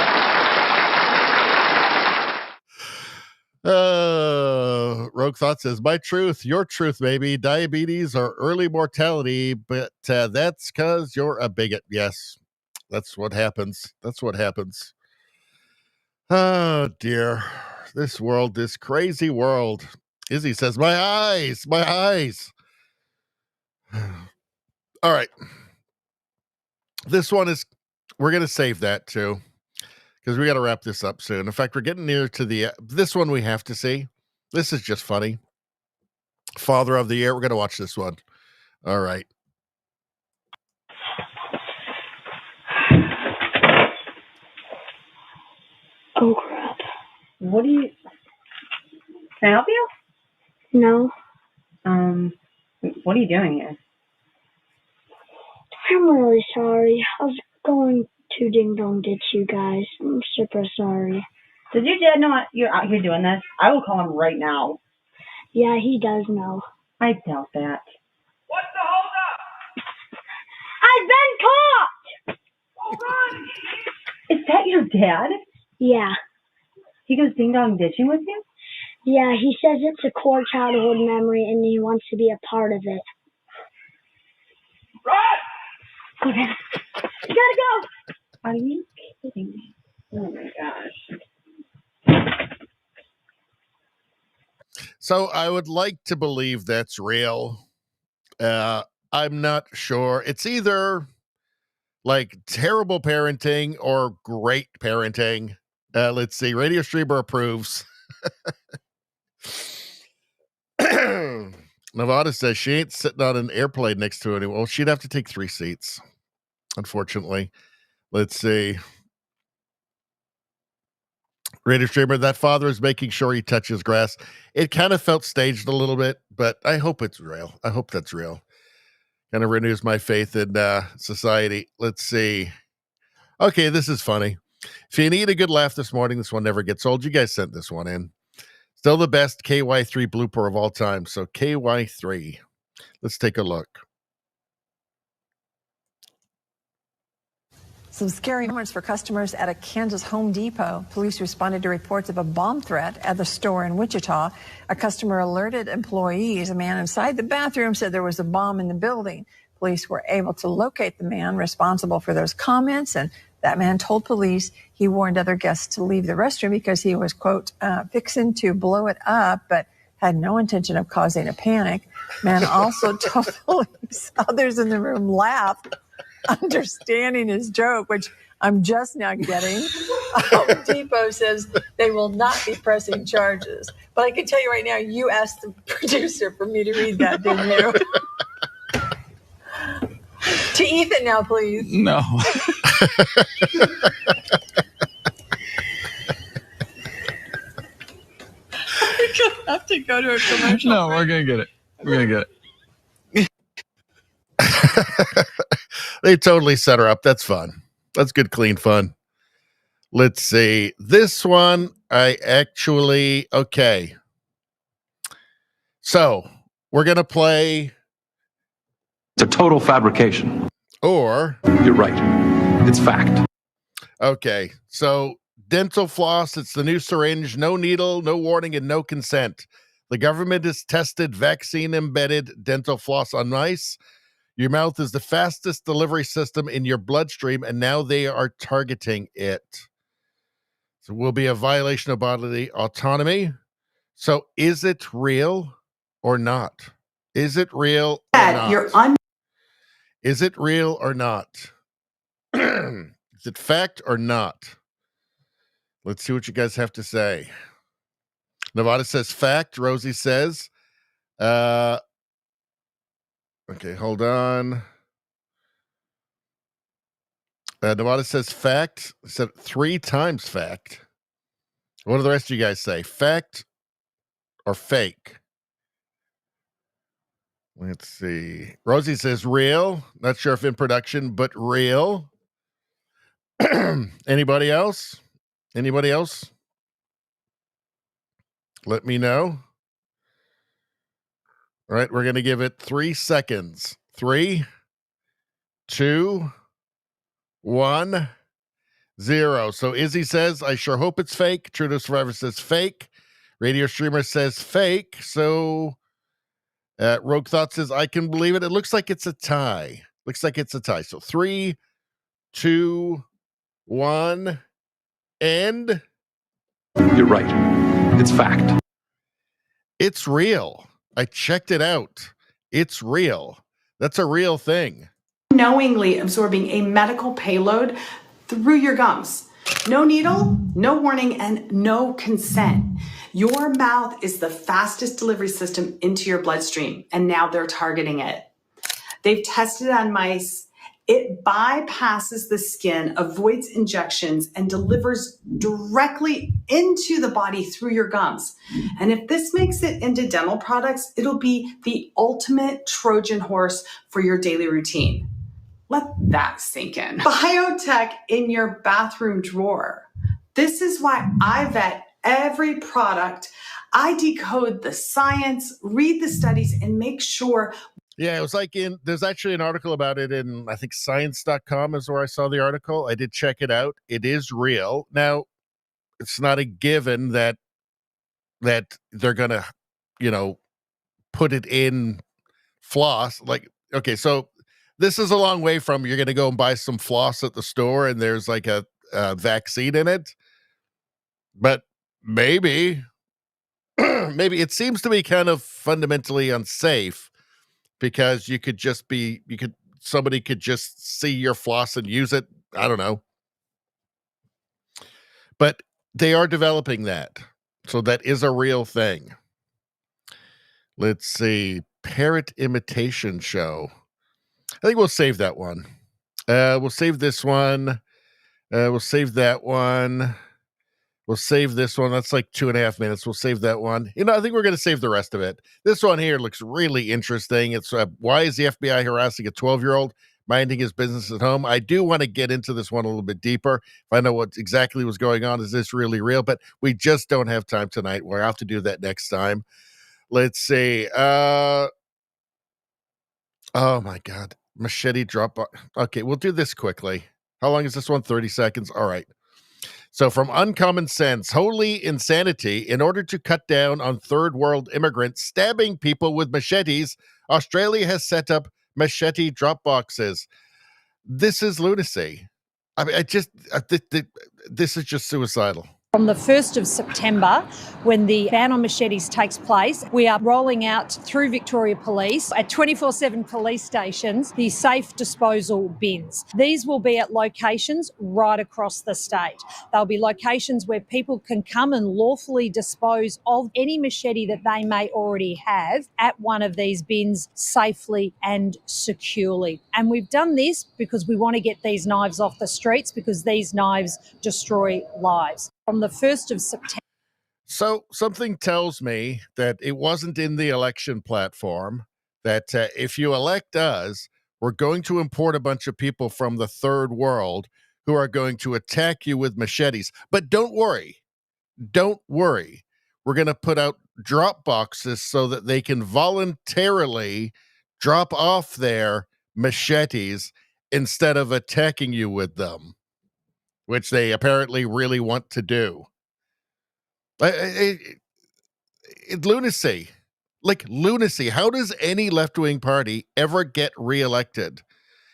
Rogue Thought says, my truth, your truth, maybe. Diabetes or early mortality, but that's because you're a bigot. Yes, that's what happens. That's what happens. Oh, dear. This world, this crazy world. Izzy says, my eyes, my eyes. All right. This one is, we're going to save that too, because we got to wrap this up soon. In fact, we're getting near to the, this one we have to see. This is just funny. Father of the Year. We're going to watch this one. All right. Oh, crap. What do you... Can I help you? No. What are you doing here? I'm really sorry. I was going to Ding Dong ditch you guys. I'm super sorry. Did your dad know you're out here doing this? I will call him right now. Yeah, he does know. I doubt that. What's the holdup? I've been caught! Oh, run! Is that your dad? Yeah. He goes ding dong ditching with you? Yeah, he says it's a core childhood memory and he wants to be a part of it. Run! Okay. You gotta go! Are you kidding me? Oh my gosh. So I would like to believe that's real. I'm not sure. It's either like terrible parenting or great parenting. Let's see. Radio streamer approves. Nevada says she ain't sitting on an airplane next to anyone. Well, she'd have to take 3 seats, unfortunately. Let's see. Radio streamer, that father is making sure he touches grass. It kind of felt staged a little bit, but I hope it's real. I hope that's real. Kind of renews my faith in society. Let's see. Okay, this is funny. If you need a good laugh this morning, this one never gets old. You guys sent this one in. Still the best KY3 blooper of all time. So KY3. Let's take a look. Some scary moments for customers at a Kansas Home Depot. Police responded to reports of a bomb threat at the store in Wichita. A customer alerted employees. A man inside the bathroom said there was a bomb in the building. Police were able to locate the man responsible for those comments, and that man told police he warned other guests to leave the restroom because he was, quote, fixing to blow it up, but had no intention of causing a panic. Man also told police others in the room laughed, understanding his joke, which I'm just now getting. Home Depot says they will not be pressing charges. But I can tell you right now, you asked the producer for me to read that, didn't you? To Ethan now, please. No. We're going to have to go to a commercial. No, we're going to get it. We're going to get it. They totally set her up. That's fun. That's good, clean fun. Let's see. This one, I actually, okay. So we're going to play. It's a total fabrication. Or. You're right. It's fact. Okay. So dental floss, it's the new syringe, no needle, no warning, and no consent. The government has tested vaccine-embedded dental floss on mice. Your mouth is the fastest delivery system in your bloodstream, and now they are targeting it. So it will be a violation of bodily autonomy. So is it real or not? Is it real or not? Is it real or not? Is it fact or not? Let's see what you guys have to say. Nevada says fact. Rosie says, okay, hold on. Nevada says fact. Said 3 times fact. What do the rest of you guys say? Fact or fake? Let's see. Rosie says real. Not sure if in production, but real. Anybody else? Anybody else? Let me know. All right, we're going to give it 3 seconds. 3, 2, 1, 0. So Izzy says, I sure hope it's fake. True to Survivor says fake. Radio Streamer says fake. So Rogue Thought says, I can believe it. It looks like it's a tie. Looks like it's a tie. So 3, 2, 1, and... You're right. It's fact. It's real. I checked it out. It's real. That's a real thing. Knowingly absorbing a medical payload through your gums. No needle, no warning, and no consent. Your mouth is the fastest delivery system into your bloodstream, and now they're targeting it. They've tested it on mice. It bypasses the skin, avoids injections, and delivers directly into the body through your gums. And if this makes it into dental products, it'll be the ultimate Trojan horse for your daily routine. Let that sink in. Biotech in your bathroom drawer. This is why I vet every product. I decode the science, read the studies, and make sure. Yeah, it was like there's actually an article about it in, I think, science.com is where I saw the article. I did check it out. It is real. Now, it's not a given that they're going to, put it in floss. Like, okay, so this is a long way from you're going to go and buy some floss at the store and there's like a vaccine in it. But maybe it seems to be kind of fundamentally unsafe because somebody could just see your floss and use it. I don't know. But they are developing that. So that is a real thing. Let's see. Parrot imitation show. I think we'll save that one. We'll save this one. We'll save that one. We'll save this one. That's like 2.5 minutes. We'll save that one. I think we're going to save the rest of it. This one here looks really interesting. It's why is the FBI harassing a 12-year-old minding his business at home? I do want to get into this one a little bit deeper. Find out what exactly was going on. Is this really real? But we just don't have time tonight. We'll have to do that next time. Let's see. Oh my God. Machete drop. Okay, we'll do this quickly. How long is this one? 30 seconds. All right. So from Uncommon Sense, holy insanity, in order to cut down on third world immigrants stabbing people with machetes, Australia has set up machete drop boxes. This is lunacy. I mean, this is just suicidal. From the 1st of September, when the ban on machetes takes place, we are rolling out through Victoria Police at 24/7 police stations the safe disposal bins. These will be at locations right across the state. They'll be locations where people can come and lawfully dispose of any machete that they may already have at one of these bins safely and securely. And we've done this because we want to get these knives off the streets because these knives destroy lives. From the 1st of September. So something tells me that it wasn't in the election platform, that if you elect us, we're going to import a bunch of people from the third world who are going to attack you with machetes. But don't worry. We're going to put out drop boxes so that they can voluntarily drop off their machetes instead of attacking you with them, which they apparently really want to do. Lunacy. Like lunacy. How does any left-wing party ever get reelected?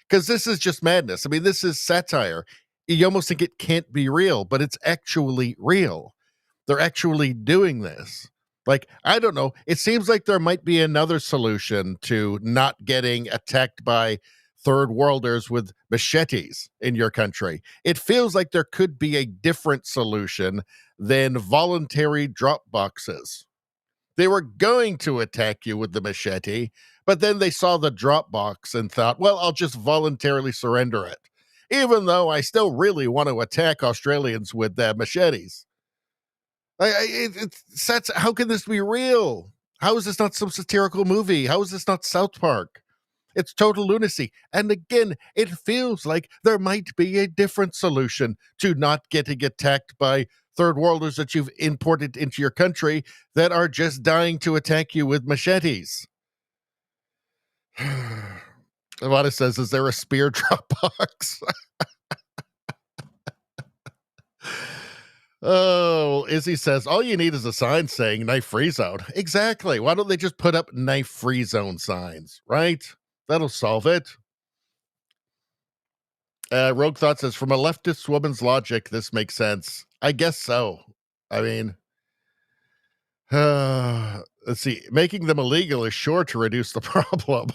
Because this is just madness. I mean, this is satire. You almost think it can't be real, but it's actually real. They're actually doing this. Like, I don't know. It seems like there might be another solution to not getting attacked by third worlders with machetes in your country. It feels like there could be a different solution than voluntary drop boxes. They were going to attack you with the machete, but then they saw the drop box and thought, well, I'll just voluntarily surrender it, even though I still really want to attack Australians with machetes. How can this be real? How is this not some satirical movie? How is this not South Park? It's total lunacy. And again, it feels like there might be a different solution to not getting attacked by third worlders that you've imported into your country that are just dying to attack you with machetes. Ivana says, is there a spear drop box? Oh, Izzy says, all you need is a sign saying knife free zone. Exactly. Why don't they just put up knife free zone signs, right? That'll solve it. Rogue Thought says, from a leftist woman's logic, this makes sense. I guess so. I mean, let's see. Making them illegal is sure to reduce the problem.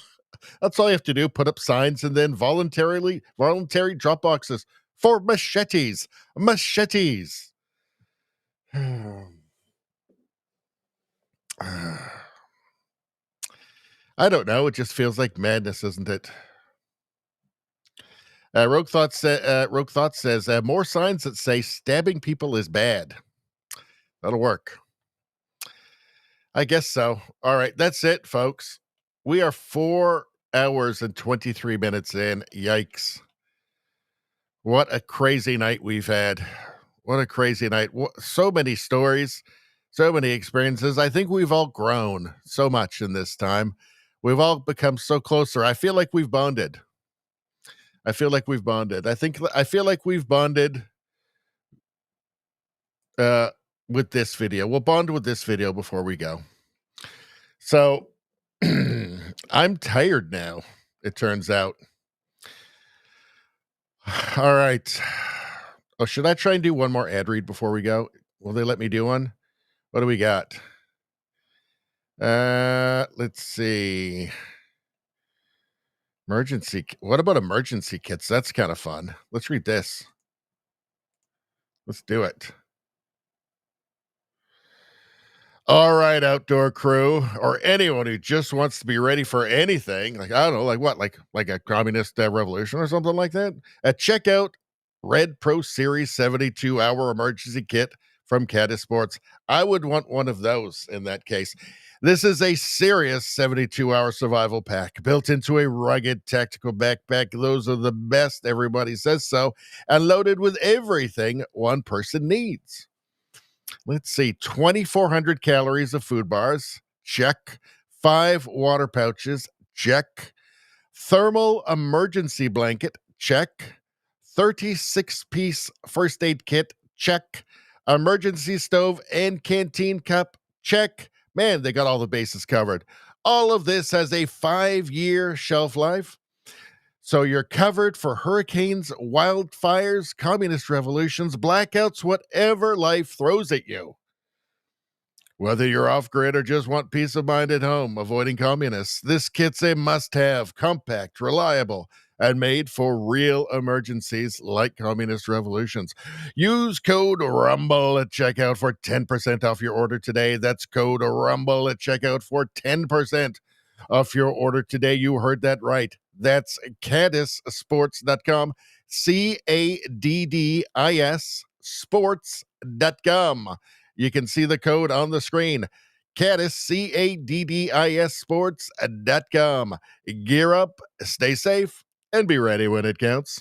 That's all you have to do. Put up signs and then voluntary drop boxes for machetes. Machetes. I don't know. It just feels like madness, isn't it? Rogue Thought says more signs that say stabbing people is bad. That'll work. I guess so. All right, that's it, folks. We are 4 hours and 23 minutes in. Yikes. What a crazy night we've had. What a crazy night. So many stories, so many experiences. I think we've all grown so much in this time. We've all become so closer. I feel like we've bonded. I feel like we've bonded. I feel like we've bonded with this video. We'll bond with this video before we go. So I'm tired now, it turns out. All right. Oh, should I try and do one more ad read before we go? Will they let me do one? What do we got? Let's see. What about emergency kits? That's kind of fun. Let's read this. Let's do it. All right, outdoor crew, or anyone who just wants to be ready for anything, like, I don't know, like what, like a communist revolution or something like that. Check out Red Pro Series 72-hour emergency kit from Caddis Sports. I would want one of those in that case. This is a serious 72-hour survival pack built into a rugged tactical backpack. Those are the best, everybody says so, and loaded with everything one person needs. Let's see, 2,400 calories of food bars, check. 5 water pouches, check. Thermal emergency blanket, check. 36-piece first aid kit, check. Emergency stove and canteen cup, check. Man, they got all the bases covered. All of this has a 5-year shelf life. So you're covered for hurricanes, wildfires, communist revolutions, blackouts, whatever life throws at you. Whether you're off-grid or just want peace of mind at home, avoiding communists, this kit's a must-have, compact, reliable, and made for real emergencies like communist revolutions. Use code RUMBLE at checkout for 10% off your order today. That's code RUMBLE at checkout for 10% off your order today. You heard that right. That's CaddisSports.com, CADDIS sports.com. You can see the code on the screen. Caddis, CADDIS sports.com. Gear up, stay safe, and be ready when it counts.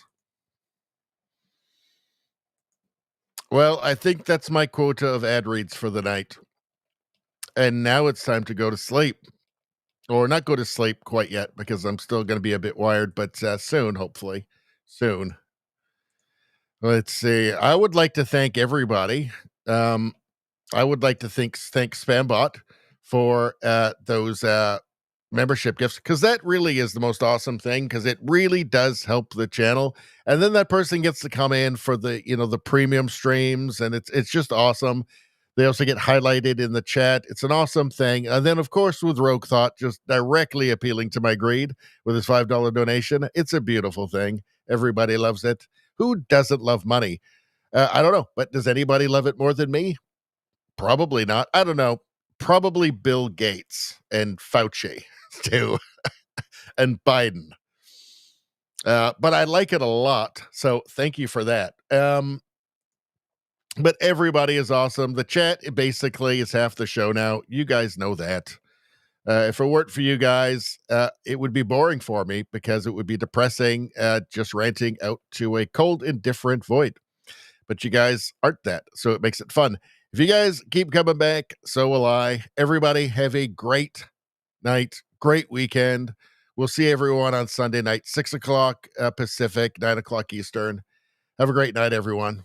Well, I think that's my quota of ad reads for the night. And now it's time to go to sleep. Or not go to sleep quite yet, because I'm still going to be a bit wired, but soon, hopefully. Soon. Let's see. I would like to thank everybody. I would like to thank Spambot for those membership gifts, because that really is the most awesome thing, because it really does help the channel. And then that person gets to come in for the, the premium streams, and it's just awesome. They also get highlighted in the chat. It's an awesome thing. And then, of course, with Rogue Thought, just directly appealing to my greed with his $5 donation. It's a beautiful thing. Everybody loves it. Who doesn't love money? I don't know, but does anybody love it more than me? Probably not. I don't know. Probably Bill Gates and Fauci, too, and Biden. But I like it a lot, so thank you for that. But everybody is awesome. The chat basically is half the show now. You guys know that. If it weren't for you guys, it would be boring for me because it would be depressing, just ranting out to a cold, indifferent void. But you guys aren't that, so it makes it fun. If you guys keep coming back, so will I. Everybody have a great night, great weekend. We'll see everyone on Sunday night, 6 o'clock Pacific, 9 o'clock Eastern. Have a great night, everyone.